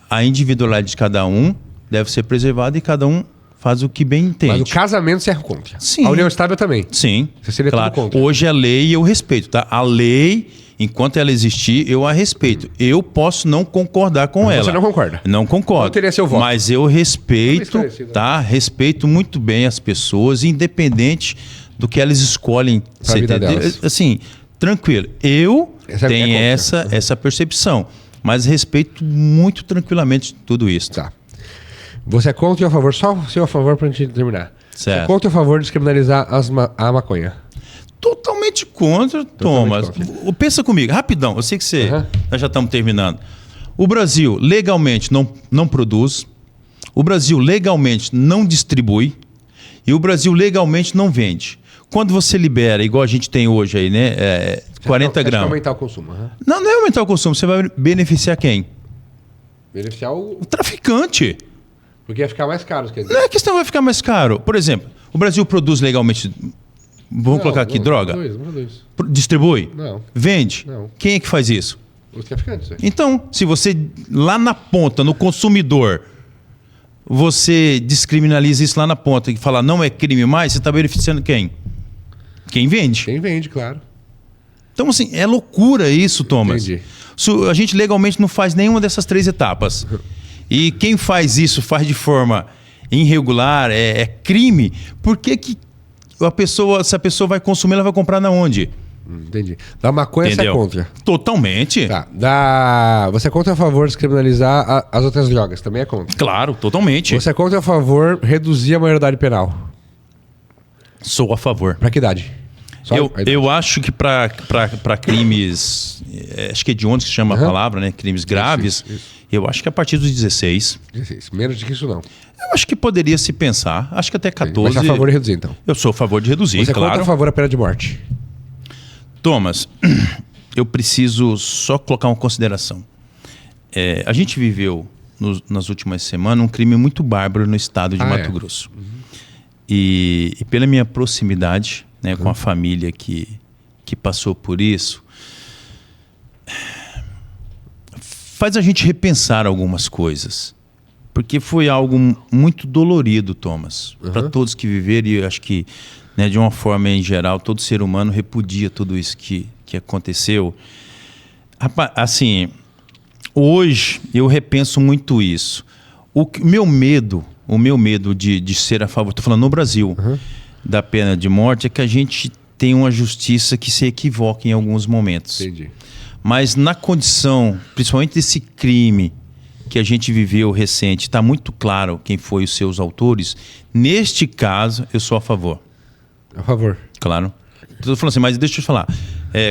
A individualidade de cada um deve ser preservada e cada um faz o que bem entende. Mas o casamento você é contra? Sim. A união estável também? Sim, Você seria claro. tudo contra? Hoje a lei eu respeito, tá? A lei, enquanto ela existir, eu a respeito. Eu posso não concordar com ela. Você não concorda? Não concordo. Não teria seu voto. Mas eu respeito, tá? Respeito muito bem as pessoas, independente do que elas escolhem. Pra vida delas. Assim, tranquilo. Eu Essa tenho é contra. essa percepção, mas respeito muito tranquilamente tudo isso. Tá. Você é contra ou a favor? Só o seu a favor pra gente terminar. Você é Certo. contra ou a favor de descriminalizar a maconha? Totalmente contra, Thomas. contra. Pensa comigo, rapidão. Eu sei que você... Uhum. Nós já estamos terminando. O Brasil legalmente não produz. O Brasil legalmente não distribui. E o Brasil legalmente não vende. Quando você libera, igual a gente tem hoje aí, né? 40 Você acha que gramas. aumentar o consumo. Uhum. Não é aumentar o consumo. Você vai beneficiar quem? Beneficiar o... O traficante. Porque ia ficar mais caro, quer dizer. Não é questão vai ficar mais caro. Por exemplo, o Brasil produz legalmente... Vamos colocar aqui, droga? Não produz. Distribui? Não. Vende? Não. Quem é que faz isso? Os traficantes. Então, se você, lá na ponta, no consumidor, você descriminaliza isso lá na ponta e fala não é crime mais, você está beneficiando quem? Quem vende. Quem vende, claro. Então, assim, é loucura isso, Thomas. Entendi. A gente legalmente não faz nenhuma dessas 3 etapas. E quem faz isso, faz de forma irregular, é crime, por que se a pessoa vai consumir, ela vai comprar na onde? Entendi. Da maconha você é contra? Totalmente. Tá. Você é contra ou a favor de descriminalizar as outras drogas? Também é contra? Claro, totalmente. Você é contra ou a favor de reduzir a maioridade penal? Sou a favor. Pra que idade? Só a idade. Eu acho que para crimes, acho que é de onde se chama a palavra, né? Crimes graves, Isso. eu acho que a partir dos 16. 16. Menos do que isso, não. Eu acho que poderia se pensar, acho que até 14. Mas você é a favor de reduzir, então? Eu sou a favor de reduzir, Você é claro. contra ou a favor da pena de morte? Thomas, eu preciso só colocar uma consideração. A gente viveu nas últimas semanas um crime muito bárbaro no estado de Mato Grosso. E pela minha proximidade, né, com a família que passou por isso, faz a gente repensar algumas coisas. Porque foi algo muito dolorido, Thomas, para todos que viveram, e eu acho que, né, de uma forma em geral, todo ser humano repudia tudo isso que aconteceu. Assim, hoje eu repenso muito isso. O meu medo de ser a favor, estou falando no Brasil, da pena de morte, é que a gente tem uma justiça que se equivoca em alguns momentos. Entendi. Mas na condição, principalmente desse crime que a gente viveu recente, está muito claro quem foi os seus autores. Neste caso, eu sou a favor. A favor. Claro. Estou falando assim, mas deixa eu te falar.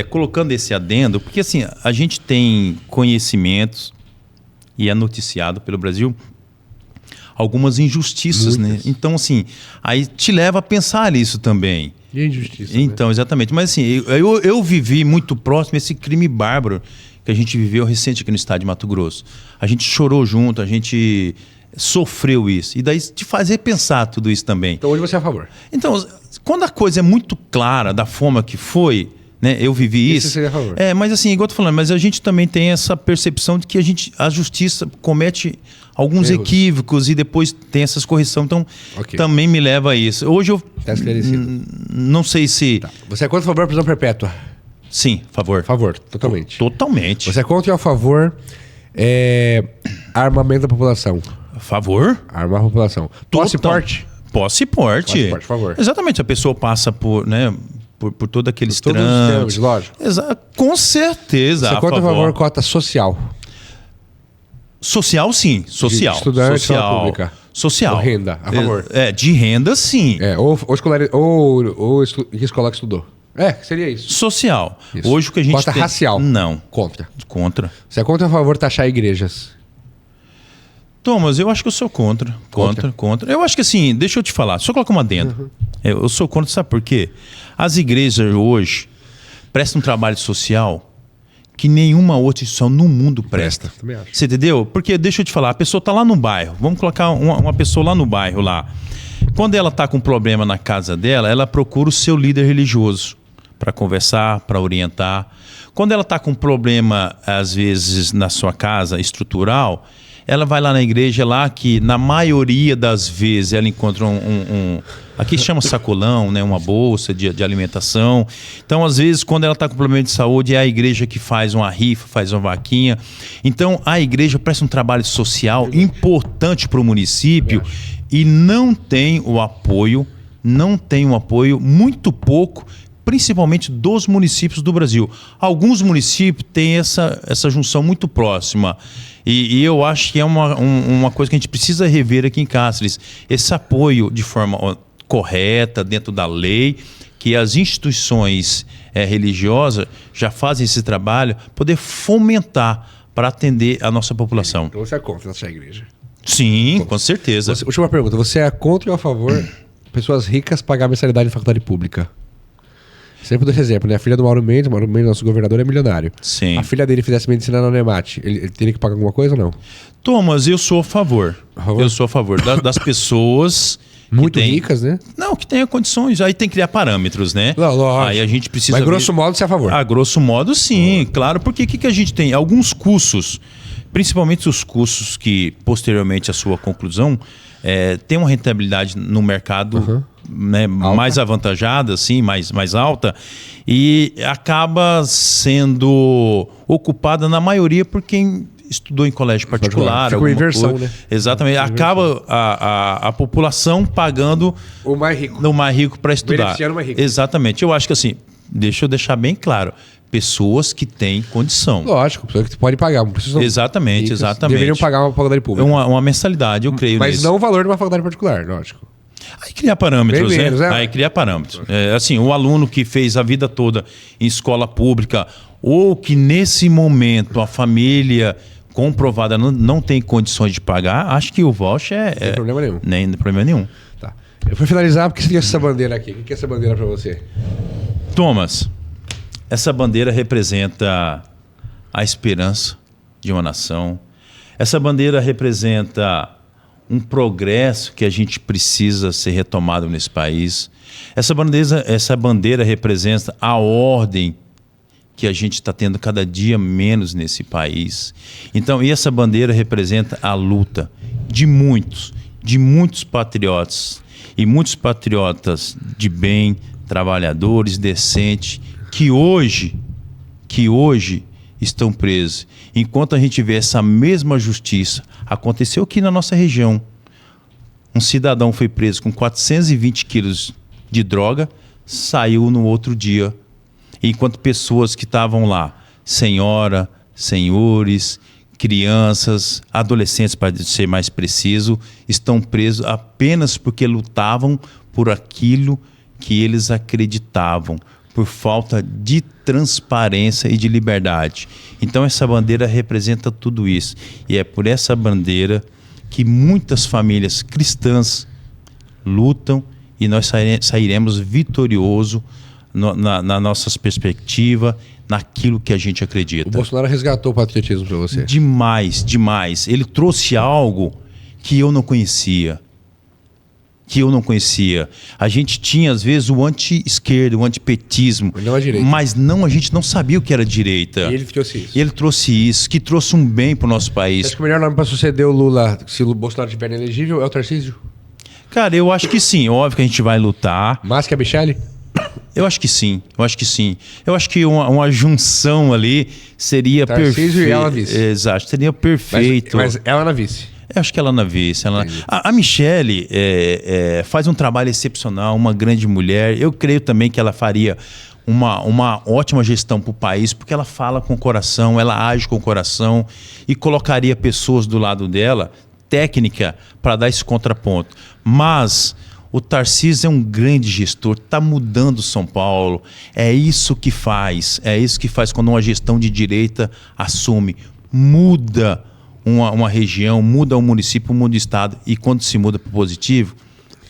Colocando esse adendo, porque assim, a gente tem conhecimentos e é noticiado pelo Brasil algumas injustiças, Muitas. né? Então, assim, aí te leva a pensar isso também. E a injustiça, Então, exatamente. Mas assim, eu vivi muito próximo esse crime bárbaro que a gente viveu recente aqui no estado de Mato Grosso. A gente chorou junto, a gente sofreu isso. E daí te fazer pensar tudo isso também. Então hoje você é a favor. Então, quando a coisa é muito clara da forma que foi, Né? Eu vivi isso. Você seria a favor. Mas assim, igual eu tô falando, mas a gente também tem essa percepção de que a justiça comete alguns erros, equívocos e depois tem essas correções. Então, também me leva a isso. Hoje eu não sei se... Tá. Você é contra ou a favor da prisão perpétua? Sim, favor. Favor, totalmente. Totalmente. Você é contra ou a favor armamento da população? Favor? Armar a população. Posse e porte? Posse e porte. Posse e porte, por favor. Exatamente. A pessoa passa por, né, por todo aqueles todos os trâmites. termos, lógico. Com certeza. Você é contra ou a favor cota social? Social, sim. Social. De estudante, social. Pública. Social. Ou renda, a favor. De renda, sim. Ou escolar que estudou. Seria isso. Social. Isso. Hoje o que a gente cota tem... racial? Não. Contra. Contra. Você é contra ou a favor taxar igrejas? Thomas, eu acho que eu sou contra. Contra. Eu acho que assim, deixa eu te falar, só colocar uma adendo. Eu sou contra, sabe por quê? As igrejas hoje prestam um trabalho social que nenhuma outra instituição no mundo presta. Também acho. Você entendeu? Porque, deixa eu te falar, a pessoa está lá no bairro, vamos colocar uma pessoa lá no bairro lá. Quando ela está com um problema na casa dela, ela procura o seu líder religioso para conversar, para orientar. Quando ela está com um problema, às vezes, na sua casa, estrutural, ela vai lá na igreja lá que, na maioria das vezes, ela encontra aqui chama sacolão, né? Uma bolsa de alimentação. Então, às vezes, quando ela está com problema de saúde, é a igreja que faz uma rifa, faz uma vaquinha. Então, a igreja presta um trabalho social importante para o município e não tem um apoio muito pouco, principalmente dos municípios do Brasil. Alguns municípios têm essa junção muito próxima. E eu acho que é uma coisa que a gente precisa rever aqui em Cáceres. Esse apoio de forma correta, dentro da lei, que as instituições religiosas já fazem esse trabalho, poder fomentar para atender a nossa população. Então você é contra essa igreja? Sim, com certeza. Última pergunta. Você é contra ou a favor pessoas ricas pagar mensalidade em faculdade pública? Sempre dou esse exemplo, né? A filha do Mauro Mendes, nosso governador, é milionário. Sim. A filha dele fizesse medicina na Unemate, ele teria que pagar alguma coisa ou não? Thomas, eu sou a favor. Eu sou a favor das pessoas... Muito ricas, né? Não, que tenha condições. Aí tem que criar parâmetros, né? Não, lógico. Aí a gente precisa... Mas grosso modo você é a favor? Grosso modo sim, claro. Porque o que a gente tem? Alguns cursos, principalmente os cursos que, posteriormente à sua conclusão, tem uma rentabilidade no mercado... Né, mais avantajada, assim, mais alta, e acaba sendo ocupada na maioria por quem estudou em colégio particular. Fica uma inversão, coisa, né? Exatamente. Acaba a população pagando o mais rico. No mais rico para estudar. Beneficiando o mais rico. Exatamente. Eu acho que assim, deixa eu deixar bem claro. Pessoas que têm condição. Lógico, pessoas que podem pagar. Exatamente. Deveriam pagar uma faculdade pública. Uma mensalidade, eu creio Mas nisso. não o valor de uma faculdade particular, lógico. Aí criar parâmetros, bem menos, né? Aí criar parâmetros. Assim, o aluno que fez a vida toda em escola pública ou que nesse momento a família comprovada não tem condições de pagar, acho que o voucher Não tem problema nenhum. Nem problema nenhum. Tá. Eu vou finalizar porque você tem essa bandeira aqui. O que é essa bandeira para você? Thomas, essa bandeira representa a esperança de uma nação. Essa bandeira representa um progresso que a gente precisa ser retomado nesse país. Essa bandeira representa a ordem que a gente está tendo cada dia menos nesse país. Então, e essa bandeira representa a luta de muitos patriotas, e muitos patriotas de bem, trabalhadores, decentes, que hoje estão presos. Enquanto a gente vê essa mesma justiça, aconteceu aqui na nossa região. Um cidadão foi preso com 420 quilos de droga, saiu no outro dia. Enquanto pessoas que estavam lá, senhora, senhores, crianças, adolescentes, para ser mais preciso, estão presos apenas porque lutavam por aquilo que eles acreditavam, por falta de transparência e de liberdade. Então essa bandeira representa tudo isso. E é por essa bandeira que muitas famílias cristãs lutam e nós sairemos vitoriosos na nossa perspectiva, naquilo que a gente acredita. O Bolsonaro resgatou o patriotismo para você. Demais, demais. Ele trouxe algo que eu não conhecia. que eu não conhecia. A gente tinha, às vezes, o anti-esquerda, o antipetismo. Não a direita. Mas não, a gente não sabia o que era direita. E ele trouxe isso. E ele trouxe isso, que trouxe um bem para o nosso país. Acho que o melhor nome para suceder o Lula, se o Bolsonaro estiver inelegível, é o Tarcísio? Cara, eu acho que sim. Óbvio que a gente vai lutar. Mais que a Michelle? Eu acho que sim. Eu acho que uma junção ali seria perfeita. Tarcísio e ela vice. Exato, seria perfeito. Mas ela na vice. Eu acho que ela na vice. A Michelle faz um trabalho excepcional, uma grande mulher. Eu creio também que ela faria uma ótima gestão para o país, porque ela fala com o coração, ela age com o coração e colocaria pessoas do lado dela, técnica, para dar esse contraponto. Mas o Tarcísio é um grande gestor, está mudando São Paulo. É isso que faz quando uma gestão de direita assume. Muda uma região, muda um município, muda o estado. E quando se muda para o positivo,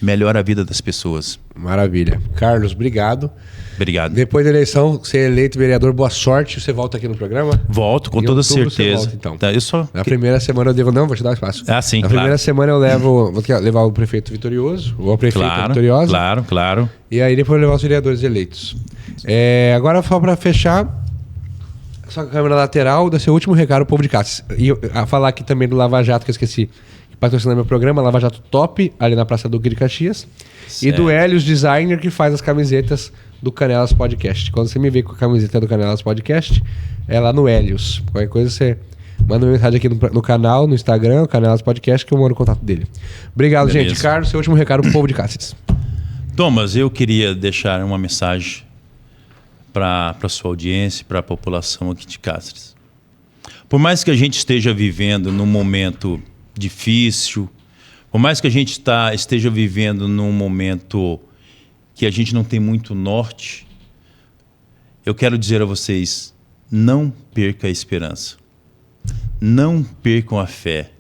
melhora a vida das pessoas. Maravilha. Carlos, obrigado. Obrigado. Depois da eleição, ser eleito vereador, boa sorte. Você volta aqui no programa? Volto, com toda certeza. Volta, então. Tá, Na primeira semana eu devo... Não, vou te dar espaço. Sim, Na primeira semana eu vou levar o prefeito vitorioso, ou a prefeita vitoriosa. Claro. E aí depois eu levar os vereadores eleitos. Agora, só para fechar, só com a câmera lateral, dá seu último recado ao povo de Cáceres. E a falar aqui também do Lava Jato, que eu esqueci, que patrocina meu programa, Lava Jato Top, ali na Praça Duque de Caxias. Certo. E do Helios Designer, que faz as camisetas do Canelas Podcast. Quando você me vê com a camiseta do Canelas Podcast, é lá no Helios. Qualquer coisa você manda uma mensagem aqui no canal, no Instagram, Canelas Podcast, que eu mando o contato dele. Obrigado, Beleza. gente. Carlos, seu último recado pro povo de Cáceres. Thomas, eu queria deixar uma mensagem para a sua audiência, para a população aqui de Cáceres. Por mais que a gente esteja vivendo num momento difícil, por mais que a gente esteja vivendo num momento que a gente não tem muito norte, eu quero dizer a vocês, não perca a esperança. Não percam a fé.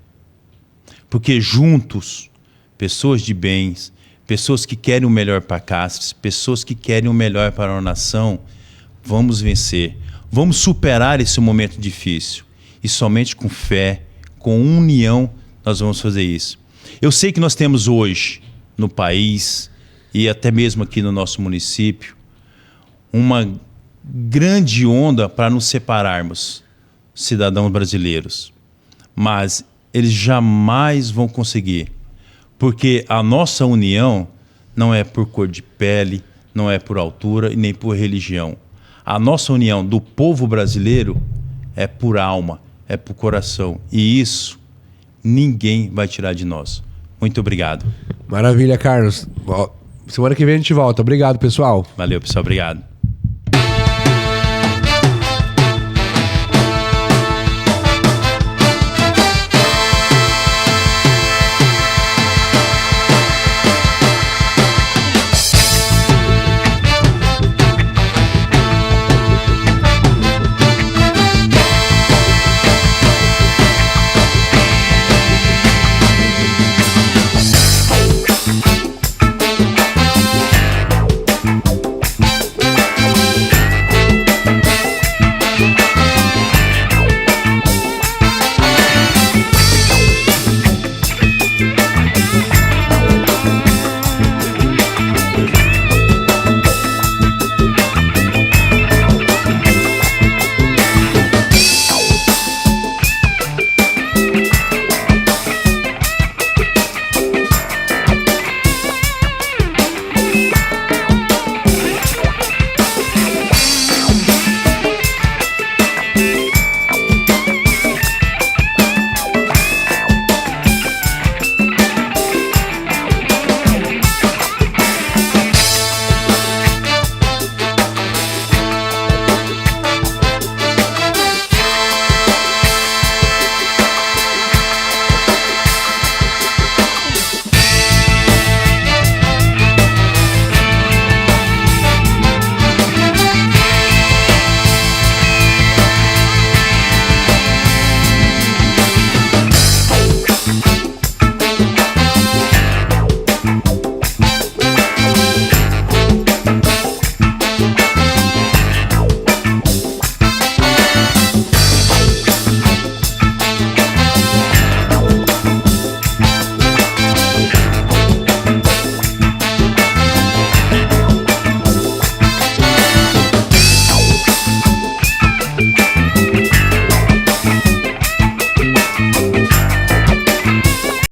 Porque juntos, pessoas de bens, pessoas que querem o melhor para Cáceres, pessoas que querem o melhor para a nação, vamos vencer. Vamos superar esse momento difícil. E somente com fé, com união, nós vamos fazer isso. Eu sei que nós temos hoje, no país, e até mesmo aqui no nosso município, uma grande onda para nos separarmos, cidadãos brasileiros. Mas eles jamais vão conseguir, porque a nossa união não é por cor de pele, não é por altura e nem por religião. A nossa união do povo brasileiro é por alma, é por coração. E isso ninguém vai tirar de nós. Muito obrigado. Maravilha, Carlos. Semana que vem a gente volta. Obrigado, pessoal. Valeu, pessoal. Obrigado.